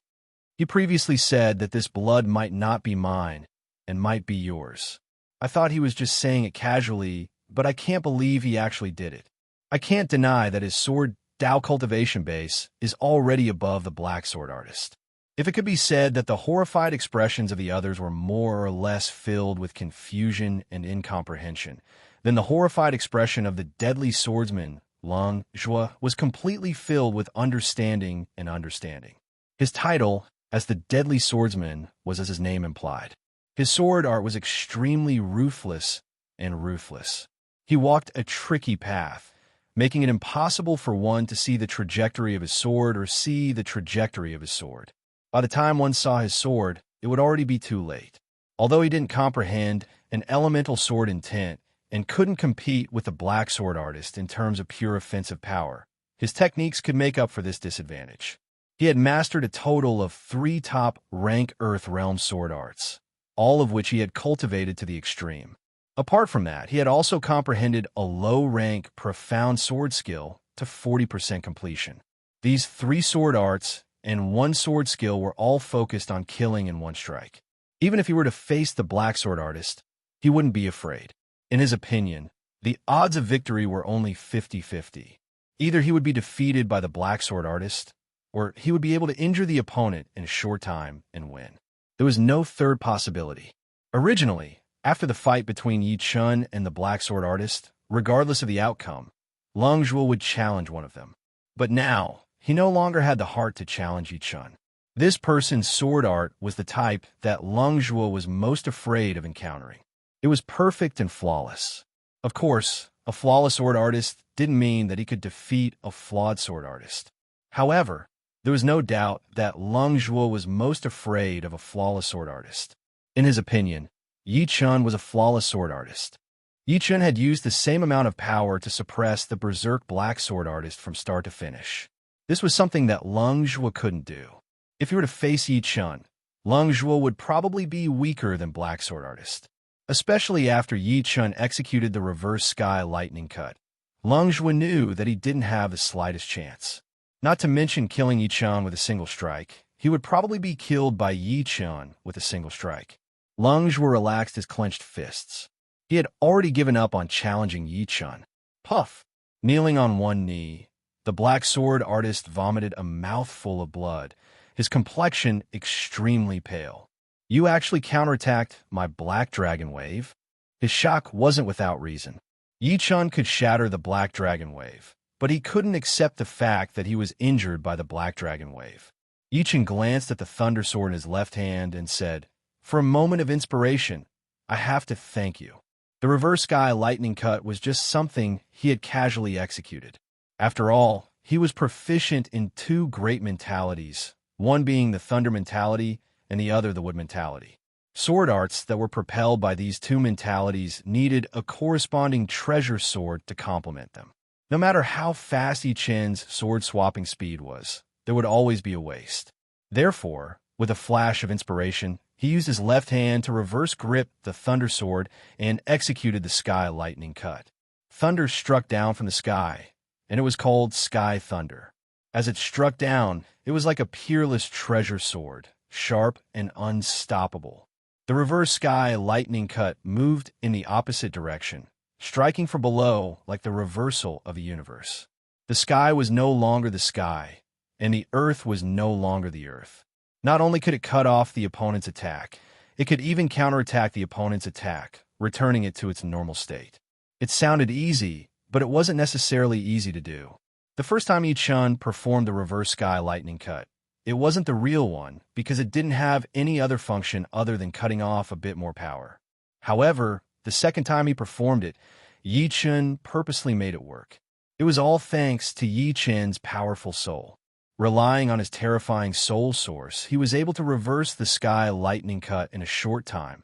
He previously said that this blood might not be mine and might be yours. I thought he was just saying it casually, but I can't believe he actually did it. I can't deny that his sword Dao cultivation base is already above the black sword artist. If it could be said that the horrified expressions of the others were more or less filled with confusion and incomprehension, then the horrified expression of the deadly swordsman, Lung Zhuo, was completely filled with understanding and understanding. His title, as the deadly swordsman, was as his name implied. His sword art was extremely ruthless and ruthless. He walked a tricky path, making it impossible for one to see the trajectory of his sword or see the trajectory of his sword. By the time one saw his sword, it would already be too late. Although he didn't comprehend an elemental sword intent and couldn't compete with the black sword artist in terms of pure offensive power, his techniques could make up for this disadvantage. He had mastered a total of 3 top rank Earth Realm sword arts, all of which he had cultivated to the extreme. Apart from that, he had also comprehended a low-rank, profound sword skill to 40% completion. These 3 sword arts and 1 sword skill were all focused on killing in one strike. Even if he were to face the black sword artist, he wouldn't be afraid. In his opinion, the odds of victory were only 50-50. Either he would be defeated by the black sword artist, or he would be able to injure the opponent in a short time and win. There was no third possibility. Originally, after the fight between Yi Chun and the black sword artist, regardless of the outcome, Lung Zhuo would challenge one of them. But now, he no longer had the heart to challenge Yi Chun. This person's sword art was the type that Lung Zhuo was most afraid of encountering. It was perfect and flawless. Of course, a flawless sword artist didn't mean that he could defeat a flawed sword artist. However, there was no doubt that Lung Zhuo was most afraid of a flawless sword artist. In his opinion, Yi Chun was a flawless sword artist. Yi Chun had used the same amount of power to suppress the berserk black sword artist from start to finish. This was something that Lung Zhuo couldn't do. If he were to face Yi Chun, Lung Zhuo would probably be weaker than black sword artist. Especially after Yi Chun executed the reverse sky lightning cut, Lung Zhuo knew that he didn't have the slightest chance. Not to mention killing Yi Chun with a single strike, he would probably be killed by Yi Chun with a single strike. Lung Zhuo relaxed his clenched fists. He had already given up on challenging Yi Chun. Puff! Kneeling on one knee, the black sword artist vomited a mouthful of blood, his complexion extremely pale. You actually counterattacked my Black Dragon Wave? His shock wasn't without reason. Yi Chun could shatter the Black Dragon Wave, but he couldn't accept the fact that he was injured by the Black Dragon Wave. Yi Chun glanced at the thunder sword in his left hand and said, "For a moment of inspiration, I have to thank you." The reverse sky lightning cut was just something he had casually executed. After all, he was proficient in 2 great mentalities, one being the thunder mentality and the other the wood mentality. Sword arts that were propelled by these 2 mentalities needed a corresponding treasure sword to complement them. No matter how fast Yi Chun's sword-swapping speed was, there would always be a waste. Therefore, with a flash of inspiration, he used his left hand to reverse grip the thunder sword and executed the sky lightning cut. Thunder struck down from the sky, and it was called Sky Thunder. As it struck down, it was like a peerless treasure sword, sharp and unstoppable. The reverse sky lightning cut moved in the opposite direction, striking from below like the reversal of a universe. The sky was no longer the sky, and the earth was no longer the earth. Not only could it cut off the opponent's attack, it could even counterattack the opponent's attack returning it to its normal state. It sounded easy, but it wasn't necessarily easy to do. The first time Yi Chun performed the reverse sky lightning cut, it wasn't the real one because it didn't have any other function other than cutting off a bit more power. However, the second time he performed it, Yi Chun purposely made it work. It was all thanks to Yi Chun's powerful soul. Relying on his terrifying soul source, he was able to reverse the sky lightning cut in a short time,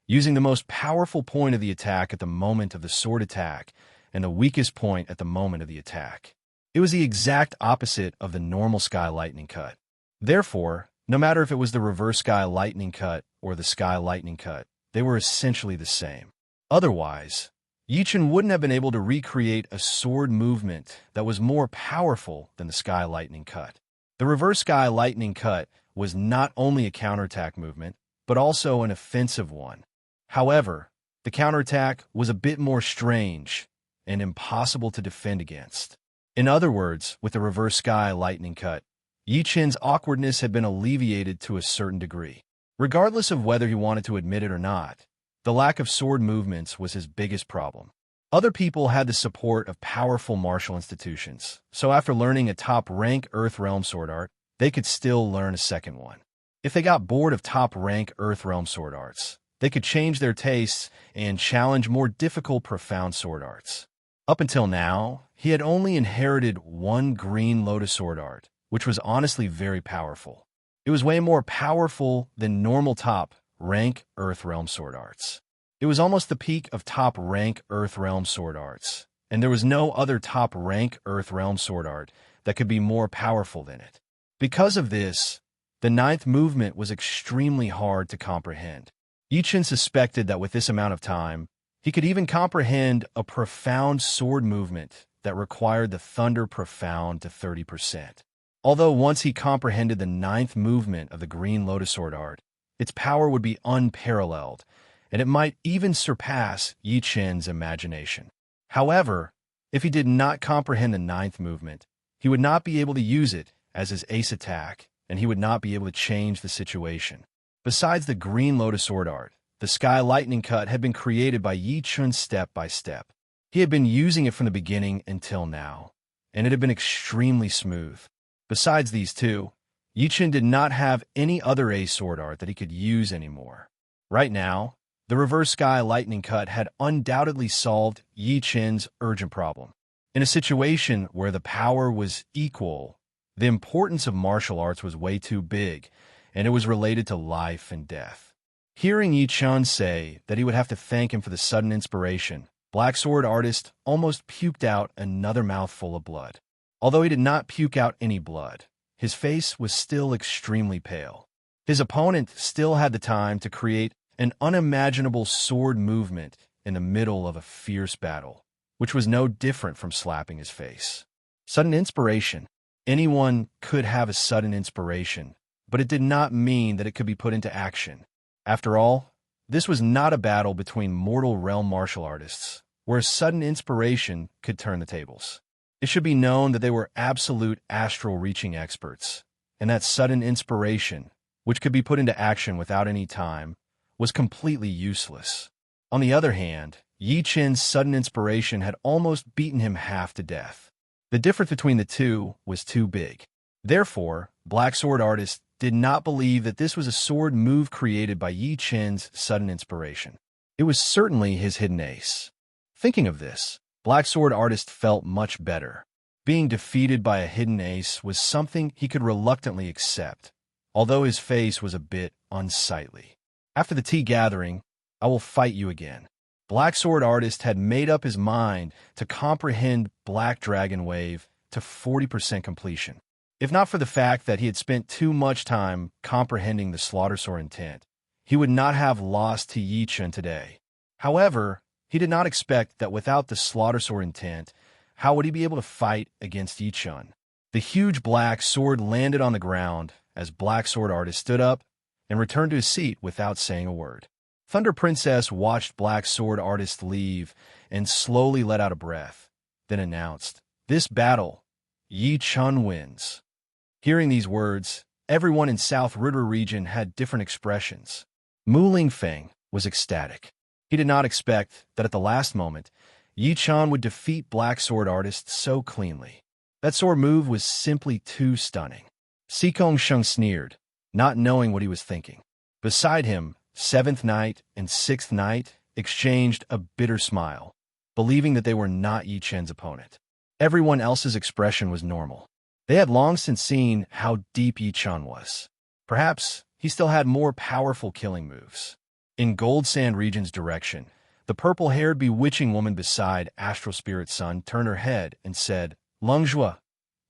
using the most powerful point of the attack at the moment of the sword attack and the weakest point at the moment of the attack. It was the exact opposite of the normal sky lightning cut. Therefore, no matter if it was the reverse sky lightning cut or the sky lightning cut, they were essentially the same. Otherwise, Yi Chun wouldn't have been able to recreate a sword movement that was more powerful than the sky lightning cut. The reverse sky lightning cut was not only a counterattack movement, but also an offensive one. However, the counterattack was a bit more strange and impossible to defend against. In other words, with the reverse sky lightning cut, Yi Chun's awkwardness had been alleviated to a certain degree. Regardless of whether he wanted to admit it or not, the lack of sword movements was his biggest problem. Other people had the support of powerful martial institutions, so after learning a top-rank Earth-Realm sword art, they could still learn a second one. If they got bored of top-rank Earth-Realm sword arts, they could change their tastes and challenge more difficult profound sword arts. Up until now, he had only inherited one green lotus sword art, which was honestly very powerful. It was way more powerful than normal top-rank Earth-Realm sword arts. It was almost the peak of top-rank Earth-Realm sword arts, and there was no other top-rank Earth-Realm sword art that could be more powerful than it. Because of this, the ninth movement was extremely hard to comprehend. Yi Chun suspected that with this amount of time, he could even comprehend a profound sword movement that required the Thunder Profound to 30%. Although once he comprehended the ninth movement of the Green Lotus Sword art, its power would be unparalleled, and it might even surpass Yi Chun's imagination. However, if he did not comprehend the ninth movement, he would not be able to use it as his ace attack, and he would not be able to change the situation. Besides the Green Lotus Sword art, the Sky Lightning Cut had been created by Yi Chun step by step. He had been using it from the beginning until now, and it had been extremely smooth. Besides these two, Yi Chun did not have any other ace sword art that he could use anymore. Right now, the Reverse Sky Lightning Cut had undoubtedly solved Yi Chun's urgent problem. In a situation where the power was equal, the importance of martial arts was way too big, and it was related to life and death. Hearing Yi Chun say that he would have to thank him for the sudden inspiration, Black Sword Artist almost puked out another mouthful of blood. Although he did not puke out any blood, his face was still extremely pale. His opponent still had the time to create an unimaginable sword movement in the middle of a fierce battle, which was no different from slapping his face. Sudden inspiration. Anyone could have a sudden inspiration, but it did not mean that it could be put into action. After all, this was not a battle between mortal realm martial artists, where a sudden inspiration could turn the tables. It should be known that they were absolute astral reaching experts, and that sudden inspiration, which could be put into action without any time, was completely useless. On the other hand, Yi Chun's sudden inspiration had almost beaten him half to death. The difference between the two was too big. Therefore, Black Sword Artist did not believe that this was a sword move created by Yi Chun's sudden inspiration. It was certainly his hidden ace. Thinking of this, Black Sword Artist felt much better. Being defeated by a hidden ace was something he could reluctantly accept, although his face was a bit unsightly. After the tea gathering, I will fight you again. Black Sword Artist had made up his mind to comprehend Black Dragon Wave to 40% completion. If not for the fact that he had spent too much time comprehending the Slaughter Sword intent, he would not have lost to Yi Chun today. However, he did not expect that without the Slaughter Sword intent, how would he be able to fight against Yi Chun? The huge black sword landed on the ground as Black Sword Artist stood up and returned to his seat without saying a word. Thunder Princess watched Black Sword Artist leave and slowly let out a breath, then announced, "This battle, Yi Chun wins." Hearing these words, everyone in South River region had different expressions. Mu Lingfeng was ecstatic. He did not expect that at the last moment, Yi Chan would defeat Black Sword Artist so cleanly. That sword move was simply too stunning. Sikong Sheng sneered, not knowing what he was thinking. Beside him, Seventh Knight and Sixth Knight exchanged a bitter smile, believing that they were not Yi Chen's opponent. Everyone else's expression was normal. They had long since seen how deep Yi Chen was. Perhaps he still had more powerful killing moves. In Gold Sand Region's direction, the purple-haired bewitching woman beside Astral Spirit's son turned her head and said, "Lung Zhua,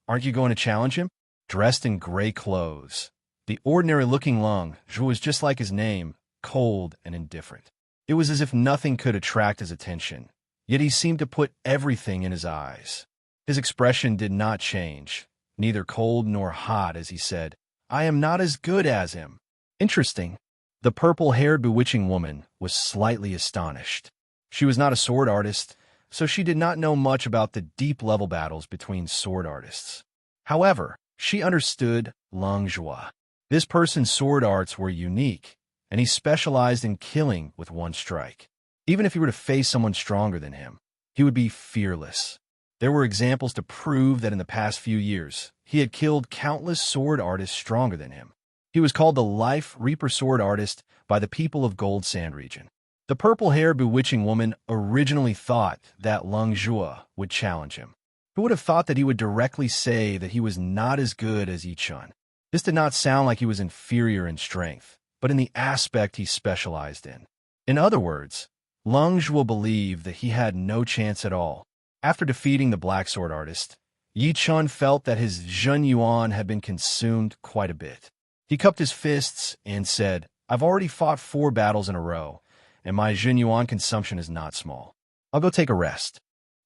aren't you going to challenge him?" Dressed in gray clothes, the ordinary-looking Lung Zhua was just like his name, cold and indifferent. It was as if nothing could attract his attention, yet he seemed to put everything in his eyes. His expression did not change, neither cold nor hot, as he said, "I am not as good as him." Interesting. The purple-haired bewitching woman was slightly astonished. She was not a sword artist, so she did not know much about the deep-level battles between sword artists. However, she understood Lung Zhua. This person's sword arts were unique, and he specialized in killing with one strike. Even if he were to face someone stronger than him, he would be fearless. There were examples to prove that in the past few years, he had killed countless sword artists stronger than him. He was called the Life Reaper Sword Artist by the people of Gold Sand Region. The purple-haired bewitching woman originally thought that Lung Zhua would challenge him. Who would have thought that he would directly say that he was not as good as Yi Chen? This did not sound like he was inferior in strength, but in the aspect he specialized in. In other words, Lung Zhua believed that he had no chance at all. After defeating the Black Sword Artist, Yi Chen felt that his Zhen Yuan had been consumed quite a bit. He cupped his fists and said, "I've already fought 4 battles in a row, and my Zhen Yuan consumption is not small. I'll go take a rest."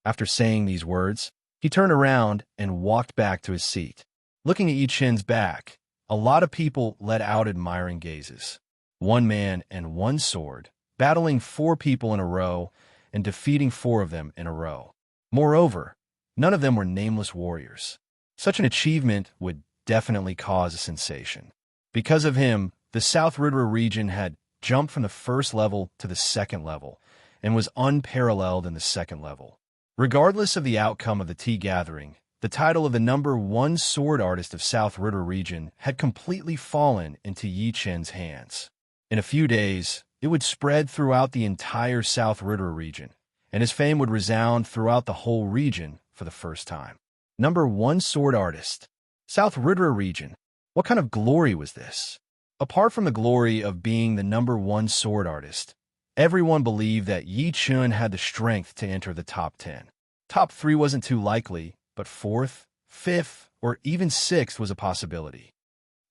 After saying these words, he turned around and walked back to his seat. Looking at Yi Chen's back, a lot of people let out admiring gazes. One man and one sword, battling 4 people in a row and defeating 4 of them in a row. Moreover, none of them were nameless warriors. Such an achievement would definitely cause a sensation. Because of him, the South River region had jumped from the first level to the second level and was unparalleled in the second level. Regardless of the outcome of the tea gathering, the title of the #1 sword artist of South River region had completely fallen into Yi Chen's hands. In a few days, it would spread throughout the entire South River region, and his fame would resound throughout the whole region for the first time. #1 sword artist. South River region. What kind of glory was this? Apart from the glory of being the #1 sword artist, everyone believed that Yi Chen had the strength to enter the top 10. Top 3 wasn't too likely, but 4th, 5th, or even 6th was a possibility.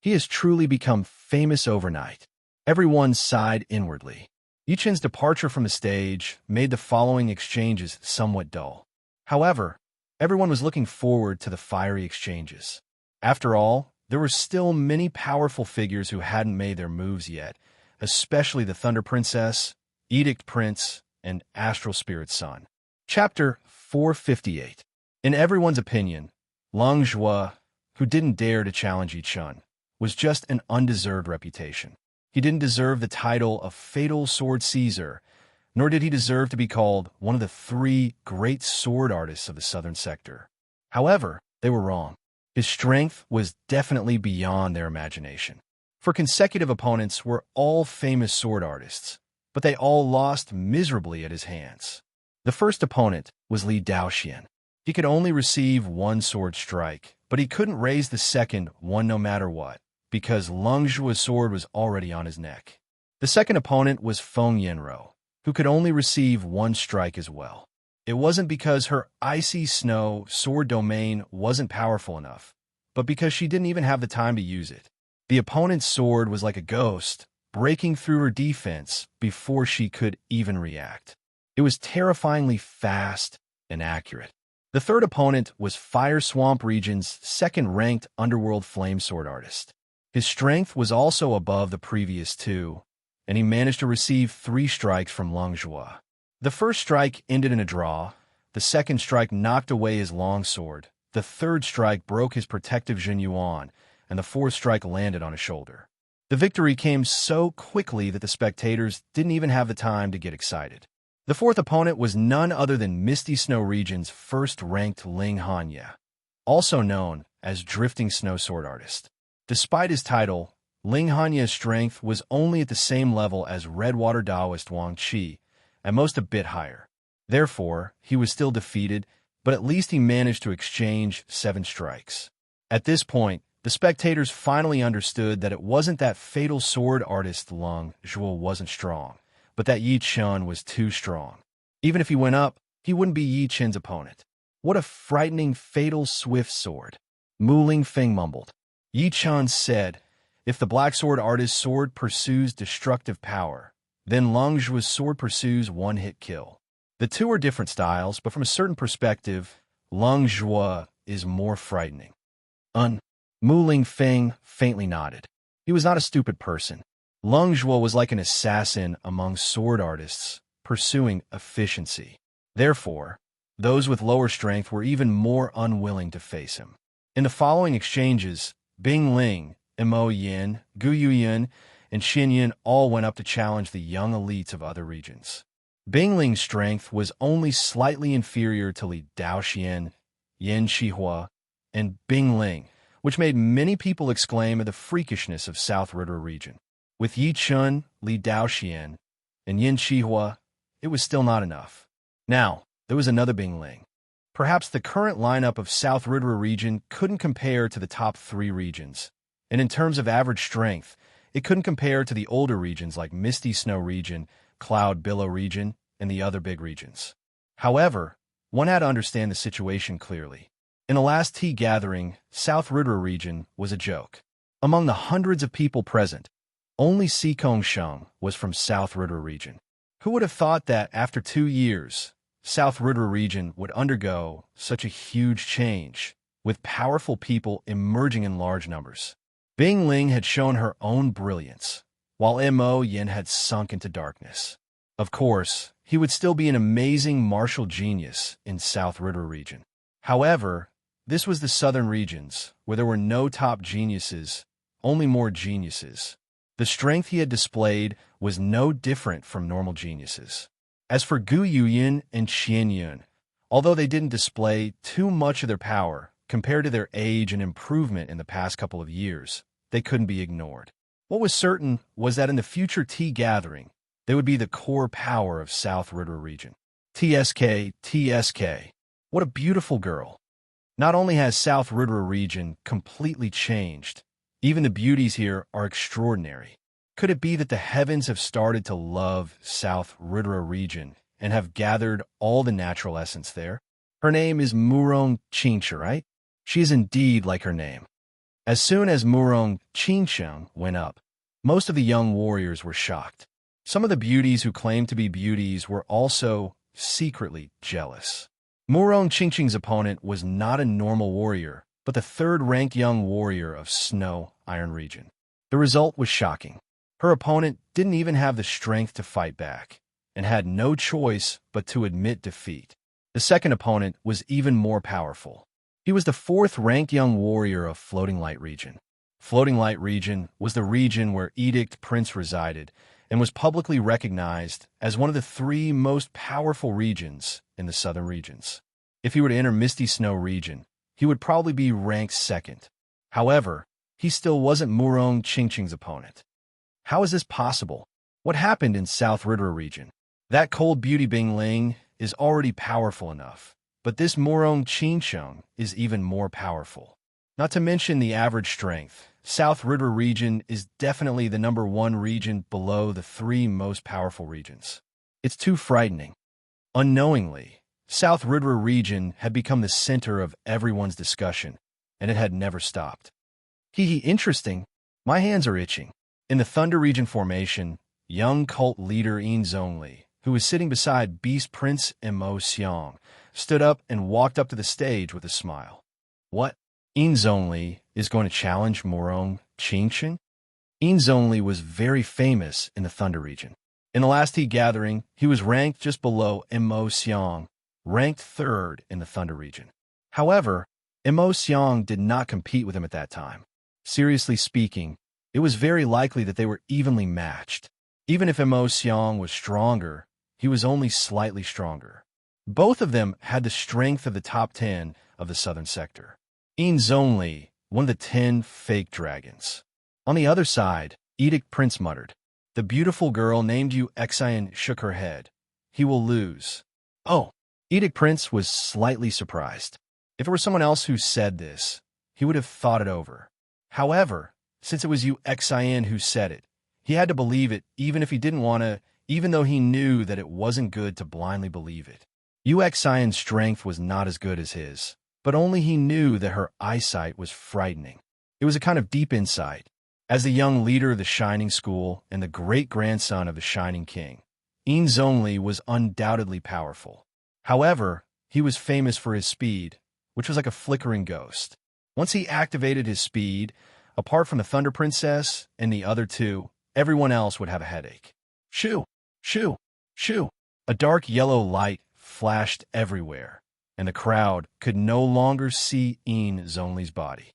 He has truly become famous overnight. Everyone sighed inwardly. Yi Chen's departure from the stage made the following exchanges somewhat dull. However, everyone was looking forward to the fiery exchanges. After all, there were still many powerful figures who hadn't made their moves yet, especially the Thunder Princess, Edict Prince, and Astral Spirit's son. Chapter 458. In everyone's opinion, Lung Zhua, who didn't dare to challenge Yi Chen, was just an undeserved reputation. He didn't deserve the title of Fatal Sword Caesar, nor did he deserve to be called one of the 3 great sword artists of the southern sector. However, they were wrong. His strength was definitely beyond their imagination. For consecutive opponents were all famous sword artists, but they all lost miserably at his hands. The first opponent was Li Daoxian. He could only receive 1 sword strike, but he couldn't raise the second one no matter what, because Lung Zhua's sword was already on his neck. The second opponent was Feng Yanro, who could only receive 1 strike as well. It wasn't because her icy snow sword domain wasn't powerful enough, but because she didn't even have the time to use it. The opponent's sword was like a ghost, breaking through her defense before she could even react. It was terrifyingly fast and accurate. The third opponent was Fire Swamp region's 2nd-ranked Underworld Flame Sword artist. His strength was also above the previous 2, and he managed to receive 3 strikes from Lung Zhua. The first strike ended in a draw, the second strike knocked away his longsword, the third strike broke his protective Zhen Yuan, and the fourth strike landed on his shoulder. The victory came so quickly that the spectators didn't even have the time to get excited. The fourth opponent was none other than Misty Snow Region's first-ranked Ling Hanya, also known as Drifting Snow Sword Artist. Despite his title, Ling Hanya's strength was only at the same level as Redwater Daoist Wang Qi, at most a bit higher. Therefore, he was still defeated, but at least he managed to exchange 7 strikes. At this point, the spectators finally understood that it wasn't that fatal sword artist Lung Zhuo wasn't strong, but that Yi Chen was too strong. Even if he went up, he wouldn't be Yi Chen's opponent. What a frightening, fatal, swift sword. Mu Ling Feng mumbled. Yi Chen said, if the black sword artist's sword pursues destructive power, then Lung Zhuo's sword pursues one-hit kill. The two are different styles, but from a certain perspective, Lung Zhuo is more frightening. Mu Ling Feng faintly nodded. He was not a stupid person. Lung Zhuo was like an assassin among sword artists, pursuing efficiency. Therefore, those with lower strength were even more unwilling to face him. In the following exchanges, Bing Ling, Mo Yin, Gu Yuyan, and Xin Yin all went up to challenge the young elites of other regions. Bing Ling's strength was only slightly inferior to Li Daoxian, Yin Qihua, and Bing Ling, which made many people exclaim at the freakishness of South River region. With Yi Chen, Li Daoxian, and Yin Qihua, it was still not enough. Now, there was another Bing Ling. Perhaps the current lineup of South River region couldn't compare to the top 3 regions, and in terms of average strength, it couldn't compare to the older regions like Misty Snow region, Cloud Billow region, and the other big regions. However, one had to understand the situation clearly. In the last tea gathering, South River region was a joke. Among the hundreds of people present, only Si Kongsheng was from South River region. Who would have thought that after 2 years, South River region would undergo such a huge change, with powerful people emerging in large numbers? Bing Ling had shown her own brilliance, while Mo Yin had sunk into darkness. Of course, he would still be an amazing martial genius in South River region. However, this was the southern regions, where there were no top geniuses, only more geniuses. The strength he had displayed was no different from normal geniuses. As for Gu Yuyan and Qian Yun, although they didn't display too much of their power compared to their age and improvement in the past couple of years, they couldn't be ignored. What was certain was that in the future tea gathering, they would be the core power of South River region. TSK. What a beautiful girl. Not only has South River region completely changed, even the beauties here are extraordinary. Could it be that the heavens have started to love South River region and have gathered all the natural essence there? Her name is Murong Qingshi, right? She is indeed like her name. As soon as Murong Qingsheng went up, most of the young warriors were shocked. Some of the beauties who claimed to be beauties were also secretly jealous. Murong Qingsheng's opponent was not a normal warrior, but the third-ranked young warrior of Snow Iron region. The result was shocking. Her opponent didn't even have the strength to fight back, and had no choice but to admit defeat. The second opponent was even more powerful. He was the 4th-ranked young warrior of Floating Light region. Floating Light region was the region where Edict Prince resided, and was publicly recognized as one of the 3 most powerful regions in the southern regions. If he were to enter Misty Snow region, he would probably be ranked 2nd. However, he still wasn't Murong Qingsheng's opponent. How is this possible? What happened in South River region? That cold beauty Bing Ling is already powerful enough, but this Murong Qingsheng is even more powerful. Not to mention the average strength. South River region is definitely the number 1 region below the 3 most powerful regions. It's too frightening. Unknowingly, South River region had become the center of everyone's discussion, and it had never stopped. Interesting. My hands are itching. In the Thunder region formation, young cult leader Yin Zhongli, who was sitting beside Beast Prince Mo Xiang, stood up and walked up to the stage with a smile. What? Yin Zhongli is going to challenge Murong Qingsheng? Yin Zhongli was very famous in the Thunder region. In the last tea gathering, he was ranked just below Mo Xiang, ranked 3rd in the Thunder region. However, Mo Xiang did not compete with him at that time. Seriously speaking, it was very likely that they were evenly matched. Even if Mo Xiang was stronger, he was only slightly stronger. Both of them had the strength of the top 10 of the southern sector. Yin Zhongli, one of the 10 fake dragons. On the other side, Edict Prince muttered. The beautiful girl named Yu Xian shook her head. He will lose. Oh, Edict Prince was slightly surprised. If it were someone else who said this, he would have thought it over. However, since it was Yu Xian who said it, he had to believe it even if he didn't want to, even though he knew that it wasn't good to blindly believe it. Yu Xian's strength was not as good as his, but only he knew that her eyesight was frightening. It was a kind of deep insight. As the young leader of the Shining School and the great-grandson of the Shining King, Yin Zhongli was undoubtedly powerful. However, he was famous for his speed, which was like a flickering ghost. Once he activated his speed, apart from the Thunder Princess and the other two, everyone else would have a headache. Shoo! Shoo! Shoo! A dark yellow light flashed everywhere, and the crowd could no longer see Yin Zhongli's body.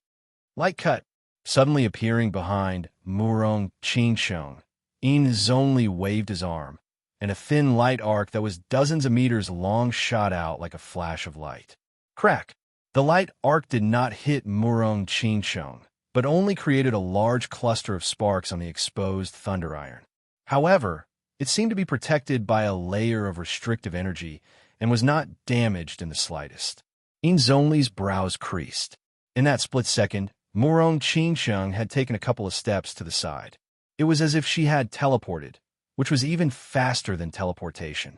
Light cut. Suddenly appearing behind Murong Qingsheng, Yin Zhongli waved his arm, and a thin light arc that was dozens of meters long shot out like a flash of light. Crack! The light arc did not hit Murong Qingsheng, but only created a large cluster of sparks on the exposed thunder iron. However, it seemed to be protected by a layer of restrictive energy and was not damaged in the slightest. Yin Zhongli's brows creased. In that split second, Murong Qingsheng had taken a couple of steps to the side. It was as if she had teleported, which was even faster than teleportation.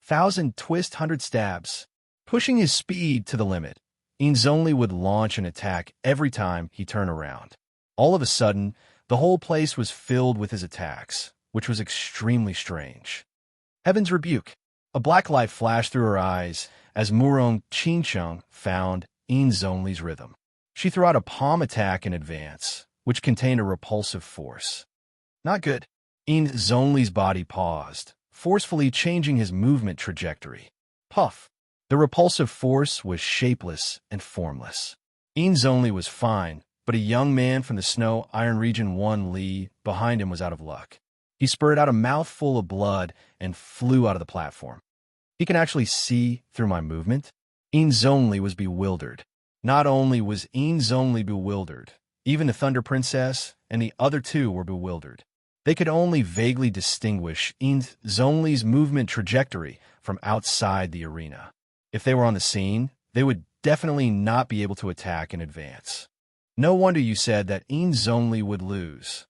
1,000 twist 100 stabs. Pushing his speed to the limit, Yin Zhongli would launch an attack every time he turned around. All of a sudden, the whole place was filled with his attacks, which was extremely strange. Heaven's Rebuke. A black light flashed through her eyes as Murong Qingsheng found Yin Zhongli's rhythm. She threw out a palm attack in advance, which contained a repulsive force. Not good. Yin Zhongli's body paused, forcefully changing his movement trajectory. Puff. The repulsive force was shapeless and formless. Yin Zhongli was fine, but a young man from the Snow Iron Region 1 Li behind him was out of luck. He spurted out a mouthful of blood and flew out of the platform. He can actually see through my movement? Yin Zhongli was bewildered. Not only was Yin Zhongli bewildered, even the Thunder Princess and the other two were bewildered. They could only vaguely distinguish Yin Zhongli's movement trajectory from outside the arena. If they were on the scene, they would definitely not be able to attack in advance. No wonder you said that Yin Zhongli would lose.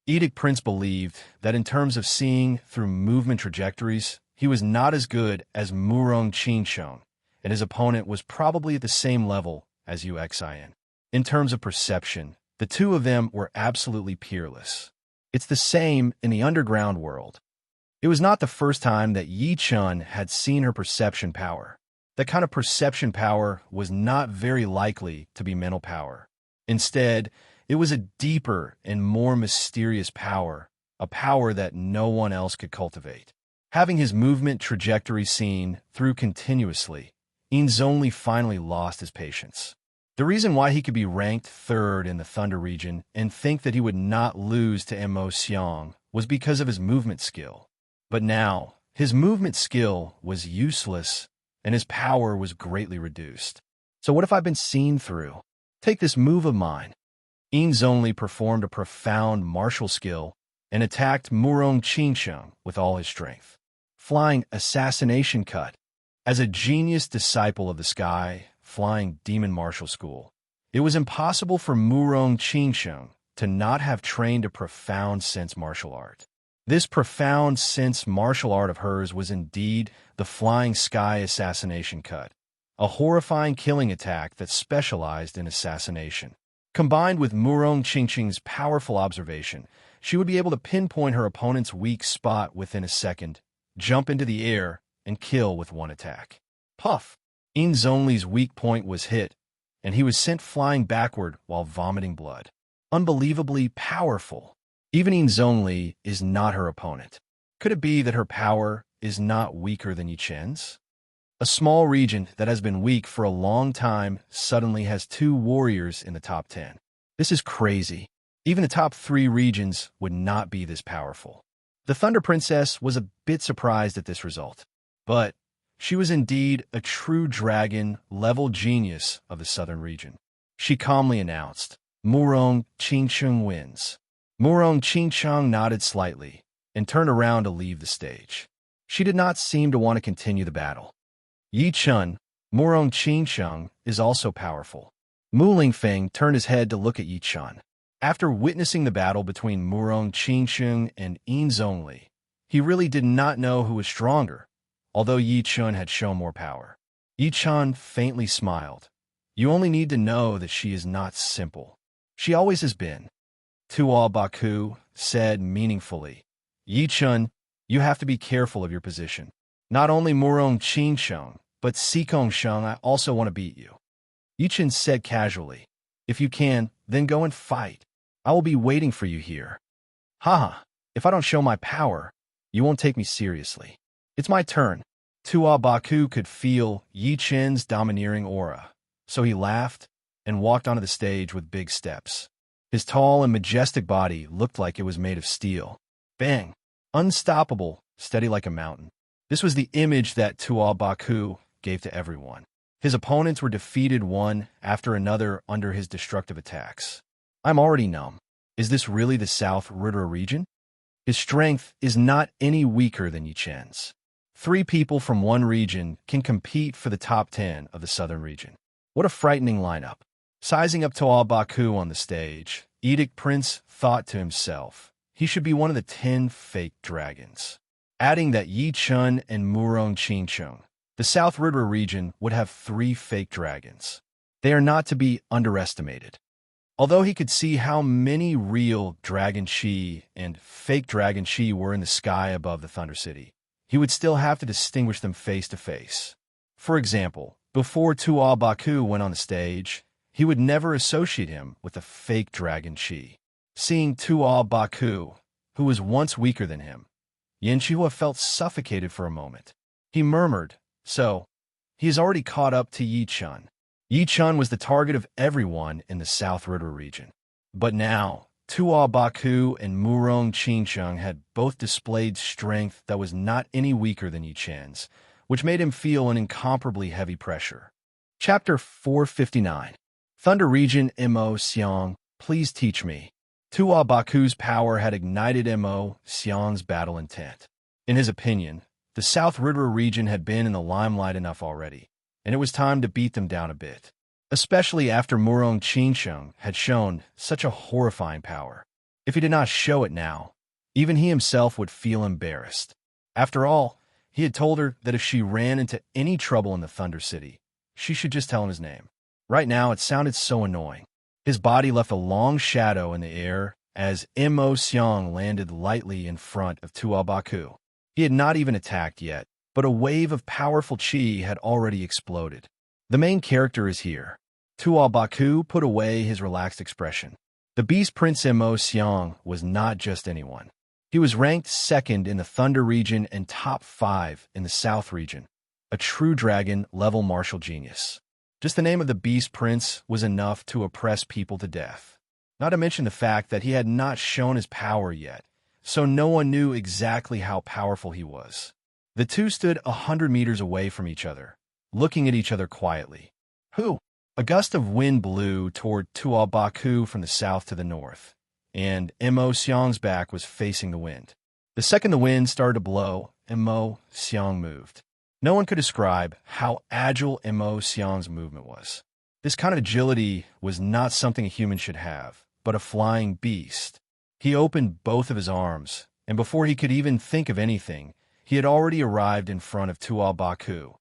Edict Prince believed that in terms of seeing through movement trajectories, he was not as good as Murong Qingsheng, and his opponent was probably at the same level as Yu Xian. In terms of perception, the two of them were absolutely peerless. It's the same in the underground world. It was not the first time that Yi Chun had seen her perception power. That kind of perception power was not very likely to be mental power. Instead, it was a deeper and more mysterious power, a power that no one else could cultivate. Having his movement trajectory seen through continuously, Yin Zhongli finally lost his patience. The reason why he could be ranked third in the Thunder region and think that he would not lose to Mo Xiang was because of his movement skill. But now, his movement skill was useless and his power was greatly reduced. So what if I've been seen through? Take this move of mine. Yin Zhongli performed a profound martial skill and attacked Murong Qingsheng with all his strength. Flying Assassination Cut. As a genius disciple of the Sky Flying Demon Martial School, it was impossible for Murong Qingsheng to not have trained a profound sense martial art. This profound sense martial art of hers was indeed the Flying Sky Assassination Cut, a horrifying killing attack that specialized in assassination. Combined with Murong Qingsheng's powerful observation, she would be able to pinpoint her opponent's weak spot within a second, jump into the air, and kill with one attack. Puff! Yin Zhongli's weak point was hit, and he was sent flying backward while vomiting blood. Unbelievably powerful. Even Yin Zhongli is not her opponent. Could it be that her power is not weaker than Yi Chen's? A small region that has been weak for a long time suddenly has two warriors in the top 10. This is crazy. Even the top 3 regions would not be this powerful. The Thunder Princess was a bit surprised at this result, but she was indeed a true dragon-level genius of the southern region. She calmly announced, "Murong Qingcheng wins." Murong Qingcheng nodded slightly and turned around to leave the stage. She did not seem to want to continue the battle. Yi Chun, Murong Qingcheng, is also powerful. Mu Lingfeng turned his head to look at Yi Chun. After witnessing the battle between Murong Qingcheng and Yin Zhongli, he really did not know who was stronger, although Yi Chun had shown more power. Yi Chun faintly smiled. You only need to know that she is not simple. She always has been. Tuo Baku said meaningfully, Yi Chun, you have to be careful of your position. Not only Murong Qingcheng, but Sikong Sheng, I also want to beat you. Yi Chun said casually, if you can, then go and fight. I will be waiting for you here. Haha, if I don't show my power, you won't take me seriously. It's my turn. Tuo Baku could feel Yi Chun's domineering aura, so he laughed and walked onto the stage with big steps. His tall and majestic body looked like it was made of steel. Bang! Unstoppable, steady like a mountain. This was the image that Tuo Baku gave to everyone. His opponents were defeated one after another under his destructive attacks. I'm already numb. Is this really the South Ridra region? His strength is not any weaker than Yi Chun's. 3 people from one region can compete for the top 10 of the southern region. What a frightening lineup. Sizing up Tuo Baku on the stage, Edict Prince thought to himself, he should be one of the 10 fake dragons. Adding that Yi Chun and Murong Qingcheng, the South Ridra region would have 3 fake dragons. They are not to be underestimated. Although he could see how many real Dragon Shi and fake Dragon Shi were in the sky above the Thunder City, he would still have to distinguish them face to face. For example, before Tuo Baku went on the stage, he would never associate him with a fake Dragon Shi. Seeing Tuo Baku, who was once weaker than him, Yin Chihua felt suffocated for a moment. He murmured, so, he has already caught up to Yi Chun. Yi Chun was the target of everyone in the South Ridra region. But now, Tuo Baku and Murong Qingcheng had both displayed strength that was not any weaker than Yi Chun's, which made him feel an incomparably heavy pressure. Chapter 459. Thunder Region Mo Xiang, please teach me. Tuo Baku's power had ignited Mo Xiang's battle intent. In his opinion, the South Ridra region had been in the limelight enough already, and it was time to beat them down a bit, especially after Murong Qingcheng had shown such a horrifying power. If he did not show it now, even he himself would feel embarrassed. After all, he had told her that if she ran into any trouble in the Thunder City, she should just tell him his name. Right now, it sounded so annoying. His body left a long shadow in the air as Mo Xiang landed lightly in front of Tuo Baku. He had not even attacked yet, but a wave of powerful chi had already exploded. The main character is here. Tuo Baku put away his relaxed expression. The Beast Prince Mo Xiang was not just anyone. He was ranked 2nd in the Thunder region and top 5 in the South region, a true dragon-level martial genius. Just the name of the Beast Prince was enough to oppress people to death. Not to mention the fact that he had not shown his power yet, so no one knew exactly how powerful he was. The two stood 100 meters away from each other, looking at each other quietly. Who? A gust of wind blew toward Tuo Baku from the south to the north, and Mo Xiang's back was facing the wind. The second the wind started to blow, Mo Xiang moved. No one could describe how agile Mo Xiang's movement was. This kind of agility was not something a human should have, but a flying beast. He opened both of his arms, and before he could even think of anything, he had already arrived in front of Tuo Baku,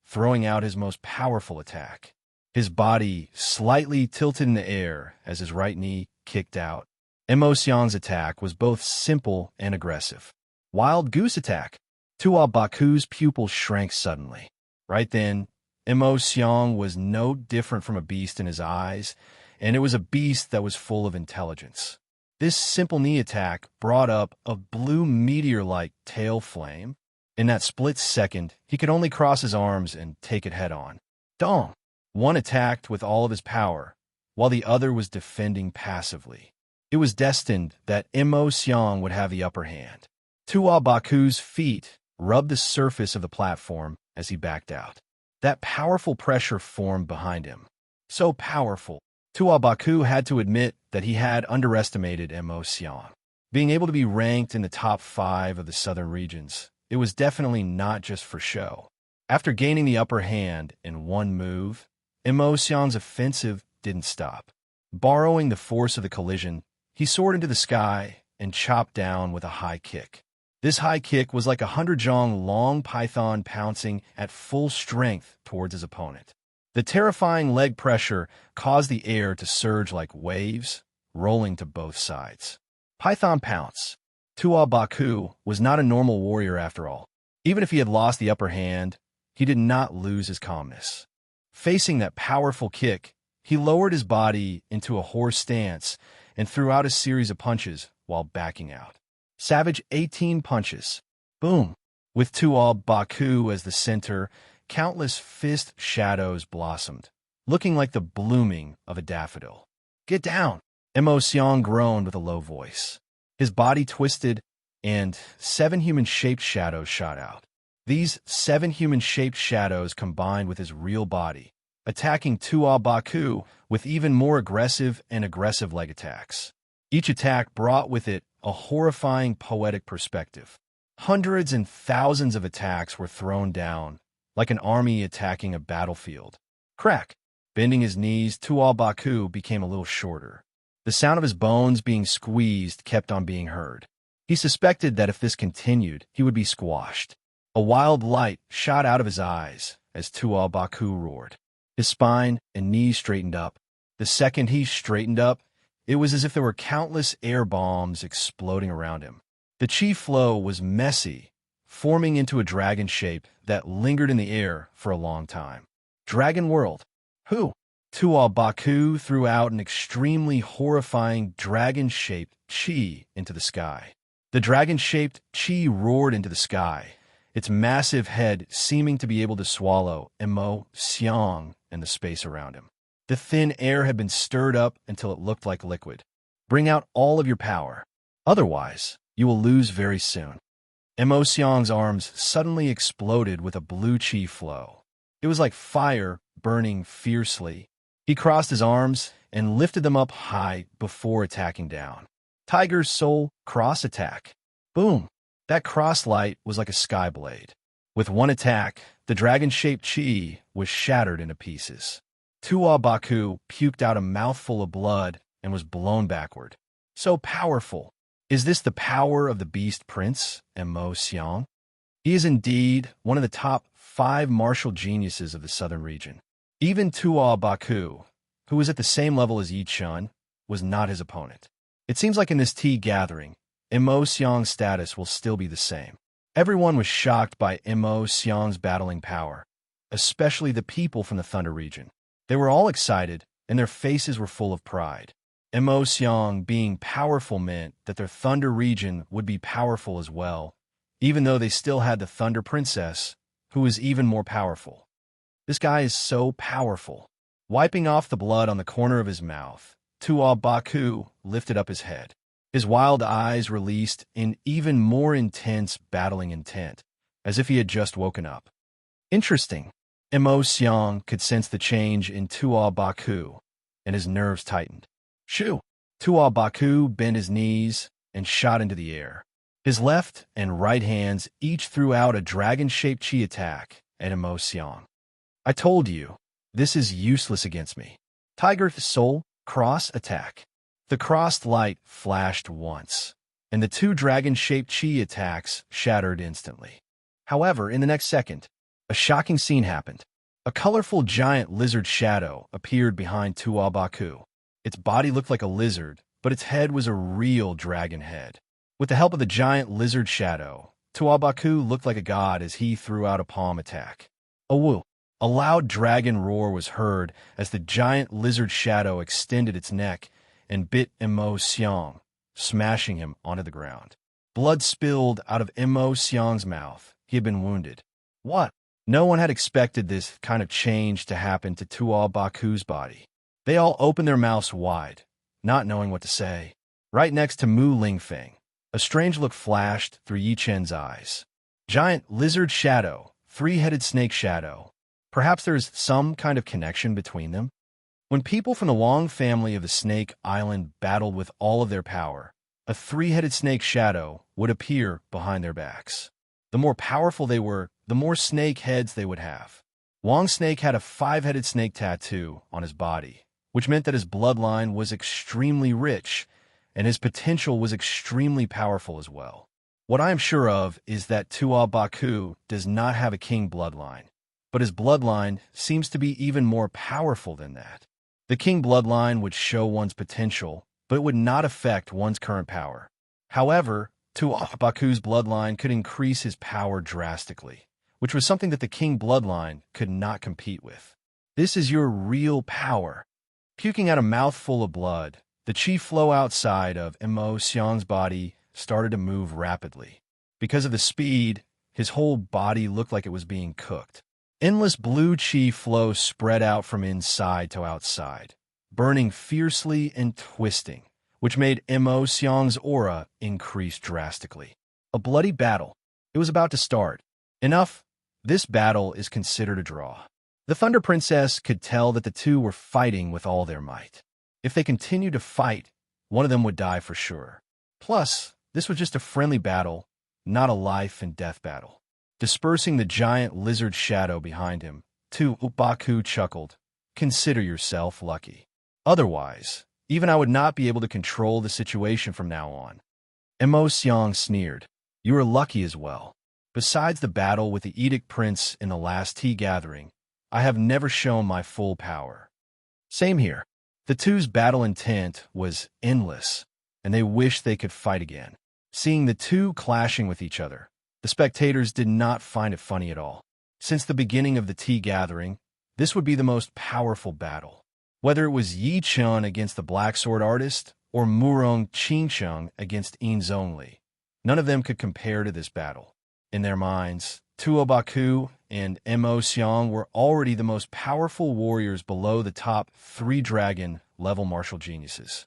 throwing out his most powerful attack. His body slightly tilted in the air as his right knee kicked out. Mo Xiang's attack was both simple and aggressive. Wild goose attack. Tuo Baku's pupils shrank suddenly. Right then, Mo Xiang was no different from a beast in his eyes, and it was a beast that was full of intelligence. This simple knee attack brought up a blue meteor-like tail flame. In that split second, he could only cross his arms and take it head-on. Dong! One attacked with all of his power, while the other was defending passively. It was destined that Mo Xiang would have the upper hand. Tuo Baku's feet rubbed the surface of the platform as he backed out. That powerful pressure formed behind him. So powerful, Tuo Baku had to admit that he had underestimated Mo Xiang. Being able to be ranked in the top 5 of the southern regions, it was definitely not just for show. After gaining the upper hand in one move, Mo Xiang's offensive didn't stop. Borrowing the force of the collision, he soared into the sky and chopped down with a high kick. This high kick was like a 100-jong long python pouncing at full strength towards his opponent. The terrifying leg pressure caused the air to surge like waves, rolling to both sides. Python pounce. Tuo Baku was not a normal warrior after all. Even if he had lost the upper hand, he did not lose his calmness. Facing that powerful kick, he lowered his body into a horse stance and threw out a series of punches while backing out. Savage 18 punches. Boom. With Tuo Baku as the center, countless fist shadows blossomed, looking like the blooming of a daffodil. Get down! Mo Xiang groaned with a low voice. His body twisted, and 7 human-shaped shadows shot out. These 7 human-shaped shadows combined with his real body, attacking Tuo Baku with even more aggressive leg attacks. Each attack brought with it a horrifying poetic perspective. Hundreds and thousands of attacks were thrown down, like an army attacking a battlefield. Crack! Bending his knees, Tuo Baku became a little shorter. The sound of his bones being squeezed kept on being heard. He suspected that if this continued, he would be squashed. A wild light shot out of his eyes as Tuo Baku roared. His spine and knees straightened up. The second he straightened up, it was as if there were countless air bombs exploding around him. The chi flow was messy, forming into a dragon shape that lingered in the air for a long time. Dragon World. Who? Tuo Baku threw out an extremely horrifying dragon-shaped chi into the sky. The dragon-shaped chi roared into the sky, its massive head seeming to be able to swallow Mo Xiang and the space around him. The thin air had been stirred up until it looked like liquid. Bring out all of your power. Otherwise, you will lose very soon. Mo Xiang's arms suddenly exploded with a blue chi flow. It was like fire burning fiercely. He crossed his arms and lifted them up high before attacking down. Tiger's Soul Cross Attack. Boom! That cross light was like a sky blade. With one attack, the dragon-shaped chi was shattered into pieces. Tuo Baku puked out a mouthful of blood and was blown backward. So powerful. Is this the power of the Beast Prince, Mo Xiang? He is indeed one of the top 5 martial geniuses of the southern region. Even Tuo Baku, who was at the same level as Yi Chun, was not his opponent. It seems like in this tea gathering, Mo Xiang's status will still be the same. Everyone was shocked by Mo Xiang's battling power, especially the people from the Thunder region. They were all excited, and their faces were full of pride. Mo Xiang being powerful meant that their Thunder region would be powerful as well, even though they still had the Thunder Princess, who was even more powerful. This guy is so powerful. Wiping off the blood on the corner of his mouth, Tuo Baku lifted up his head. His wild eyes released in even more intense battling intent, as if he had just woken up. Interesting. Mo Xiang could sense the change in Tuo Baku, and his nerves tightened. Shoo! Tuo Baku bent his knees and shot into the air. His left and right hands each threw out a dragon-shaped chi attack at Mo Xiang. I told you, this is useless against me. Tiger's Soul Cross Attack. The crossed light flashed once, and the 2 dragon-shaped chi attacks shattered instantly. However, in the next second, a shocking scene happened. A colorful giant lizard shadow appeared behind Tuo Baku. Its body looked like a lizard, but its head was a real dragon head. With the help of the giant lizard shadow, Tuo Baku looked like a god as he threw out a palm attack. A woo! A loud dragon roar was heard as the giant lizard shadow extended its neck and bit Mo Xiang, smashing him onto the ground. Blood spilled out of Mo Xiang's mouth. He had been wounded. What? No one had expected this kind of change to happen to Tuo Baku's body. They all opened their mouths wide, not knowing what to say. right next to Mu Lingfeng. A strange look flashed through Yi Chen's eyes. Giant lizard shadow, three-headed snake shadow. Perhaps there's some kind of connection between them? When people from the Long family of the Snake Island battled with all of their power, a three-headed snake shadow would appear behind their backs. The more powerful they were, the more snake heads they would have. Wang Snake had a five-headed snake tattoo on his body, which meant that his bloodline was extremely rich, and his potential was extremely powerful as well. What I am sure of is that Tua Baku does not have a king bloodline, but his bloodline seems to be even more powerful than that. The king bloodline would show one's potential, but it would not affect one's current power. However, Tua Baku's bloodline could increase his power drastically, which was something that the king bloodline could not compete with. This is your real power. Puking out a mouthful of blood, the chi flow outside of Mo Xiang's body started to move rapidly. Because of the speed, his whole body looked like it was being cooked. Endless blue chi flow spread out from inside to outside, burning fiercely and twisting, which made Mo Xiang's aura increase drastically. A bloody battle. It was about to start. Enough. This battle is considered a draw. The Thunder Princess could tell that the two were fighting with all their might. If they continued to fight, one of them would die for sure. Plus, this was just a friendly battle, not a life and death battle. Dispersing the giant lizard shadow behind him, Tu Baku chuckled. Consider yourself lucky. Otherwise, even I would not be able to control the situation from now on. Mo Xiang sneered. You are lucky as well. Besides the battle with the Edict Prince in the last tea gathering, I have never shown my full power. Same here. The two's battle intent was endless, and they wished they could fight again. Seeing the two clashing with each other, the spectators did not find it funny at all. Since the beginning of the tea gathering, this would be the most powerful battle. Whether it was Yi Chen against the Black Sword Artist or Murong Qingcheng against Yin Zhongli, none of them could compare to this battle. In their minds, Tuo Baku and Mo Xiang were already the most powerful warriors below the top 3 dragon-level martial geniuses.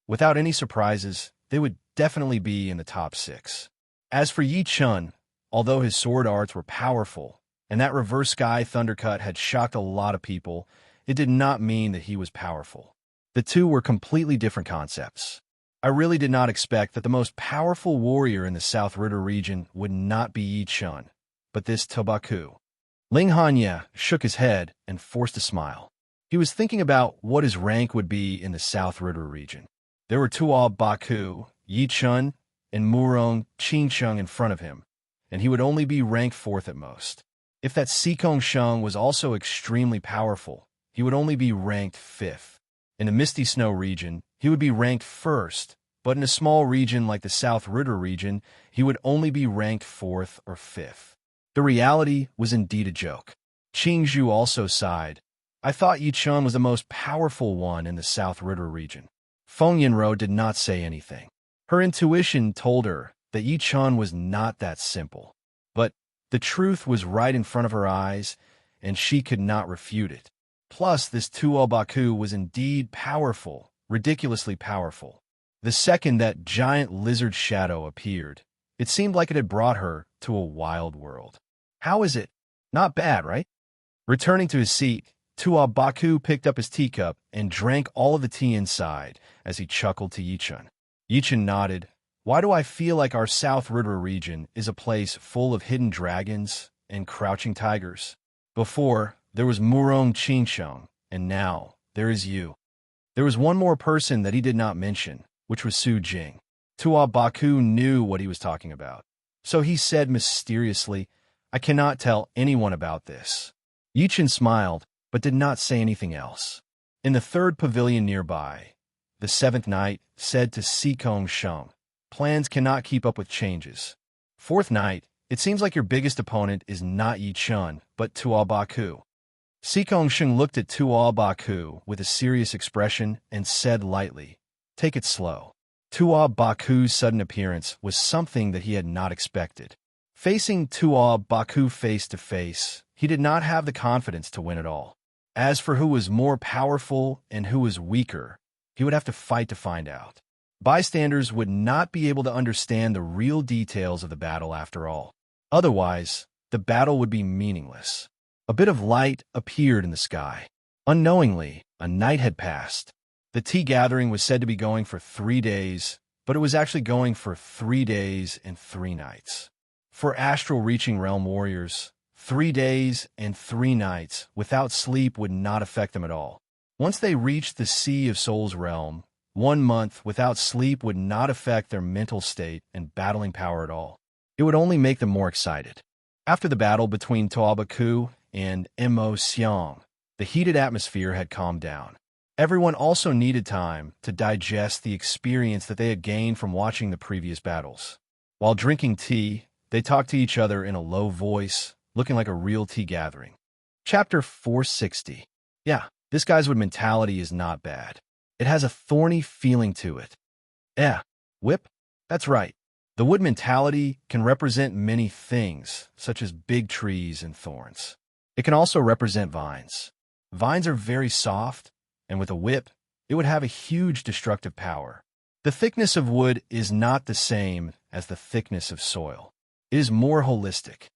Without any surprises, they would definitely be in the top 6. As for Yi Chen, although his sword arts were powerful, and that reverse sky thundercut had shocked a lot of people, it did not mean that he was powerful. The two were completely different concepts. I really did not expect that the most powerful warrior in the South Ritter region would not be Yi Chen, but this Tobaku. Ling Hanya shook his head and forced a smile. He was thinking about what his rank would be in the South Ritter region. There were Tuo Baku, Yi Chen, and Murong Qingcheng in front of him, and he would only be ranked 4th at most. If that Sikong Sheng was also extremely powerful, he would only be ranked 5th. In the Misty Snow region, he would be ranked 1st, but in a small region like the South Ritter region, he would only be ranked 4th or 5th. The reality was indeed a joke. Qingzhu also sighed. I thought Yi Chen was the most powerful one in the South Ritter region. Feng Yinro did not say anything. Her intuition told her that Yi Chen was not that simple. But the truth was right in front of her eyes, and she could not refute it. Plus, this Tuo Baku was indeed powerful, ridiculously powerful. The second that giant lizard shadow appeared, it seemed like it had brought her to a wild world. How is it? Not bad, right? Returning to his seat, Tuo Baku picked up his teacup and drank all of the tea inside as he chuckled to Yi Chen. Yi Chen nodded. Why do I feel like our South Ritter region is a place full of hidden dragons and crouching tigers? Before, there was Murong Qingcheng, and now there is you. There was one more person that he did not mention, which was Su Jing. Tuo Baku knew what he was talking about, so he said mysteriously, I cannot tell anyone about this. Yi Chen smiled, but did not say anything else. In the 3rd pavilion nearby, the 7th knight said to Sikong Sheng, plans cannot keep up with changes. 4th knight, it seems like your biggest opponent is not Yi Chen, but Tuo Baku. Sikong Sheng looked at Tuo Baku with a serious expression and said lightly, take it slow. Tuo Baku's sudden appearance was something that he had not expected. Facing Tuo Baku face to face, he did not have the confidence to win at all. As for who was more powerful and who was weaker, he would have to fight to find out. Bystanders would not be able to understand the real details of the battle after all. Otherwise, the battle would be meaningless. A bit of light appeared in the sky. Unknowingly, a night had passed. The tea gathering was said to be going for 3 days, but it was actually going for 3 days and 3 nights. For astral-reaching realm warriors, 3 days and 3 nights without sleep would not affect them at all. Once they reached the Sea of Souls realm, 1 month without sleep would not affect their mental state and battling power at all. It would only make them more excited. After the battle between Toabaku and Emotion, the heated atmosphere had calmed down. Everyone also needed time to digest the experience that they had gained from watching the previous battles. While drinking tea, they talked to each other in a low voice, looking like a real tea gathering. Chapter 460. Yeah, this guy's wood mentality is not bad. It has a thorny feeling to it. Whip? That's right. The wood mentality can represent many things, such as big trees and thorns. It can also represent vines. Vines are very soft, and with a whip, it would have a huge destructive power. The thickness of wood is not the same as the thickness of soil. It is more holistic.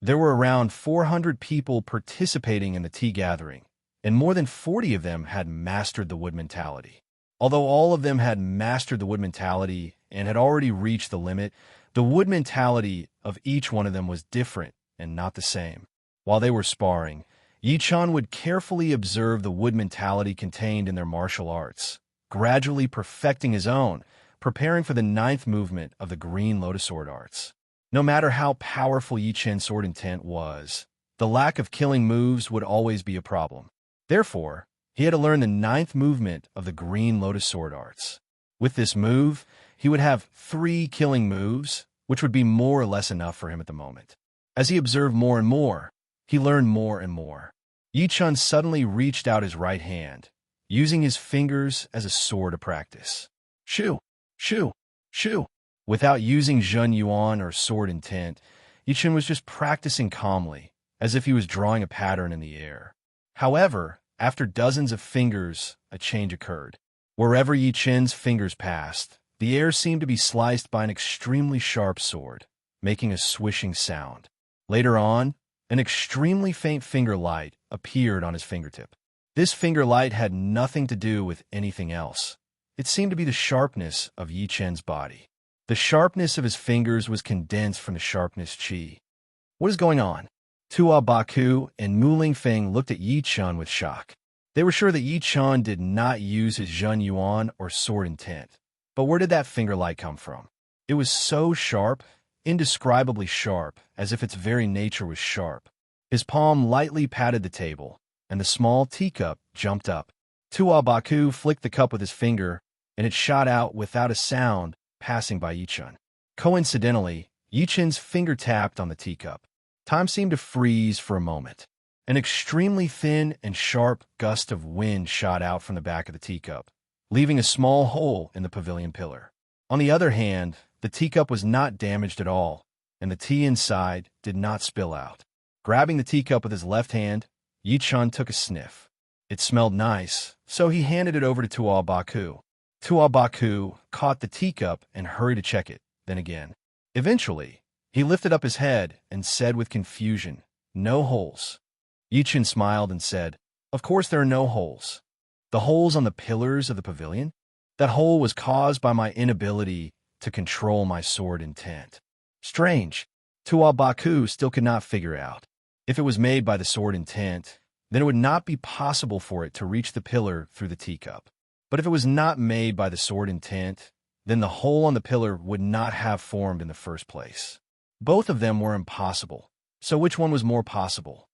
There were around 400 people participating in the tea gathering, and more than 40 of them had mastered the wood mentality. Although all of them had mastered the wood mentality and had already reached the limit, the wood mentality of each one of them was different and not the same. While they were sparring, Yi-chan would carefully observe the wood mentality contained in their martial arts, gradually perfecting his own, preparing for the 9th movement of the Green Lotus Sword arts. No matter how powerful Yi-chan's sword intent was, the lack of killing moves would always be a problem. Therefore, he had to learn the 9th movement of the Green Lotus Sword arts. With this move, he would have 3 killing moves, which would be more or less enough for him at the moment. As he observed more and more, he learned more and more. Yi-chan suddenly reached out his right hand, using his fingers as a sword to practice. Shoo! Shoo! Shoo! Without using Zhen Yuan or sword intent, Yi-chan was just practicing calmly, as if he was drawing a pattern in the air. However, after dozens of fingers, a change occurred. Wherever Yi-chan's fingers passed, the air seemed to be sliced by an extremely sharp sword, making a swishing sound. Later on, an extremely faint finger light appeared on his fingertip. This finger light had nothing to do with anything else. It seemed to be the sharpness of Yi-chan's body. The sharpness of his fingers was condensed from the sharpness qi. What is going on? Tua Baku and Mu Lingfeng looked at Yi-chan with shock. They were sure that Yi-chan did not use his Zhen Yuan or sword intent. But where did that finger light come from? It was so sharp, indescribably sharp, as if its very nature was sharp. His palm lightly patted the table, and the small teacup jumped up. Tua Baku flicked the cup with his finger, and it shot out without a sound, passing by Yi-chan. Coincidentally, Yi-chan's finger tapped on the teacup. Time seemed to freeze for a moment. An extremely thin and sharp gust of wind shot out from the back of the teacup, leaving a small hole in the pavilion pillar. On the other hand, the teacup was not damaged at all, and the tea inside did not spill out. Grabbing the teacup with his left hand, Yi-chan took a sniff. It smelled nice, so he handed it over to Tua Baku. Tua Baku caught the teacup and hurried to check it, then again. Eventually, he lifted up his head and said with confusion, "No holes." Yi-chan smiled and said, "Of course there are no holes." The holes on the pillars of the pavilion? That hole was caused by my inability to control my sword intent. Strange. Tua Baku still could not figure out. If it was made by the sword intent, then it would not be possible for it to reach the pillar through the teacup. But if it was not made by the sword intent, then the hole on the pillar would not have formed in the first place. Both of them were impossible. So which one was more possible?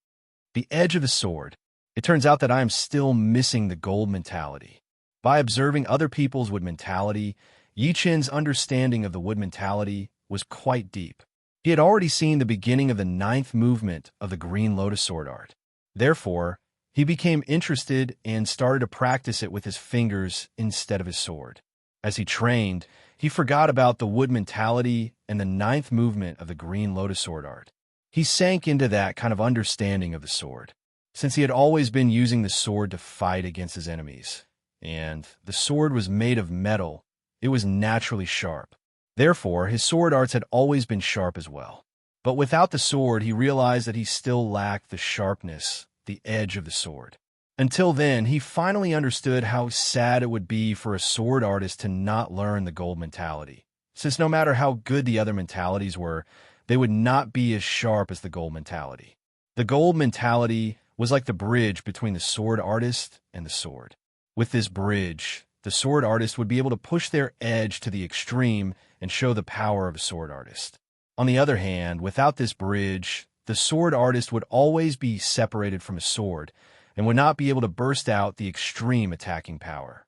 The edge of the sword. It turns out that I am still missing the gold mentality. By observing other people's wood mentality, Yi-chan's understanding of the wood mentality was quite deep. He had already seen the beginning of the 9th movement of the Green Lotus Sword art. Therefore, he became interested and started to practice it with his fingers instead of his sword. As he trained, he forgot about the wood mentality and the 9th movement of the Green Lotus Sword art. He sank into that kind of understanding of the sword, since he had always been using the sword to fight against his enemies, and the sword was made of metal. it was naturally sharp. Therefore, his sword arts had always been sharp as well. But without the sword, he realized that he still lacked the sharpness, the edge of the sword. Until then, he finally understood how sad it would be for a sword artist to not learn the gold mentality, since no matter how good the other mentalities were, they would not be as sharp as the gold mentality. The gold mentality was like the bridge between the sword artist and the sword. With this bridge, the sword artist would be able to push their edge to the extreme and show the power of a sword artist. On the other hand, without this bridge, the sword artist would always be separated from his sword and would not be able to burst out the extreme attacking power.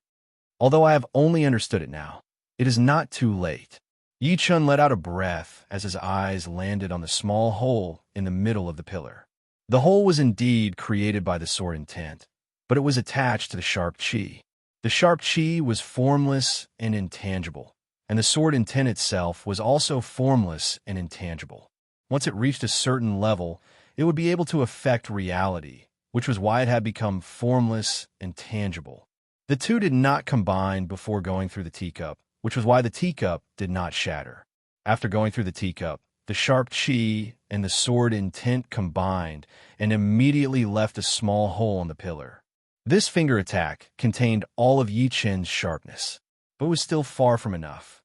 Although I have only understood it now, it is not too late. Yi Chun let out a breath as his eyes landed on the small hole in the middle of the pillar. The hole was indeed created by the sword intent, but it was attached to the sharp chi. The sharp chi was formless and intangible, and the sword intent itself was also formless and intangible. Once it reached a certain level, it would be able to affect reality, which was why it had become formless and tangible. The two did not combine before going through the teacup, which was why the teacup did not shatter. After going through the teacup, the sharp chi and the sword intent combined and immediately left a small hole in the pillar. This finger attack contained all of Yi Chun's sharpness, but was still far from enough.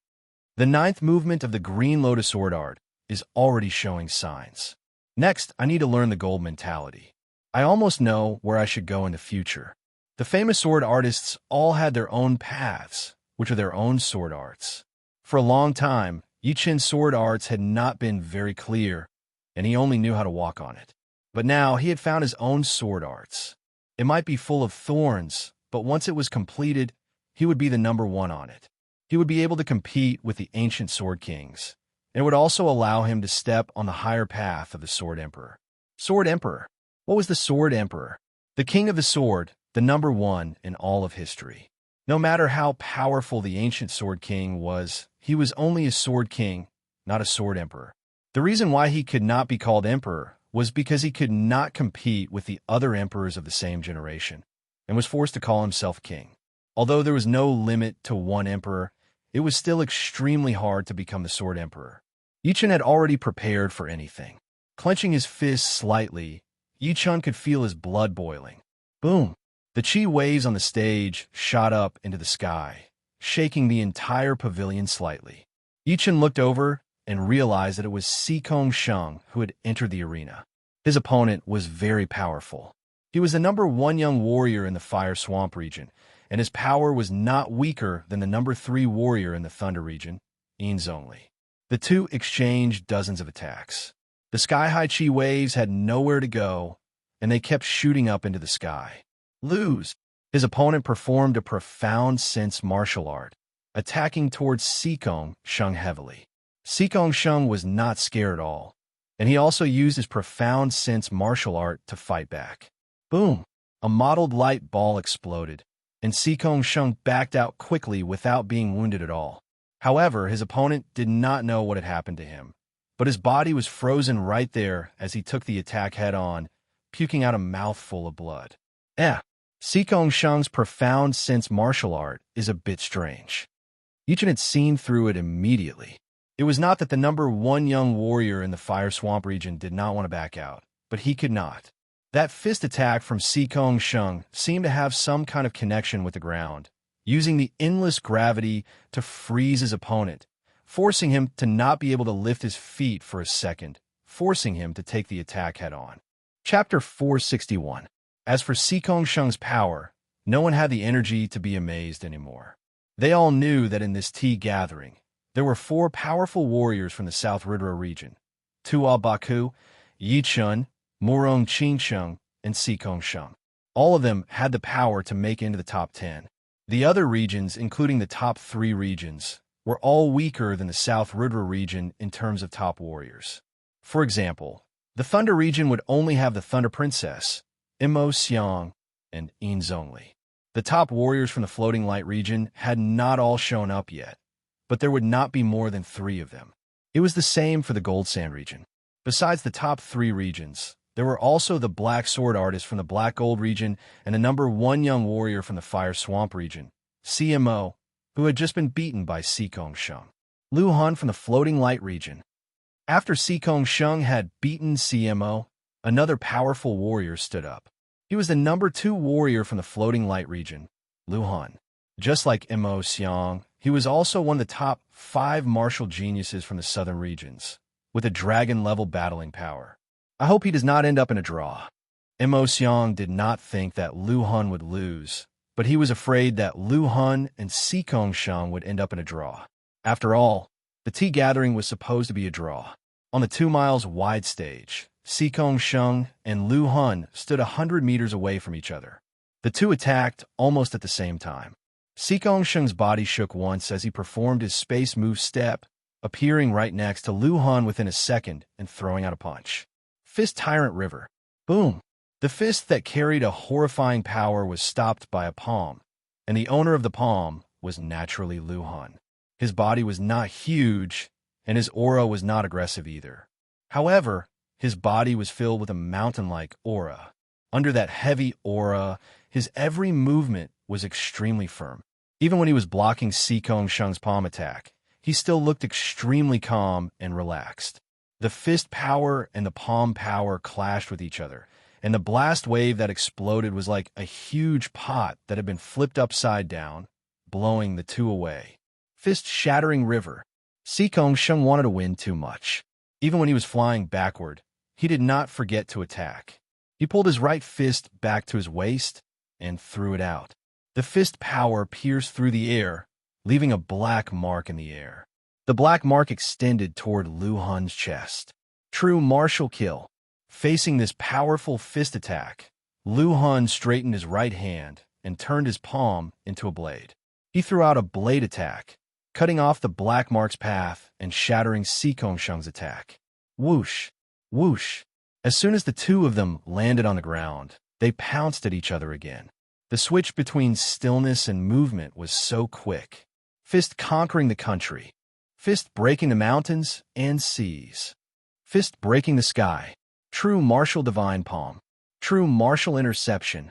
The ninth movement of the Green Lotus sword art is already showing signs. Next, I need to learn the gold mentality. I almost know where I should go in the future. The famous sword artists all had their own paths, which are their own sword arts. For a long time, Yi Chun's sword arts had not been very clear, and he only knew how to walk on it. But now he had found his own sword arts. It might be full of thorns, but once it was completed, he would be the number one on it. He would be able to compete with the ancient sword kings, and it would also allow him to step on the higher path of the Sword Emperor. Sword Emperor. What was the Sword Emperor? The king of the sword, the number one in all of history. No matter how powerful the ancient sword king was, he was only a sword king, not a sword emperor. The reason why he could not be called emperor was because he could not compete with the other emperors of the same generation, and was forced to call himself king. Although there was no limit to one emperor, it was still extremely hard to become the sword emperor. Yi Chun had already prepared for anything. Clenching his fists slightly, Yi Chun could feel his blood boiling. Boom! The chi waves on the stage shot up into the sky, shaking the entire pavilion slightly. Yi Chun looked over and realized that it was Sikong Sheng who had entered the arena. His opponent was very powerful. He was the number one young warrior in the Fire Swamp region, and his power was not weaker than the number 3 warrior in the Thunder region, Zhongli. The two exchanged dozens of attacks. The sky-high chi waves had nowhere to go, and they kept shooting up into the sky. Lose. His opponent performed a profound sense martial art, attacking towards Sikong Sheng heavily. Sikong Sheng was not scared at all, and he also used his profound sense martial art to fight back. Boom! A mottled light ball exploded, and Sikong Sheng backed out quickly without being wounded at all. However, his opponent did not know what had happened to him, but his body was frozen right there as he took the attack head-on, puking out a mouthful of blood. Sikong Sheng's profound sense martial art is a bit strange. Yi Chun had seen through it immediately. It was not that the number one young warrior in the Fire Swamp region did not want to back out, but he could not. That fist attack from Sikong Sheng seemed to have some kind of connection with the ground, using the endless gravity to freeze his opponent, forcing him to not be able to lift his feet for a second, forcing him to take the attack head-on. Chapter 461. As for Sikong Sheng's power, no one had the energy to be amazed anymore. They all knew that in this tea gathering, there were 4 powerful warriors from the South Ridra region, Tua Baku, Yi Chun, Murong Qingsheng, and Sikong Sheng. All of them had the power to make it into the top 10. The other regions, including the top 3 regions, were all weaker than the South Ridra region in terms of top warriors. For example, the Thunder region would only have the Thunder Princess, Imo Xiang, and Zhongli. The top warriors from the Floating Light region had not all shown up yet, but there would not be more than 3 of them. It was the same for the Gold Sand region. Besides the top 3 regions, there were also the Black Sword artist from the Black Gold region and the number 1 young warrior from the Fire Swamp region, CMO, who had just been beaten by Sikong Sheng. Lu Han from the floating light region. After Sikong Sheng had beaten CMO, another powerful warrior stood up. He was the number 2 warrior from the floating light region, Lu Han. Just like Mo Xiang, he was also one of the top 5 martial geniuses from the southern regions, with a dragon-level battling power. I hope he does not end up in a draw. Mo Xiang did not think that Lu Han would lose, but he was afraid that Lu Han and Sikong Sheng would end up in a draw. After all, the tea gathering was supposed to be a draw. On the 2 miles wide stage, Sikong Sheng and Lu Han stood 100 meters away from each other. The two attacked almost at the same time. Sikong Sheng's body shook once as he performed his space move step, appearing right next to Lu Han within a second and throwing out a punch. Fist Tyrant River. Boom! The fist that carried a horrifying power was stopped by a palm, and the owner of the palm was naturally Lu Han. His body was not huge, and his aura was not aggressive either. However, his body was filled with a mountain-like aura. Under that heavy aura, his every movement was extremely firm. Even when he was blocking Sikong Sheng's palm attack, he still looked extremely calm and relaxed. The fist power and the palm power clashed with each other, and the blast wave that exploded was like a huge pot that had been flipped upside down, blowing the two away. Fist-shattering river. Sikong Sheng wanted to win too much. Even when he was flying backward, he did not forget to attack. He pulled his right fist back to his waist and threw it out. The fist power pierced through the air, leaving a black mark in the air. The black mark extended toward Lu Han's chest. True martial kill. Facing this powerful fist attack, Lu Han straightened his right hand and turned his palm into a blade. He threw out a blade attack, cutting off the black mark's path and shattering Sikong Sheng's attack. Whoosh! Whoosh! As soon as the two of them landed on the ground, they pounced at each other again. The switch between stillness and movement was so quick. Fist conquering the country. Fist breaking the mountains and seas. Fist breaking the sky. True martial divine palm. True martial interception.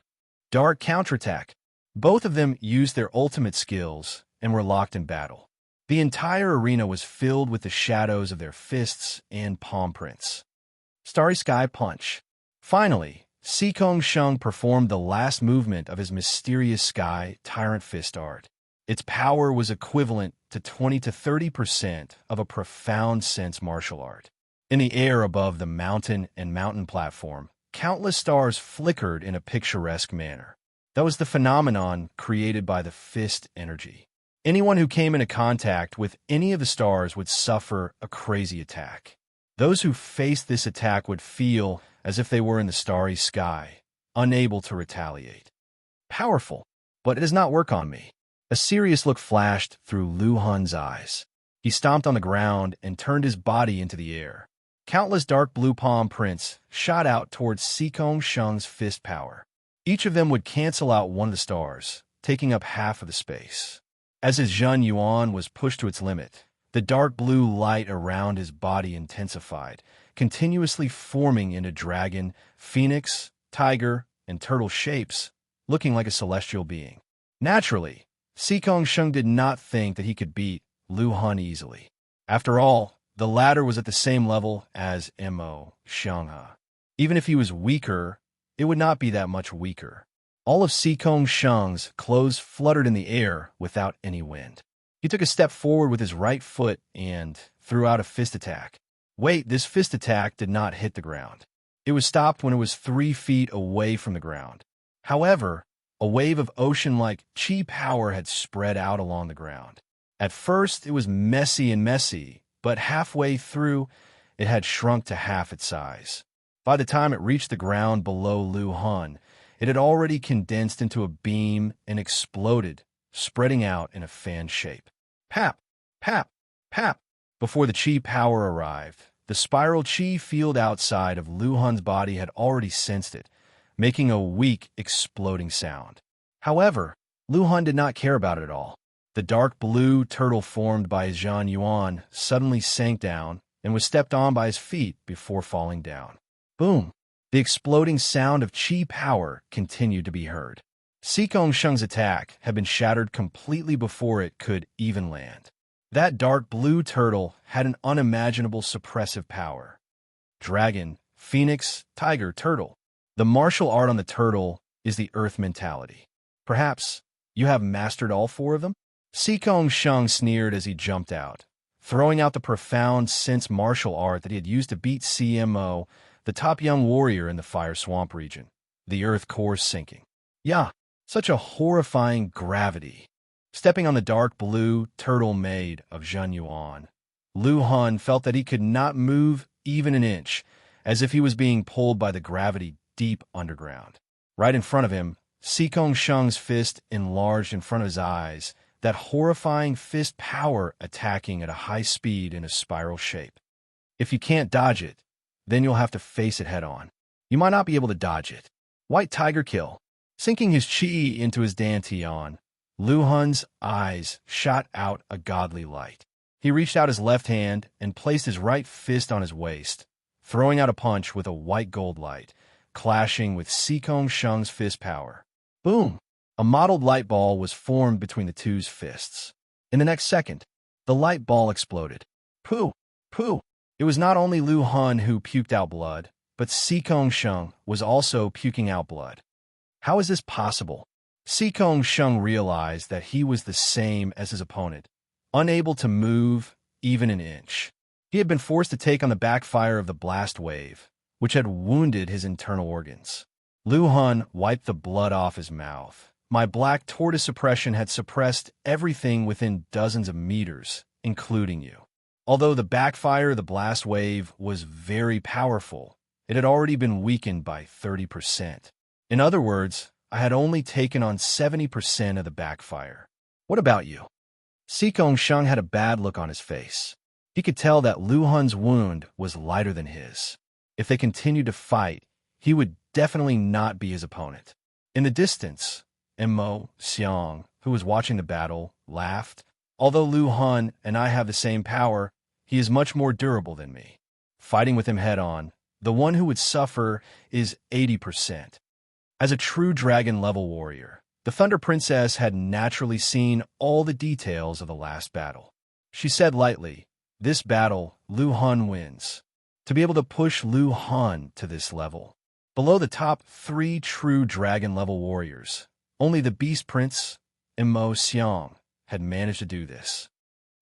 Dark counterattack. Both of them used their ultimate skills and were locked in battle. The entire arena was filled with the shadows of their fists and palm prints. Starry Sky Punch. Finally, Sikong Sheng performed the last movement of his mysterious sky tyrant fist art. Its power was equivalent to 20 to 30% of a profound sense martial art. In the air above the mountain and mountain platform, countless stars flickered in a picturesque manner. That was the phenomenon created by the fist energy. Anyone who came into contact with any of the stars would suffer a crazy attack. Those who faced this attack would feel as if they were in the starry sky, unable to retaliate. Powerful, but it does not work on me. A serious look flashed through Lu Han's eyes. He stomped on the ground and turned his body into the air. Countless dark blue palm prints shot out towards Sikong Sheng's fist power. Each of them would cancel out one of the stars, taking up half of the space. As his Zhen Yuan was pushed to its limit, the dark blue light around his body intensified, continuously forming into dragon, phoenix, tiger, and turtle shapes, looking like a celestial being. Naturally, Sikong Sheng did not think that he could beat Lu Han easily. After all, the latter was at the same level as Mo Xiang. Even if he was weaker, it would not be that much weaker. All of Sikong Sheng's clothes fluttered in the air without any wind. He took a step forward with his right foot and threw out a fist attack. Wait, this fist attack did not hit the ground. It was stopped when it was 3 feet away from the ground. However, a wave of ocean-like chi power had spread out along the ground. At first, it was messy, but halfway through, it had shrunk to half its size. By the time it reached the ground below Lu Han, it had already condensed into a beam and exploded, spreading out in a fan shape. Pap! Pap! Pap! Before the chi power arrived, the spiral chi field outside of Lu Han's body had already sensed it, making a weak, exploding sound. However, Lu Han did not care about it at all. The dark blue turtle formed by his Zhen Yuan suddenly sank down and was stepped on by his feet before falling down. Boom! The exploding sound of chi power continued to be heard. Sikong Shung's attack had been shattered completely before it could even land. That dark blue turtle had an unimaginable suppressive power. Dragon, phoenix, tiger, turtle. The martial art on the turtle is the earth mentality. Perhaps you have mastered all four of them? Sikong Shung sneered as he jumped out, throwing out the profound sense martial art that he had used to beat CMO, the top young warrior in the Fire Swamp region, the earth core sinking. Yeah, such a horrifying gravity. Stepping on the dark blue turtle made of Zhen Yuan, Lu Han felt that he could not move even an inch, as if he was being pulled by the gravity deep underground. Right in front of him, Sikong Shung's fist enlarged in front of his eyes, that horrifying fist power attacking at a high speed in a spiral shape. If you can't dodge it, then you'll have to face it head-on. You might not be able to dodge it. White Tiger Kill. Sinking his chi into his dantian, Lu Han's eyes shot out a godly light. He reached out his left hand and placed his right fist on his waist, throwing out a punch with a white gold light, clashing with Sikong Shung's fist power. Boom! A mottled light ball was formed between the two's fists. In the next second, the light ball exploded. Pooh! Pooh! It was not only Lu Han who puked out blood, but Sikong Shung was also puking out blood. How is this possible? Sikong Shung realized that he was the same as his opponent, unable to move even an inch. He had been forced to take on the backfire of the blast wave, which had wounded his internal organs. Lu Han wiped the blood off his mouth. My black tortoise suppression had suppressed everything within dozens of meters, including you. Although the backfire of the blast wave was very powerful, it had already been weakened by 30%. In other words, I had only taken on 70% of the backfire. What about you? Sikong Shung had a bad look on his face. He could tell that Lu Han's wound was lighter than his. If they continued to fight, he would definitely not be his opponent. In the distance, Mo Xiang, who was watching the battle, laughed. Although Lu Han and I have the same power, he is much more durable than me. Fighting with him head-on, the one who would suffer is 80%. As a true dragon-level warrior, the Thunder Princess had naturally seen all the details of the last battle. She said lightly, "This battle, Lu Han wins." To be able to push Lu Han to this level, below the top 3 true dragon-level warriors, only the Beast Prince, Mo Xiang, had managed to do this.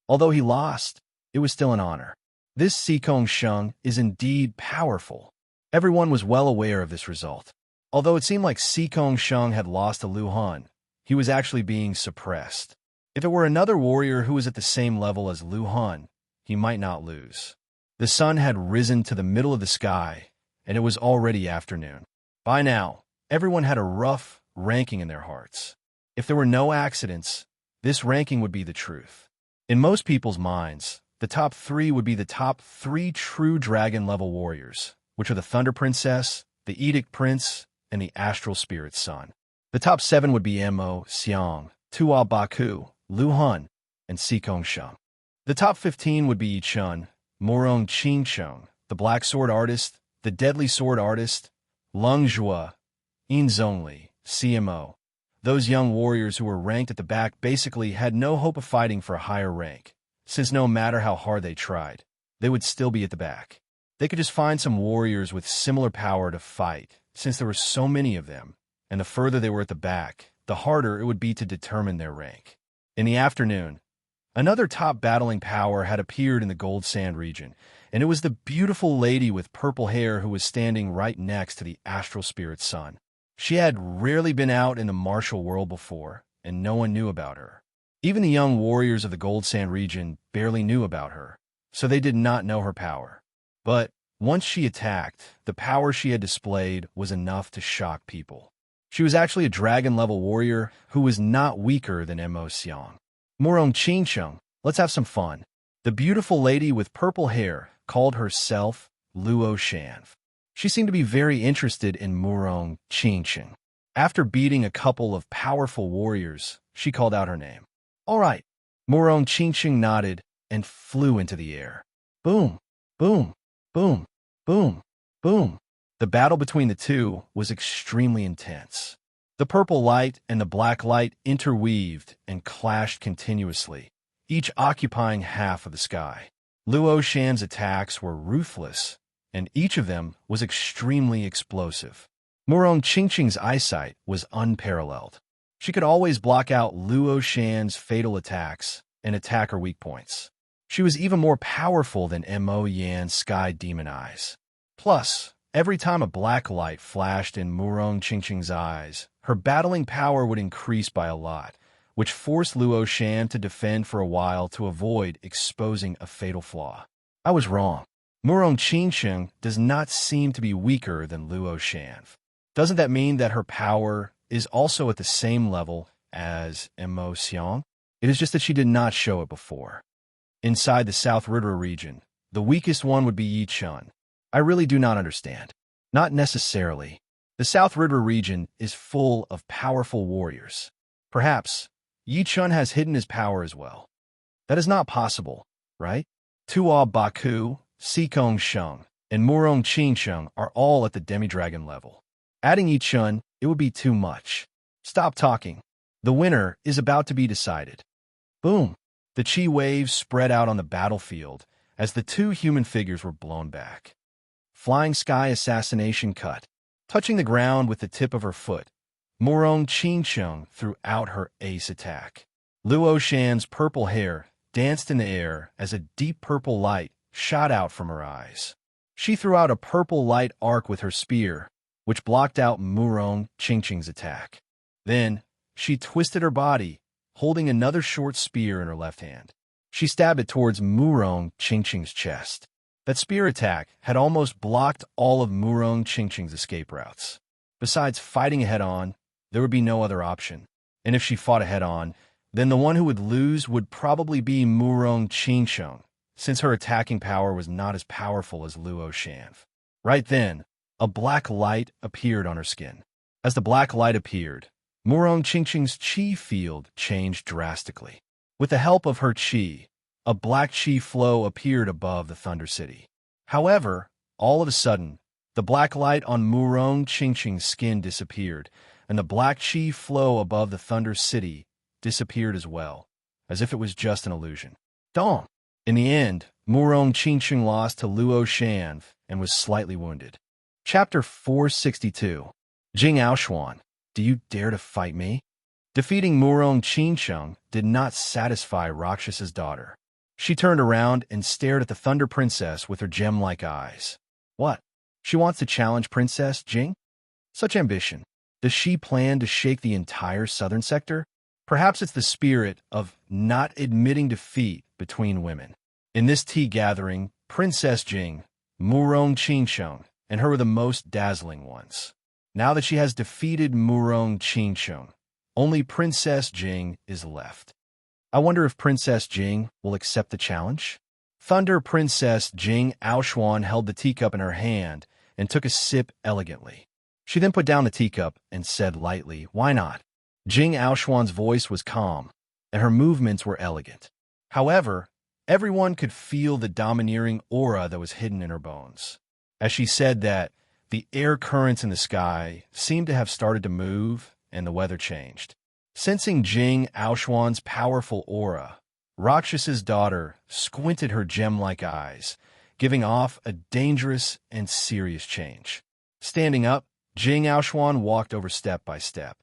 Although he lost, it was still an honor. This Sikong Shung is indeed powerful. Everyone was well aware of this result. Although it seemed like Sikong Shung had lost to Lu Han, he was actually being suppressed. If it were another warrior who was at the same level as Lu Han, he might not lose. The sun had risen to the middle of the sky, and it was already afternoon. By now, everyone had a rough ranking in their hearts. If there were no accidents, this ranking would be the truth. In most people's minds, the top 3 would be the top 3 true dragon-level warriors, which are the Thunder Princess, the Edict Prince, and the Astral Spirit Son. The top 7 would be Mo Xiang, Tua Baku, Lu Han, and Sikong Shung. The top 15 would be Yi Chun, Morong Qingcheng, the Black Sword Artist, the Deadly Sword Artist, Lung Zhua, Yin Zhongli, CMO. Those young warriors who were ranked at the back basically had no hope of fighting for a higher rank, since no matter how hard they tried, they would still be at the back. They could just find some warriors with similar power to fight, since there were so many of them, and the further they were at the back, the harder it would be to determine their rank. In the afternoon, another top battling power had appeared in the Gold Sand region, and it was the beautiful lady with purple hair who was standing right next to the Astral Spirit Son. She had rarely been out in the martial world before, and no one knew about her. Even the young warriors of the Gold Sand region barely knew about her, so they did not know her power. But once she attacked, the power she had displayed was enough to shock people. She was actually a dragon-level warrior who was not weaker than Mo Xiang. Morong Qingcheng, let's have some fun. The beautiful lady with purple hair called herself Luo Shanf. She seemed to be very interested in Morong Qingcheng. After beating a couple of powerful warriors, she called out her name. All right. Morong Qingcheng nodded and flew into the air. Boom, boom, boom, boom, boom. The battle between the two was extremely intense. The purple light and the black light interweaved and clashed continuously, each occupying half of the sky. Luo Shan's attacks were ruthless, and each of them was extremely explosive. Murong Qingqing's eyesight was unparalleled. She could always block out Luo Shan's fatal attacks and attack her weak points. She was even more powerful than Mo Yan's sky demon eyes. Plus, every time a black light flashed in Murong Qingqing's eyes, her battling power would increase by a lot, which forced Luo Shan to defend for a while to avoid exposing a fatal flaw. I was wrong. Murong Qingqing does not seem to be weaker than Luo Shan. Doesn't that mean that her power is also at the same level as Mo Xiang? It is just that she did not show it before. Inside the South River region, the weakest one would be Yi Chun. I really do not understand. Not necessarily. The South River region is full of powerful warriors. Perhaps Yi Chun has hidden his power as well. That is not possible, right? Tuo Baku, Sikong Sheng, and Murong Qingqing are all at the demi-dragon level. Adding Yi Chun, it would be too much. Stop talking. The winner is about to be decided. Boom! The chi waves spread out on the battlefield as the two human figures were blown back. Flying sky assassination cut. Touching the ground with the tip of her foot, Murong Qingqing threw out her ace attack. Luo Shan's purple hair danced in the air as a deep purple light shot out from her eyes. She threw out a purple light arc with her spear, which blocked out Murong Qingqing's attack. Then, she twisted her body, holding another short spear in her left hand. She stabbed it towards Murong Qingqing's chest. That spear attack had almost blocked all of Murong Qingqing's escape routes. Besides fighting head-on, there would be no other option. And if she fought head-on, then the one who would lose would probably be Murong Qingqing, since her attacking power was not as powerful as Luo Shan. Right then, a black light appeared on her skin. As the black light appeared, Murong Qingqing's chi field changed drastically. With the help of her chi, a black chi flow appeared above the Thunder City. However, all of a sudden, the black light on Murong Qingqing's skin disappeared, and the black chi flow above the Thunder City disappeared as well, as if it was just an illusion. Dong! In the end, Murong Qingqing lost to Luo Shan and was slightly wounded. Chapter 462. Jing Aoshuan, do you dare to fight me? Defeating Murong Qingqing did not satisfy Rakshas's daughter. She turned around and stared at the Thunder Princess with her gem-like eyes. What? She wants to challenge Princess Jing? Such ambition. Does she plan to shake the entire southern sector? Perhaps it's the spirit of not admitting defeat between women. In this tea gathering, Princess Jing, Murong Qingqing, and her were the most dazzling ones. Now that she has defeated Murong Qingqing, only Princess Jing is left. I wonder if Princess Jing will accept the challenge? Thunder Princess Jing Aoshuan held the teacup in her hand and took a sip elegantly. She then put down the teacup and said lightly, "Why not?" Jing Aoshuan's voice was calm, and her movements were elegant. However, everyone could feel the domineering aura that was hidden in her bones. As she said that, the air currents in the sky seemed to have started to move, and the weather changed. Sensing Jing Aoshuan's powerful aura, Rakshas's daughter squinted her gem-like eyes, giving off a dangerous and serious change. Standing up, Jing Aoshuan walked over step by step.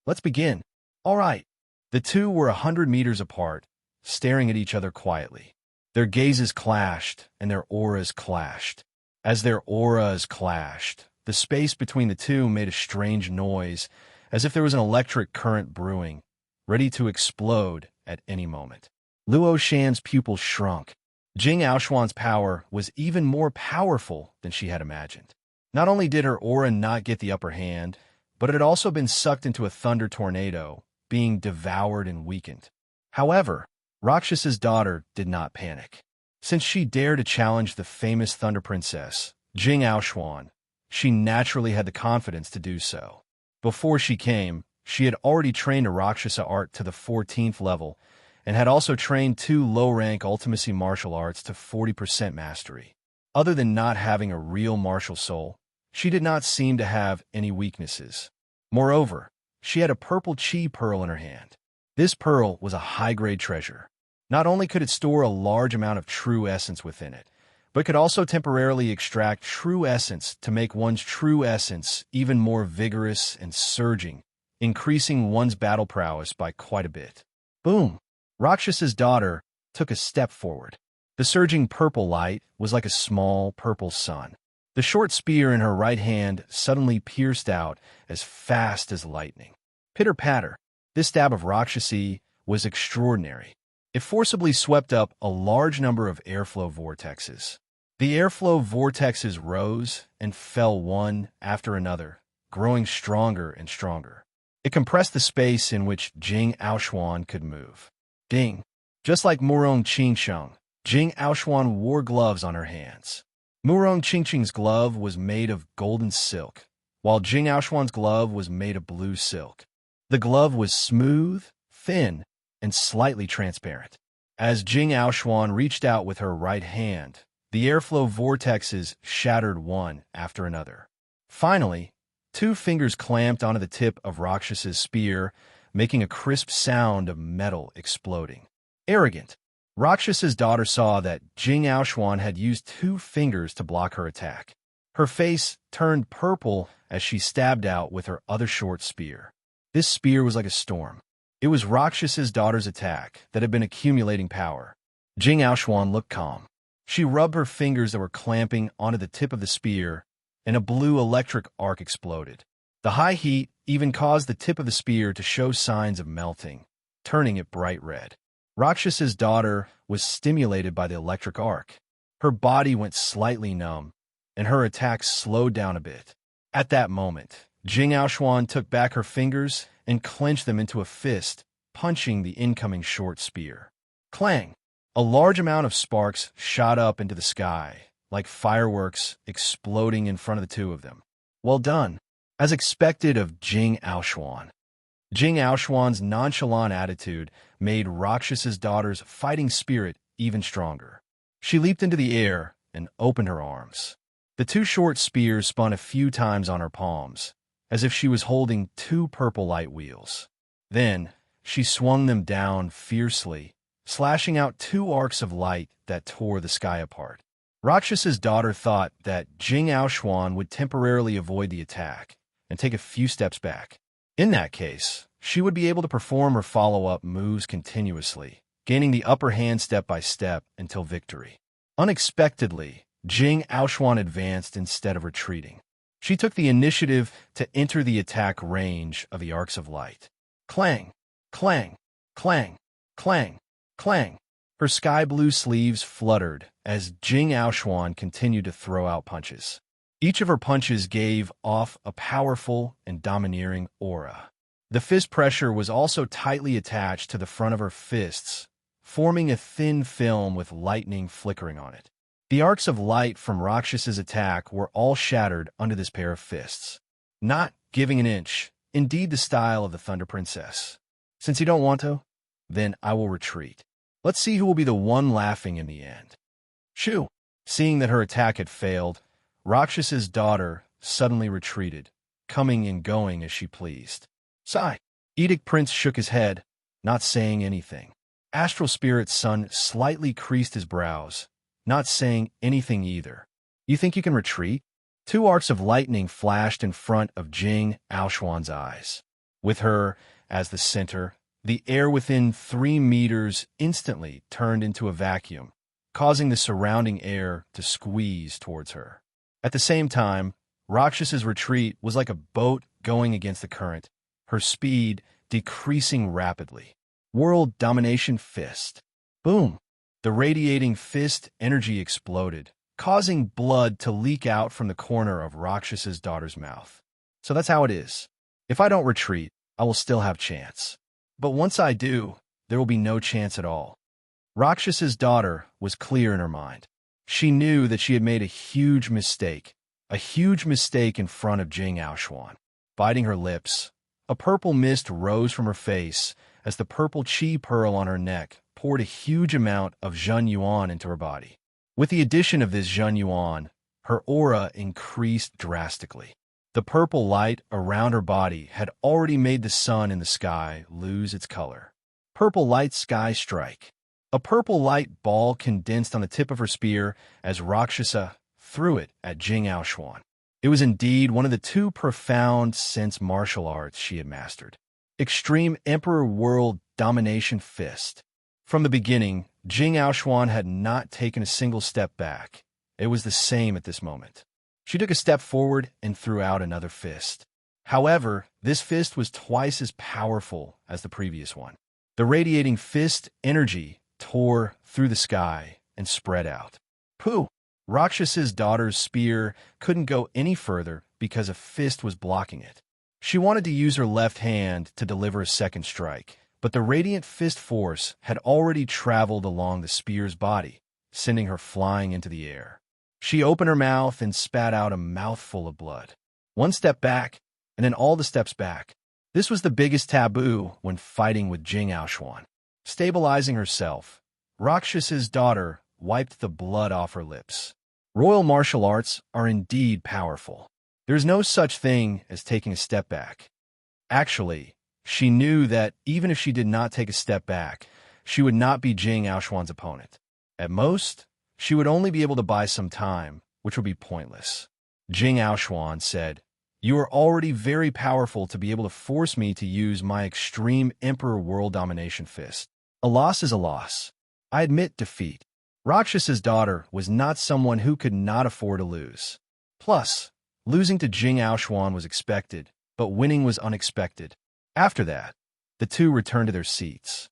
Let's begin. All right. The two were 100 meters apart, staring at each other quietly. Their gazes clashed, and their auras clashed. As their auras clashed, the space between the two made a strange noise, as if there was an electric current brewing, ready to explode at any moment. Luo Shan's pupils shrunk. Jing Aoshuan's power was even more powerful than she had imagined. Not only did her aura not get the upper hand, but it had also been sucked into a thunder tornado, being devoured and weakened. However, Rakshas's daughter did not panic. Since she dared to challenge the famous Thunder Princess, Jing Aoshuan, she naturally had the confidence to do so. Before she came, she had already trained a Rakshasa art to the 14th level, and had also trained 2 low-rank ultimacy martial arts to 40% mastery. Other than not having a real martial soul, she did not seem to have any weaknesses. Moreover, she had a purple chi pearl in her hand. This pearl was a high-grade treasure. Not only could it store a large amount of true essence within it, but could also temporarily extract true essence to make one's true essence even more vigorous and surging, increasing one's battle prowess by quite a bit. Boom! Rakshas's daughter took a step forward. The surging purple light was like a small purple sun. The short spear in her right hand suddenly pierced out as fast as lightning. Pitter-patter. This stab of Rakshasi was extraordinary. It forcibly swept up a large number of airflow vortexes. The airflow vortexes rose and fell one after another, growing stronger and stronger. It compressed the space in which Jing Aoshuan could move. Ding! Just like Murong Qingsheng, Jing Aoshuan wore gloves on her hands. Murong Qingsheng's glove was made of golden silk, while Jing Aoshuan's glove was made of blue silk. The glove was smooth, thin, and slightly transparent. As Jing Aoshuan reached out with her right hand, the airflow vortexes shattered one after another. Finally, 2 fingers clamped onto the tip of Rakshas's spear, making a crisp sound of metal exploding. Arrogant. Rakshas's daughter saw that Jing Aoshuan had used 2 fingers to block her attack. Her face turned purple as she stabbed out with her other short spear. This spear was like a storm. It was Rakshas's daughter's attack that had been accumulating power. Jing Aoshuan looked calm. She rubbed her fingers that were clamping onto the tip of the spear, and a blue electric arc exploded. The high heat even caused the tip of the spear to show signs of melting, turning it bright red. Rakshas's daughter was stimulated by the electric arc. Her body went slightly numb, and her attack slowed down a bit. At that moment, Jing Aoshuan took back her fingers and clenched them into a fist, punching the incoming short spear. Clang! A large amount of sparks shot up into the sky, like fireworks exploding in front of the 2 of them. Well done, as expected of Jing Aoshuan. Jing Aoshuan's nonchalant attitude made Rakshas's daughter's fighting spirit even stronger. She leaped into the air and opened her arms. The 2 short spears spun a few times on her palms, as if she was holding 2 purple light wheels. Then, she swung them down fiercely, slashing out 2 arcs of light that tore the sky apart. Rakshas's daughter thought that Jing Aoshuan would temporarily avoid the attack and take a few steps back. In that case, she would be able to perform her follow-up moves continuously, gaining the upper hand step by step until victory. Unexpectedly, Jing Aoshuan advanced instead of retreating. She took the initiative to enter the attack range of the arcs of light. Clang! Clang! Clang! Clang! Clang! Her sky-blue sleeves fluttered as Jing Aoshuan continued to throw out punches. Each of her punches gave off a powerful and domineering aura. The fist pressure was also tightly attached to the front of her fists, forming a thin film with lightning flickering on it. The arcs of light from Rakshas's attack were all shattered under this pair of fists. Not giving an inch, indeed the style of the Thunder Princess. Since you don't want to, then I will retreat. Let's see who will be the one laughing in the end. Shoo! Seeing that her attack had failed, Rakshas's daughter suddenly retreated, coming and going as she pleased. Sigh. Edict Prince shook his head, not saying anything. Astral Spirit's son slightly creased his brows, not saying anything either. You think you can retreat? 2 arcs of lightning flashed in front of Jing Aoshuan's eyes. With her as the center, the air within 3 meters instantly turned into a vacuum, causing the surrounding air to squeeze towards her. At the same time, Rakshas's retreat was like a boat going against the current, her speed decreasing rapidly. World Domination Fist. Boom! The radiating fist energy exploded, causing blood to leak out from the corner of Rakshas's daughter's mouth. So that's how it is. If I don't retreat, I will still have chance. But once I do, there will be no chance at all. Rakshas's daughter was clear in her mind. She knew that she had made a huge mistake in front of Jing Aoshuan. Biting her lips, a purple mist rose from her face as the purple chi pearl on her neck poured a huge amount of Zhen Yuan into her body. With the addition of this Zhen Yuan, her aura increased drastically. The purple light around her body had already made the sun in the sky lose its color. Purple light sky strike. A purple light ball condensed on the tip of her spear as Rakshasa threw it at Jing Aoshuan. It was indeed one of the two profound sense martial arts she had mastered. Extreme Emperor World Domination Fist. From the beginning, Jing Aoshuan had not taken a single step back. It was the same at this moment. She took a step forward and threw out another fist. However, this fist was twice as powerful as the previous one. The radiating fist energy tore through the sky and spread out. Pooh! Rakshasa's daughter's spear couldn't go any further because a fist was blocking it. She wanted to use her left hand to deliver a second strike, but the radiant fist force had already traveled along the spear's body, sending her flying into the air. She opened her mouth and spat out a mouthful of blood. One step back, and then all the steps back. This was the biggest taboo when fighting with Jing Aoshuan. Stabilizing herself, Rakshasa's daughter wiped the blood off her lips. Royal martial arts are indeed powerful. There's no such thing as taking a step back. Actually, she knew that even if she did not take a step back, she would not be Jing Aoshuan's opponent. At most, she would only be able to buy some time, which would be pointless. Jing Aoshuan said, "You are already very powerful to be able to force me to use my extreme Emperor World Domination Fist. A loss is a loss. I admit defeat." Rakshasa's daughter was not someone who could not afford to lose. Plus, losing to Jing Aoshuan was expected, but winning was unexpected. After that, the two returned to their seats.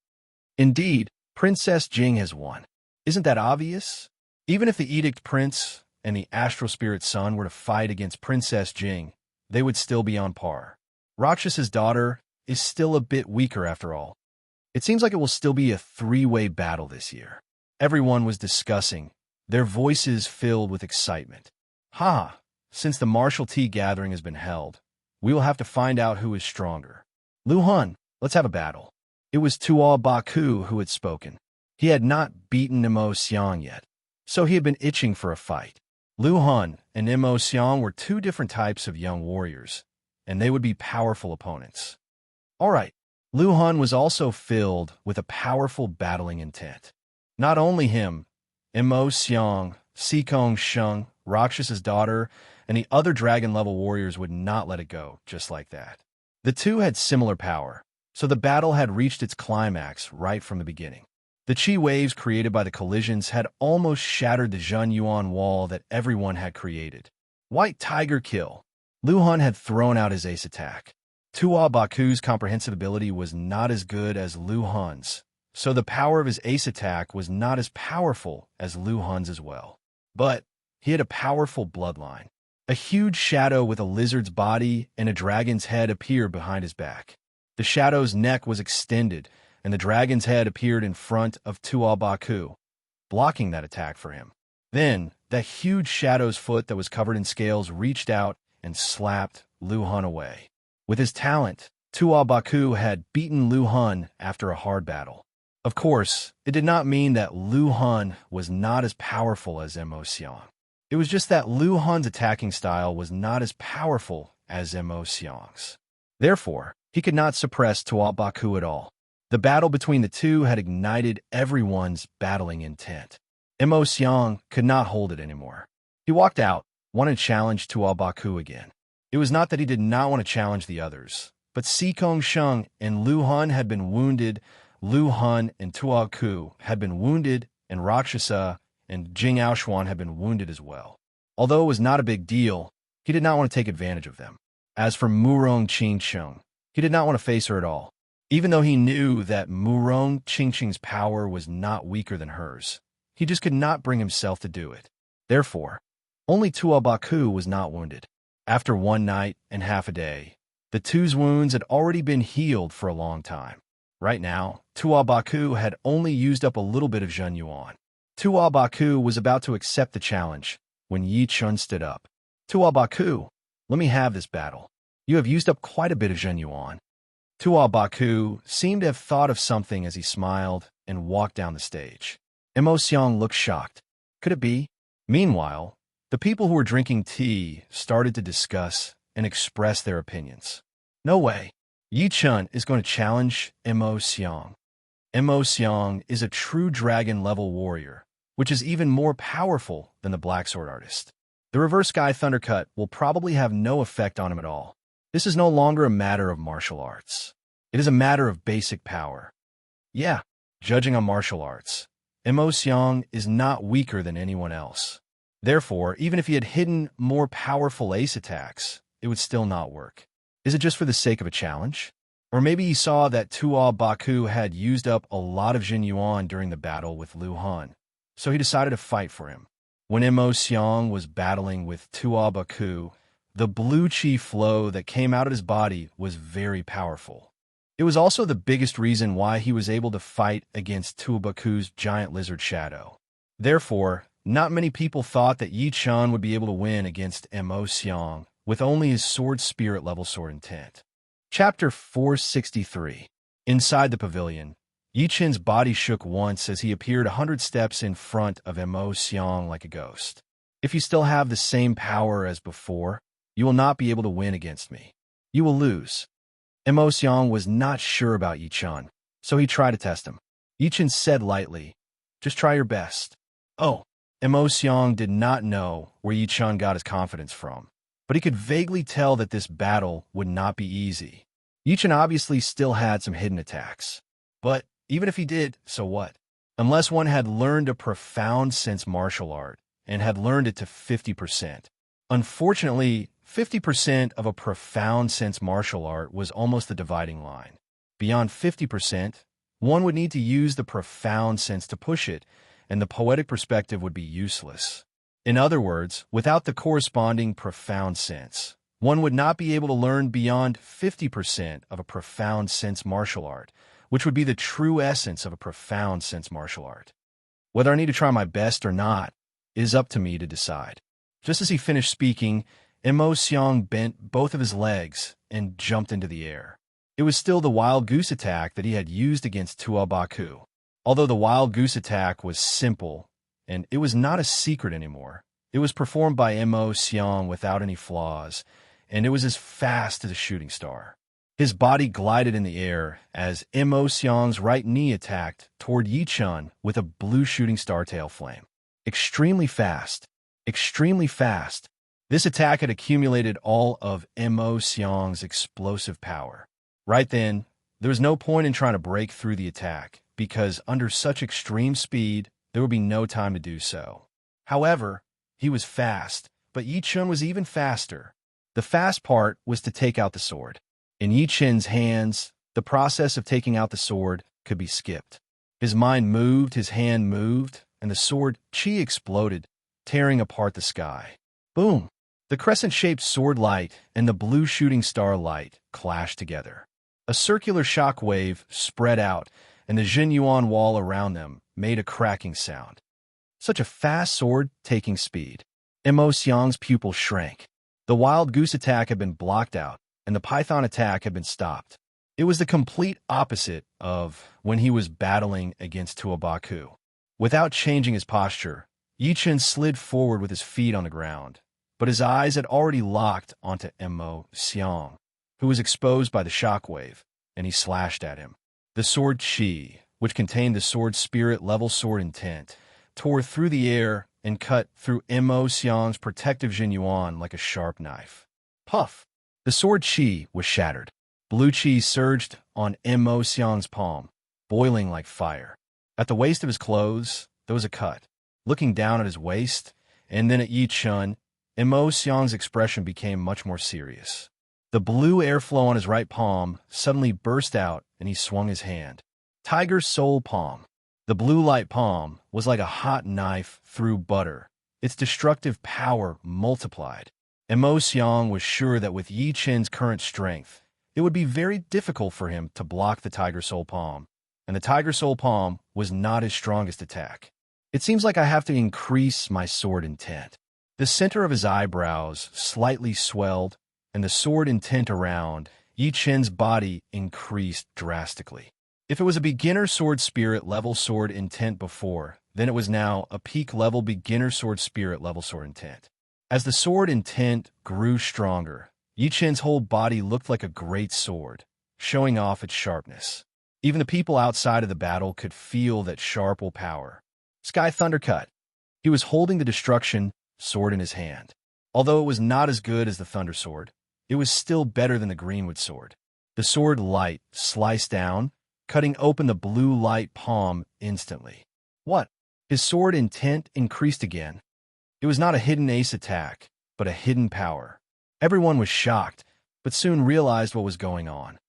Indeed, Princess Jing has won. Isn't that obvious? Even if the Edict Prince and the Astral Spirit Son were to fight against Princess Jing, they would still be on par. Rakshasa's daughter is still a bit weaker after all. It seems like it will still be a three-way battle this year. Everyone was discussing, their voices filled with excitement. Since the martial tea gathering has been held, we will have to find out who is stronger. Lu Han, let's have a battle. It was Tuo Baku who had spoken. He had not beaten Imo Xiang yet, so he had been itching for a fight. Lu Han and Imo Xiang were two different types of young warriors, and they would be powerful opponents. All right, Lu Han was also filled with a powerful battling intent. Not only him, Imo Xiang, Sikong Sheng, Rakshasa's daughter, and the other dragon-level warriors would not let it go just like that. The two had similar power, so the battle had reached its climax right from the beginning. The chi waves created by the collisions had almost shattered the Zhen Yuan wall that everyone had created. White Tiger Kill. Lu Han had thrown out his ace attack. Tuo Baku's comprehensive ability was not as good as Lu Han's, so the power of his ace attack was not as powerful as Lu Han's as well. But he had a powerful bloodline. A huge shadow with a lizard's body and a dragon's head appeared behind his back. The shadow's neck was extended, and the dragon's head appeared in front of Tuo Baku, blocking that attack for him. Then, that huge shadow's foot that was covered in scales reached out and slapped Lu Han away. With his talent, Tuo Baku had beaten Lu Han after a hard battle. Of course, it did not mean that Lu Han was not as powerful as Imo Xiang. It was just that Lu Han's attacking style was not as powerful as Imo Xiang's. Therefore, he could not suppress Tuo Baku at all. The battle between the two had ignited everyone's battling intent. Imo Xiang could not hold it anymore. He walked out, wanted to challenge Tuo Baku again. It was not that he did not want to challenge the others, but Sikong Sheng and Lu Han had been wounded, Lu Han and Tuo Baku had been wounded, and Rakshasa and Jing Aoshuan had been wounded as well. Although it was not a big deal, he did not want to take advantage of them. As for Murong Qingcheng, he did not want to face her at all. Even though he knew that Murong Qingcheng's power was not weaker than hers, he just could not bring himself to do it. Therefore, only Tuo Baku was not wounded. After one night and half a day, the two's wounds had already been healed for a long time. Right now, Tuo Baku had only used up a little bit of Zhen Yuan. Tuo Baku was about to accept the challenge when Yi Chun stood up. Tuo Baku, let me have this battle. You have used up quite a bit of Zhen Yuan. Tuo Baku seemed to have thought of something as he smiled and walked down the stage. Imo Xiang looked shocked. Could it be? Meanwhile, the people who were drinking tea started to discuss and express their opinions. No way. Yi Chun is going to challenge Mo Xiang. Mo Xiang is a true dragon-level warrior, which is even more powerful than the Black Sword artist. The Reverse Sky Thundercut will probably have no effect on him at all. This is no longer a matter of martial arts. It is a matter of basic power. Yeah, judging on martial arts, Mo Xiang is not weaker than anyone else. Therefore, even if he had hidden more powerful ace attacks, it would still not work. Is it just for the sake of a challenge? Or maybe he saw that Tuo Baku had used up a lot of Jin Yuan during the battle with Lu Han, so he decided to fight for him. When Mo Xiang was battling with Tuo Baku, the blue chi flow that came out of his body was very powerful. It was also the biggest reason why he was able to fight against Tuo Baku's giant lizard shadow. Therefore, not many people thought that Yi Chun would be able to win against Mo Xiang with only his sword spirit level sword intent. Chapter 463. Inside the pavilion, Yi Chun's body shook once as he appeared 100 steps in front of Mo Xiang like a ghost. If you still have the same power as before, you will not be able to win against me. You will lose. Mo Xiang was not sure about Yi Chun, so he tried to test him. Yi Chun said lightly, "Just try your best." Oh, Mo Xiang did not know where Yi Chun got his confidence from, but he could vaguely tell that this battle would not be easy. Yi Chun obviously still had some hidden attacks. But even if he did, so what? Unless one had learned a profound sense martial art and had learned it to 50%. Unfortunately, 50% of a profound sense martial art was almost the dividing line. Beyond 50%, one would need to use the profound sense to push it, and the poetic perspective would be useless. In other words, without the corresponding profound sense, one would not be able to learn beyond 50% of a profound sense martial art, which would be the true essence of a profound sense martial art. Whether I need to try my best or not is up to me to decide. Just as he finished speaking, Mo Xiang bent both of his legs and jumped into the air. It was still the wild goose attack that he had used against Tuo Baku. Although the wild goose attack was simple, and it was not a secret anymore, it was performed by Mo Xiang without any flaws, and it was as fast as a shooting star. His body glided in the air as Mo Xiang's right knee attacked toward Yi Chun with a blue shooting star tail flame. Extremely fast. Extremely fast. This attack had accumulated all of Mo Xiang's explosive power. Right then, there was no point in trying to break through the attack, because under such extreme speed, there would be no time to do so. However, he was fast, but Yi Chun was even faster. The fast part was to take out the sword. In Yi Chun's hands, the process of taking out the sword could be skipped. His mind moved, his hand moved, and the sword chi exploded, tearing apart the sky. Boom! The crescent-shaped sword light and the blue shooting star light clashed together. A circular shock wave spread out, and the Jin Yuan wall around them made a cracking sound. Such a fast sword-taking speed. Mo Xiang's pupil shrank. The wild goose attack had been blocked out, and the python attack had been stopped. It was the complete opposite of when he was battling against Tuo Baku. Without changing his posture, Yi Chun slid forward with his feet on the ground, but his eyes had already locked onto Mo Xiang, who was exposed by the shockwave, and he slashed at him. The sword chi, which contained the sword spirit level sword intent, tore through the air and cut through Mo Xiang's protective Jin Yuan like a sharp knife. Puff! The sword chi was shattered. Blue chi surged on Mo Xiang's palm, boiling like fire. At the waist of his clothes, there was a cut. Looking down at his waist, and then at Yi Chun, Mo Xiang's expression became much more serious. The blue airflow on his right palm suddenly burst out, and he swung his hand. Tiger Soul Palm. The blue light palm was like a hot knife through butter, its destructive power multiplied. Mo Xiang was sure that with Yi Chun's current strength, it would be very difficult for him to block the Tiger Soul Palm, and the Tiger Soul Palm was not his strongest attack. It seems like I have to increase my sword intent. The center of his eyebrows slightly swelled, and the sword intent around Yi Chun's body increased drastically. If it was a beginner sword spirit level sword intent before, then it was now a peak level beginner sword spirit level sword intent. As the sword intent grew stronger, Yi Chen's whole body looked like a great sword, showing off its sharpness. Even the people outside of the battle could feel that sharp willpower. Sky Thundercut. He was holding the destruction sword in his hand. Although it was not as good as the Thunder Sword, it was still better than the Greenwood Sword. The sword light sliced down, cutting open the blue light palm instantly. What? His sword intent increased again. It was not a hidden ace attack, but a hidden power. Everyone was shocked, but soon realized what was going on.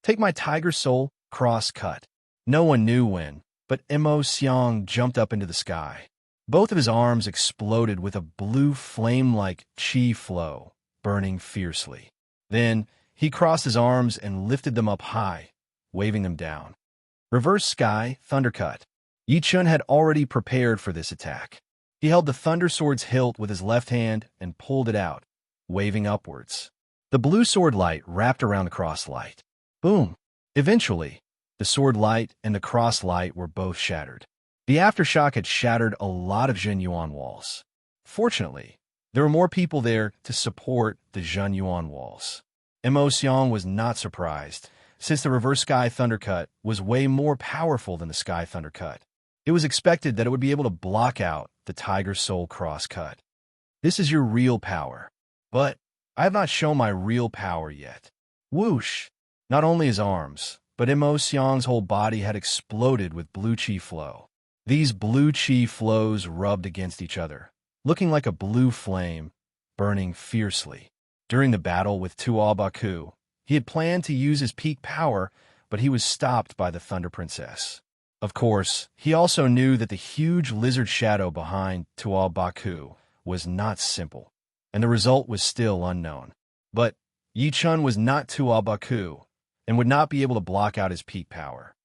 Take my Tiger Soul cross cut. No one knew when, but Mo Xiang jumped up into the sky. Both of his arms exploded with a blue flame-like chi flow, burning fiercely. Then, he crossed his arms and lifted them up high, waving them down. Reverse Sky Thundercut. Yi Chen had already prepared for this attack. He held the Thunder Sword's hilt with his left hand and pulled it out, waving upwards. The blue sword light wrapped around the cross light. Boom! Eventually, the sword light and the cross light were both shattered. The aftershock had shattered a lot of Zhen Yuan walls. Fortunately, there were more people there to support the Zhen Yuan walls. Mo Xiang was not surprised, since the Reverse Sky Thundercut was way more powerful than the Sky Thundercut. It was expected that it would be able to block out the Tiger Soul cross cut. This is your real power. But I have not shown my real power yet. Whoosh! Not only his arms, but Mo Xiang's whole body had exploded with blue chi flow. These blue chi flows rubbed against each other, looking like a blue flame, burning fiercely. During the battle with Tuo Baku, he had planned to use his peak power, but he was stopped by the Thunder Princess. Of course, he also knew that the huge lizard shadow behind Tuo Baku was not simple, and the result was still unknown. But Yi Chen was not Tuo Baku, and would not be able to block out his peak power.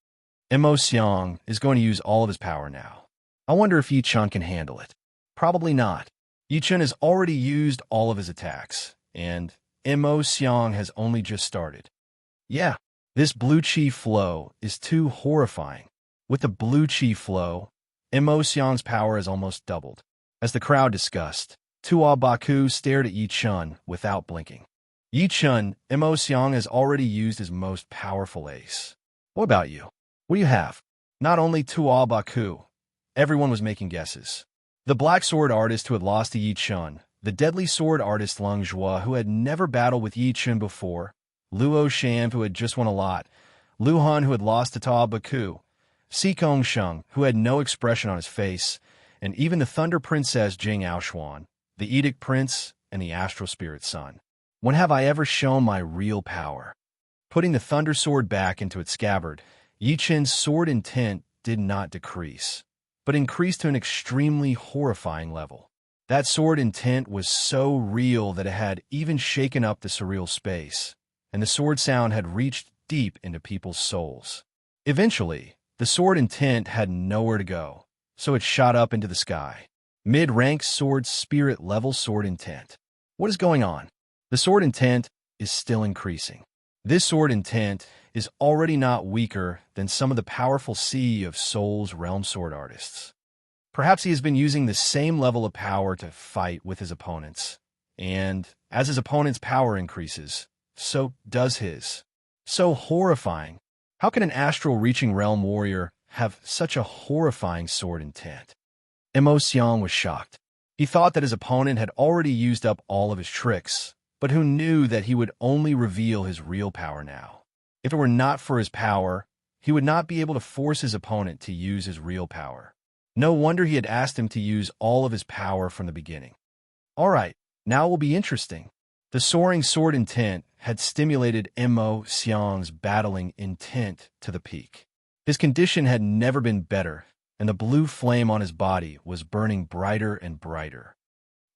Mo Xiang is going to use all of his power now. I wonder if Yi Chen can handle it. Probably not. Yi Chen has already used all of his attacks, and Mo Xiang has only just started. Yeah, this blue chi flow is too horrifying. With the blue chi flow, Mo Xiang's power has almost doubled. As the crowd discussed, Tuo Baku stared at Yi Chen without blinking. Yi Chen, Mo Xiang has already used his most powerful ace. What about you? What do you have? Not only Tuo Baku, everyone was making guesses. The black sword artist who had lost to Yi Chen, the deadly sword artist Leng Zhua who had never battled with Yi Chen before, Luo Shan who had just won a lot, Lu Han who had lost to Tuo Baku, Si Kong Sheng who had no expression on his face, and even the Thunder Princess Jing Aoshuan, the Edict Prince, and the Astral Spirit Son. When have I ever shown my real power? Putting the Thunder Sword back into its scabbard, Yi Chen's sword intent did not decrease, but increased to an extremely horrifying level. That sword intent was so real that it had even shaken up the surreal space, and the sword sound had reached deep into people's souls. Eventually, the sword intent had nowhere to go, so it shot up into the sky. Mid-rank sword spirit level sword intent. What is going on? The sword intent is still increasing. This sword intent is already not weaker than some of the powerful Sea of Souls realm sword artists. Perhaps he has been using the same level of power to fight with his opponents, and as his opponent's power increases, so does his. So horrifying. How can an astral-reaching realm warrior have such a horrifying sword intent? Mo Xiang was shocked. He thought that his opponent had already used up all of his tricks, but who knew that he would only reveal his real power now? If it were not for his power, he would not be able to force his opponent to use his real power. No wonder he had asked him to use all of his power from the beginning. All right, now it will be interesting. The soaring sword intent had stimulated Mo Xiang's battling intent to the peak. His condition had never been better, and the blue flame on his body was burning brighter and brighter.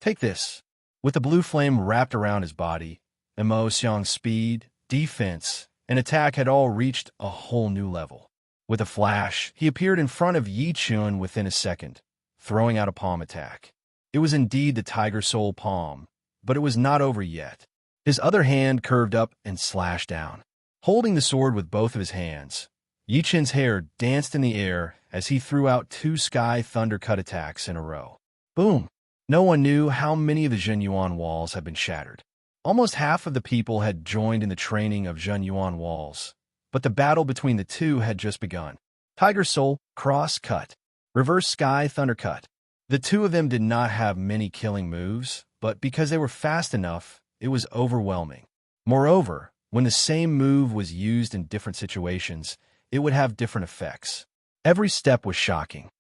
Take this. With the blue flame wrapped around his body, Mo Xiang's speed, defense, and attack had all reached a whole new level. With a flash, he appeared in front of Yi Chen within a second, throwing out a palm attack. It was indeed the Tiger Soul palm, but it was not over yet. His other hand curved up and slashed down. Holding the sword with both of his hands, Yi Chen's hair danced in the air as he threw out 2 Sky Thunder cut attacks in a row. Boom! No one knew how many of the Zhen Yuan walls had been shattered. Almost half of the people had joined in the training of Zhen Yuan walls, but the battle between the two had just begun. Tiger Soul, Cross Cut, Reverse Sky Thunder Cut. The two of them did not have many killing moves, but because they were fast enough, it was overwhelming. Moreover, when the same move was used in different situations, it would have different effects. Every step was shocking.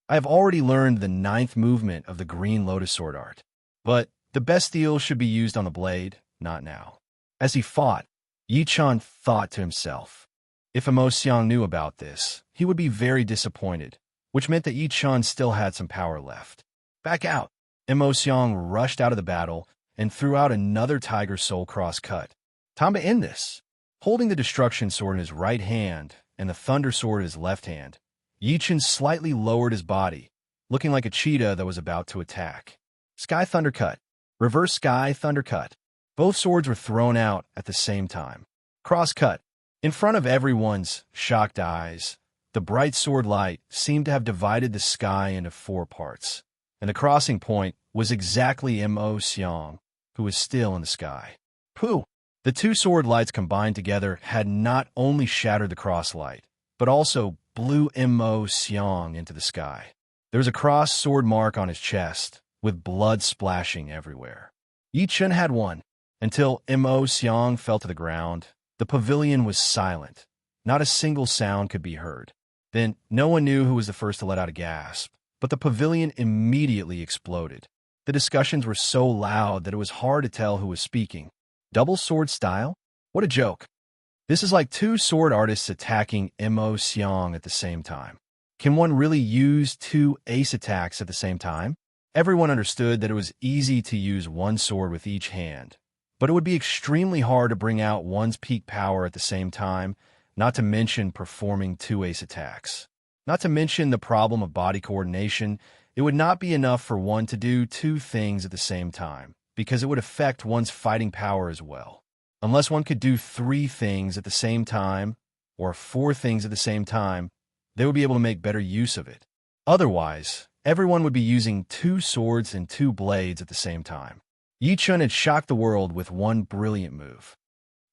I have already learned the 9th movement of the Green Lotus Sword art, but the Bastille should be used on the blade, not now. As he fought, Yi Chun thought to himself. If Imo Xiang knew about this, he would be very disappointed, which meant that Yi Chun still had some power left. Back out! Imo Xiang rushed out of the battle and threw out another Tiger Soul Cross Cut. Time to end this. Holding the Destruction Sword in his right hand and the Thunder Sword in his left hand, Yi Chun slightly lowered his body, looking like a cheetah that was about to attack. Sky Thunder Cut. Reverse Sky Thunder Cut. Both swords were thrown out at the same time. Cross Cut. In front of everyone's shocked eyes, the bright sword light seemed to have divided the sky into 4 parts, and the crossing point was exactly Imo Xiang, who was still in the sky. Pooh! The 2 sword lights combined together had not only shattered the cross light, but also blew Imo Xiang into the sky. There was a cross sword mark on his chest, with blood splashing everywhere. Yi Chun had won. Until Imo Xiang fell to the ground, the pavilion was silent. Not a single sound could be heard. Then no one knew who was the first to let out a gasp, but the pavilion immediately exploded. The discussions were so loud that it was hard to tell who was speaking. Double sword style? What a joke. This is like 2 sword artists attacking Imo Xiang at the same time. Can one really use 2 ace attacks at the same time? Everyone understood that it was easy to use 1 sword with each hand, but it would be extremely hard to bring out one's peak power at the same time, not to mention performing 2 ace attacks. Not to mention the problem of body coordination, it would not be enough for one to do 2 things at the same time, because it would affect one's fighting power as well. Unless one could do 3 things at the same time, or 4 things at the same time, they would be able to make better use of it. Otherwise, everyone would be using 2 swords and 2 blades at the same time. Yi Chun had shocked the world with 1 brilliant move.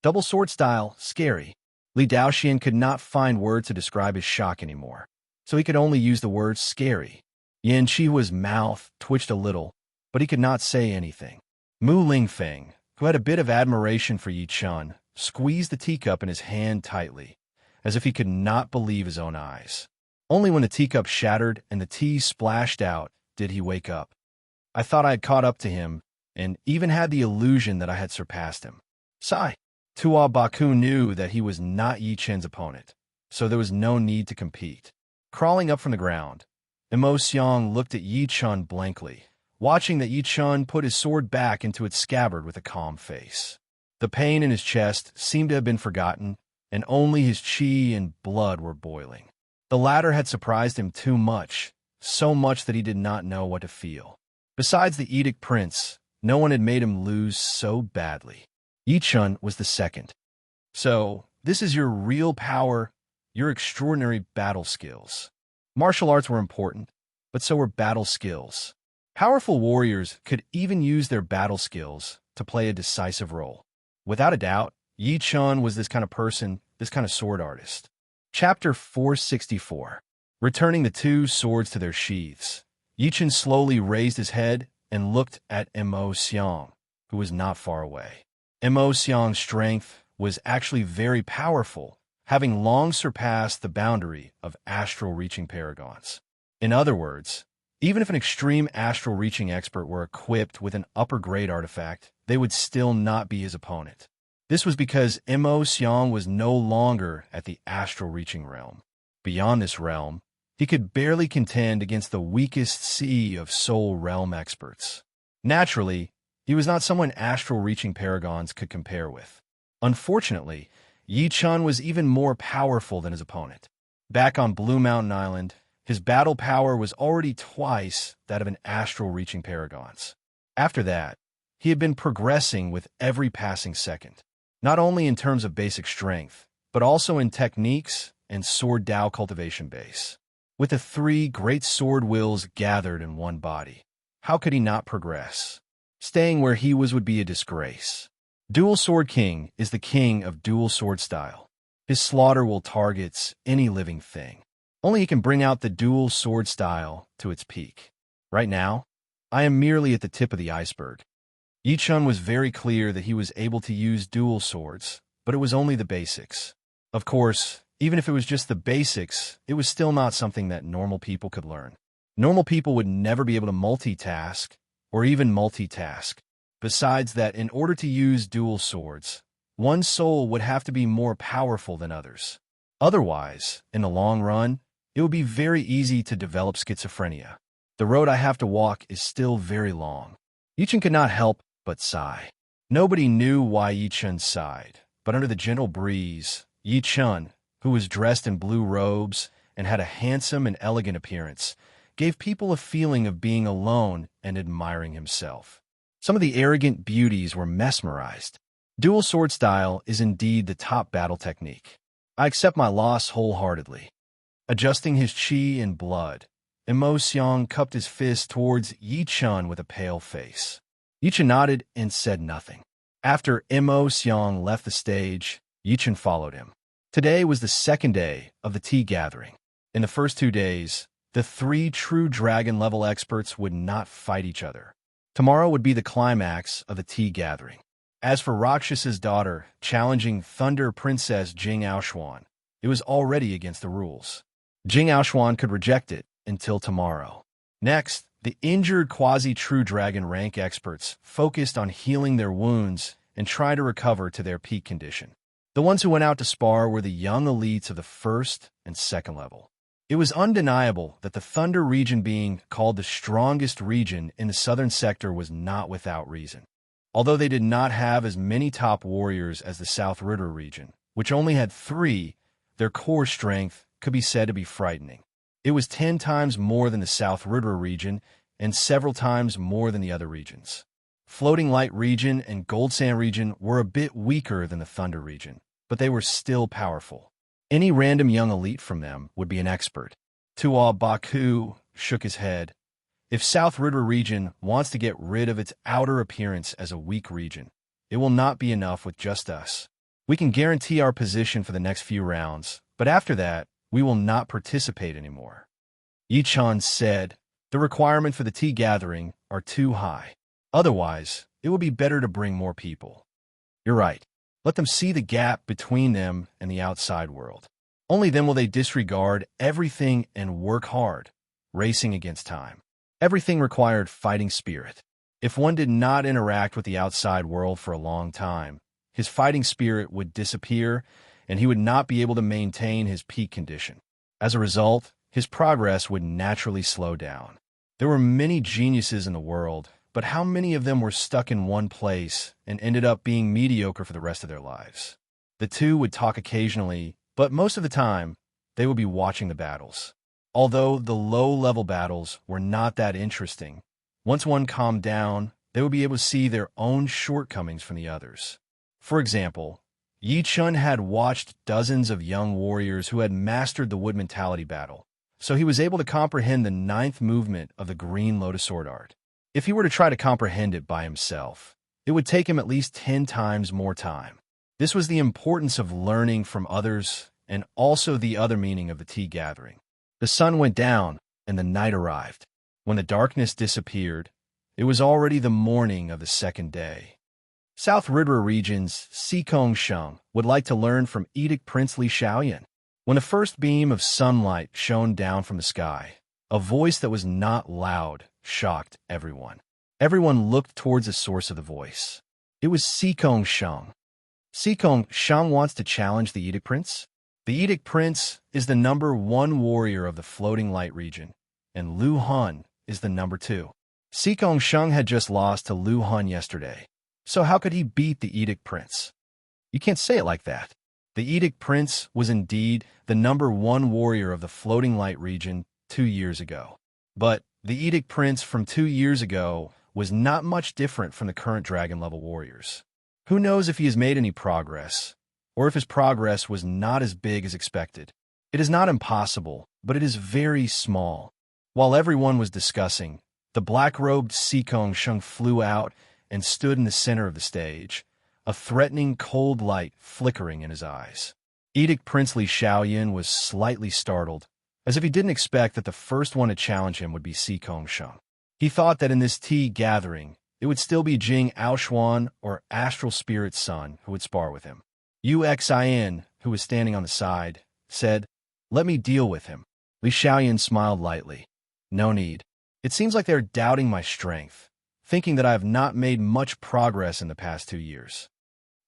Double sword style, scary. Li Daoxian could not find words to describe his shock anymore, so he could only use the word scary. Yan Qihua's mouth twitched a little, but he could not say anything. Mu Lingfeng, who had a bit of admiration for Yi Chun, squeezed the teacup in his hand tightly, as if he could not believe his own eyes. Only when the teacup shattered and the tea splashed out did he wake up. I thought I had caught up to him, and even had the illusion that I had surpassed him. Sigh. Tua Baku knew that he was not Yi Chun's opponent, so there was no need to compete. Crawling up from the ground, Imo Xiang looked at Yi Chun blankly, watching that Yi Chun put his sword back into its scabbard with a calm face. The pain in his chest seemed to have been forgotten, and only his qi and blood were boiling. The latter had surprised him too much, so much that he did not know what to feel. Besides the Edict Prince, no one had made him lose so badly. Yi Chun was the second. So, this is your real power, your extraordinary battle skills. Martial arts were important, but so were battle skills. Powerful warriors could even use their battle skills to play a decisive role. Without a doubt, Yi Chun was this kind of person, this kind of sword artist. Chapter 464. Returning the 2 swords to their sheaths, Yi Chun slowly raised his head and looked at Imo Xiang, who was not far away. Imo Xiang's strength was actually very powerful, having long surpassed the boundary of astral-reaching paragons. In other words, even if an extreme astral-reaching expert were equipped with an upper-grade artifact, they would still not be his opponent. This was because Imo Xiang was no longer at the astral-reaching realm. Beyond this realm, he could barely contend against the weakest sea of soul realm experts. Naturally, he was not someone astral-reaching paragons could compare with. Unfortunately, Yi Chun was even more powerful than his opponent. Back on Blue Mountain Island, his battle power was already twice that of an astral-reaching paragon's. After that, he had been progressing with every passing second, not only in terms of basic strength, but also in techniques and sword Dao cultivation base. With the 3 great sword wills gathered in one body, how could he not progress? Staying where he was would be a disgrace. Dual Sword King is the king of dual sword style. His slaughter will target any living thing. Only he can bring out the dual sword style to its peak. Right now, I am merely at the tip of the iceberg. Yi Chun was very clear that he was able to use dual swords, but it was only the basics. Of course, even if it was just the basics, it was still not something that normal people could learn. Normal people would never be able to multitask, or even multitask. Besides that, in order to use dual swords, one soul would have to be more powerful than others. Otherwise, in the long run, it would be very easy to develop schizophrenia. The road I have to walk is still very long. Yi Chun could not help but sigh. Nobody knew why Yi Chun sighed, but under the gentle breeze, Yi Chun, who was dressed in blue robes and had a handsome and elegant appearance, gave people a feeling of being alone and admiring himself. Some of the arrogant beauties were mesmerized. Dual sword style is indeed the top battle technique. I accept my loss wholeheartedly. Adjusting his chi and blood, Imo Xiong cupped his fist towards Yi Chun with a pale face. Yi Chun nodded and said nothing. After Imo Xiong left the stage, Yi Chun followed him. Today was the second day of the tea gathering. In the first 2 days, the 3 true dragon-level experts would not fight each other. Tomorrow would be the climax of the tea gathering. As for Rakshas's daughter challenging Thunder Princess Jing Aoshuan, it was already against the rules. Jing Aoshuan could reject it until tomorrow. Next, the injured quasi-true dragon rank experts focused on healing their wounds and trying to recover to their peak condition. The ones who went out to spar were the young elites of the first and second level. It was undeniable that the Thunder region, being called the strongest region in the southern sector, was not without reason. Although they did not have as many top warriors as the South Ritter region, which only had 3, their core strength could be said to be frightening. It was 10 times more than the South Ritter region and several times more than the other regions. Floating Light region and Gold Sand region were a bit weaker than the Thunder region, but they were still powerful. Any random young elite from them would be an expert. Tuo Baku shook his head. If South Ritter region wants to get rid of its outer appearance as a weak region, it will not be enough with just us. We can guarantee our position for the next few rounds, but after that, we will not participate anymore. Yi Chun said, the requirement for the tea gathering are too high. Otherwise, it will be better to bring more people. You're right. Let them see the gap between them and the outside world. Only then will they disregard everything and work hard, racing against time. Everything required fighting spirit. If one did not interact with the outside world for a long time, his fighting spirit would disappear and he would not be able to maintain his peak condition. As a result, his progress would naturally slow down. There were many geniuses in the world, but how many of them were stuck in one place and ended up being mediocre for the rest of their lives? The two would talk occasionally, but most of the time, they would be watching the battles. Although the low-level battles were not that interesting, once one calmed down, they would be able to see their own shortcomings from the others. For example, Yi Chun had watched dozens of young warriors who had mastered the wood mentality battle, so he was able to comprehend the 9th movement of the Green Lotus Sword art. If he were to try to comprehend it by himself, it would take him at least 10 times more time. This was the importance of learning from others and also the other meaning of the tea gathering. The sun went down and the night arrived. When the darkness disappeared, it was already the morning of the second day. South Ritter region's Sikong Sheng would like to learn from Edict Prince Li Xiaoyan. When the first beam of sunlight shone down from the sky, a voice that was not loud shocked everyone. Everyone looked towards the source of the voice. It was Sikong Sheng. Sikong Sheng wants to challenge the Edict Prince. The Edict Prince is the number 1 warrior of the Floating Light region, and Lu Hun is the number 2. Sikong Sheng had just lost to Lu Hun yesterday, so how could he beat the Edict Prince? You can't say it like that. The Edict Prince was indeed the number 1 warrior of the Floating Light region 2 years ago. But the Edict Prince from 2 years ago was not much different from the current dragon-level warriors. Who knows if he has made any progress, or if his progress was not as big as expected. It is not impossible, but it is very small. While everyone was discussing, the black-robed Sikong Sheng flew out and stood in the center of the stage, a threatening cold light flickering in his eyes. Edict Prince Li Xiaoyan was slightly startled, as if he didn't expect that the first one to challenge him would be Si Kongsheng. He thought that in this tea gathering, it would still be Jing Aoshuan or Astral Spirit's son who would spar with him. Yu Xin, who was standing on the side, said, "Let me deal with him." Li Xiaoyan smiled lightly. "No need. It seems like they're doubting my strength, thinking that I have not made much progress in the past 2 years."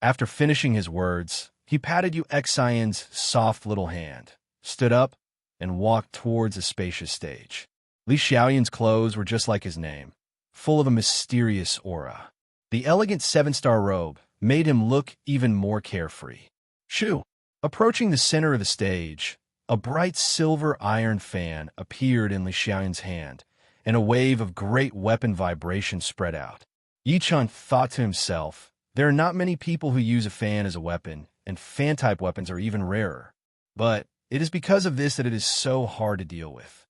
After finishing his words, he patted Yu Xion's soft little hand, stood up, and walked towards a spacious stage. Li Xiaoyan's clothes were just like his name, full of a mysterious aura. The elegant 7-star robe made him look even more carefree. Shoo! Approaching the center of the stage, a bright silver iron fan appeared in Li Xiaoyan's hand, and a wave of great weapon vibration spread out. Yichun thought to himself, there are not many people who use a fan as a weapon, and fan-type weapons are even rarer. But it is because of this that it is so hard to deal with.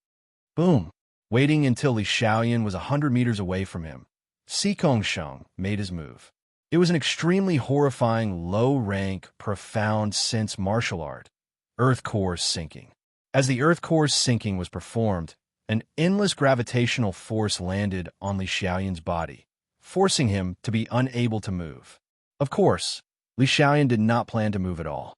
Boom! Waiting until Li Xiaoyan was 100 meters away from him, Si Kongsheng made his move. It was an extremely horrifying, low-rank, profound sense martial art, Earth Core Sinking. As the Earth Core Sinking was performed, an endless gravitational force landed on Li Xiaoyan's body, forcing him to be unable to move. Of course, Li Xiaoyan did not plan to move at all.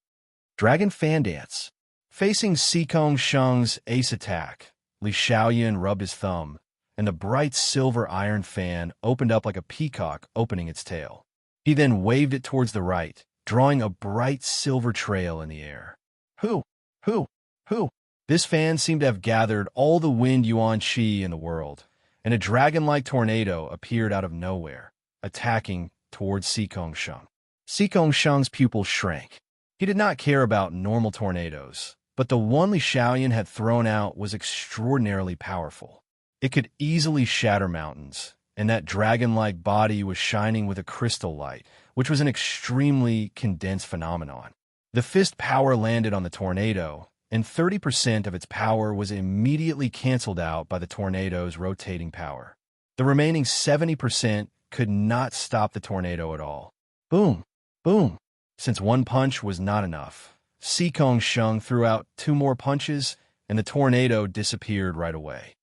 Dragon Fan Dance. Facing Si Kongsheng's ace attack, Li Xiaoyan rubbed his thumb, and the bright silver iron fan opened up like a peacock opening its tail. He then waved it towards the right, drawing a bright silver trail in the air. Hoo! Hoo! Hoo! This fan seemed to have gathered all the wind yuan qi in the world, and a dragon-like tornado appeared out of nowhere, attacking towards Si Kongsheng. Si Kongsheng's pupils shrank. He did not care about normal tornadoes, but the one Li Xiaoyan had thrown out was extraordinarily powerful. It could easily shatter mountains, and that dragon-like body was shining with a crystal light, which was an extremely condensed phenomenon. The fist power landed on the tornado, and 30% of its power was immediately canceled out by the tornado's rotating power. The remaining 70% could not stop the tornado at all. Boom! Boom! Since one punch was not enough, Si Kongsheng threw out 2 more punches, and the tornado disappeared right away.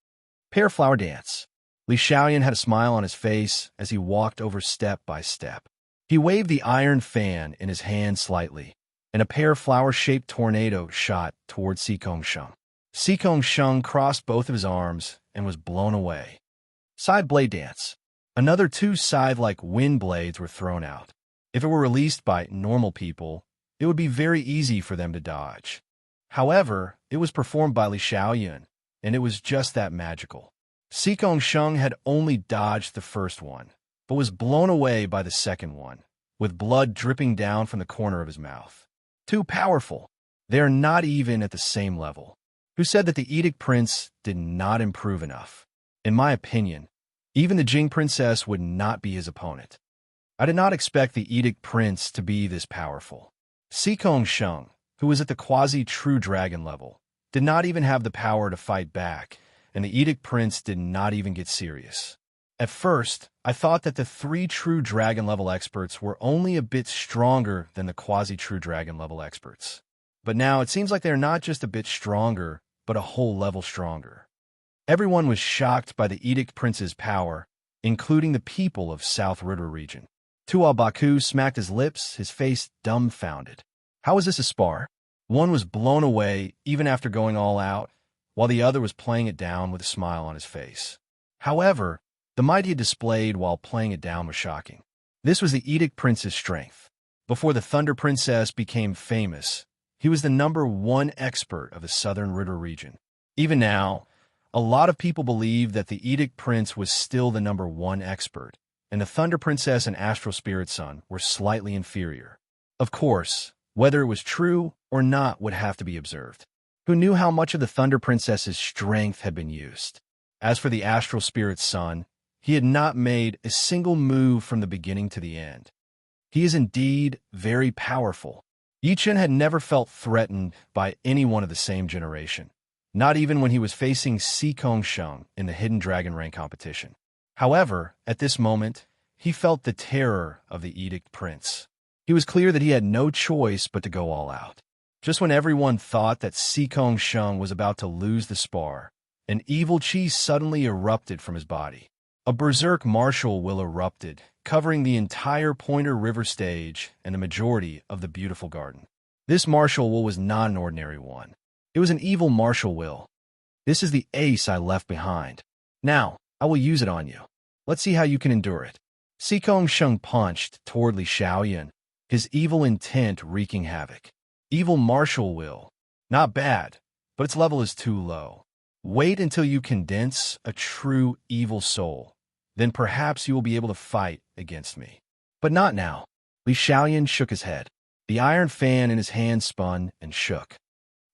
Pear Flower Dance. Li Xiaoyan had a smile on his face as he walked over step by step. He waved the iron fan in his hand slightly, and a pear flower-shaped tornado shot towards Si Kongsheng. Si Kongsheng crossed both of his arms and was blown away. Side Blade Dance. Another 2 scythe-like wind blades were thrown out. If it were released by normal people, it would be very easy for them to dodge. However, it was performed by Li Xiaoyan, and it was just that magical. Si Kongsheng had only dodged the first one, but was blown away by the second one, with blood dripping down from the corner of his mouth. Too powerful. They are not even at the same level. Who said that the Edict Prince did not improve enough? In my opinion, even the Jing Princess would not be his opponent. I did not expect the Edict Prince to be this powerful. Si Kongsheng, who was at the quasi-true dragon level, did not even have the power to fight back, and the Edict Prince did not even get serious. At first, I thought that the 3 true dragon level experts were only a bit stronger than the quasi-true dragon level experts. But now it seems like they're not just a bit stronger, but a whole level stronger. Everyone was shocked by the Edict Prince's power, including the people of South River region. Tuo Baku smacked his lips, his face dumbfounded. How was this a spar? One was blown away even after going all out, while the other was playing it down with a smile on his face. However, the might he displayed while playing it down was shocking. This was the Edict Prince's strength. Before the Thunder Princess became famous, he was the #1 expert of the Southern River region. Even now, a lot of people believe that the Edict Prince was still the #1 expert, and the Thunder Princess and Astral Spirit Son were slightly inferior. Of course, whether it was true or not would have to be observed. Who knew how much of the Thunder Princess's strength had been used? As for the Astral Spirit Son, he had not made a single move from the beginning to the end. He is indeed very powerful. Yichun had never felt threatened by anyone of the same generation, not even when he was facing Si Kongsheng in the Hidden Dragon rank competition. However, at this moment, he felt the terror of the Edict Prince. He was clear that he had no choice but to go all out. Just when everyone thought that Sikong Sheng was about to lose the spar, an evil chi suddenly erupted from his body. A berserk martial will erupted, covering the entire Pointer River stage and a majority of the beautiful garden. This martial will was not an ordinary one. It was an evil martial will. This is the ace I left behind. Now, I will use it on you. Let's see how you can endure it. Sikong Sheng punched toward Li Xiaoyan, his evil intent wreaking havoc. Evil martial will. Not bad, but its level is too low. Wait until you condense a true evil soul. Then perhaps you will be able to fight against me. But not now. Li Xiaoyan shook his head. The iron fan in his hand spun and shook.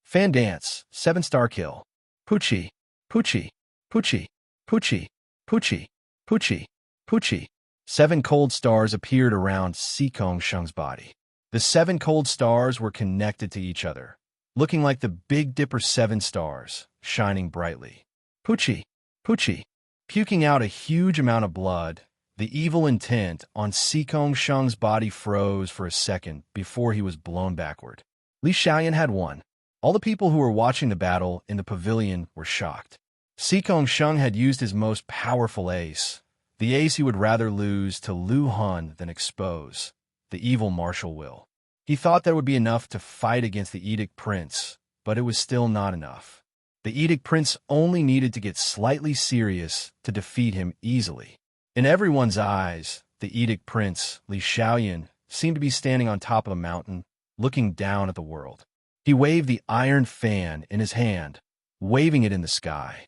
Fan dance, 7-star kill. Poochie, Poochie, Poochie, Poochie, Poochie, Poochie, Poochie. 7 cold stars appeared around Sikong Sheng's body. The 7 cold stars were connected to each other, looking like the Big Dipper 7 stars, shining brightly. Poochie, Poochie. Puking out a huge amount of blood, the evil intent on Sikong Sheng's body froze for a second before he was blown backward. Li Xiaoyan had won. All the people who were watching the battle in the pavilion were shocked. Sikong Sheng had used his most powerful ace, the ace he would rather lose to Lu Han than expose, the evil martial will. He thought that would be enough to fight against the Edict Prince, but it was still not enough. The Edict Prince only needed to get slightly serious to defeat him easily. In everyone's eyes, the Edict Prince, Li Xiaoyan, seemed to be standing on top of a mountain, looking down at the world. He waved the iron fan in his hand, waving it in the sky.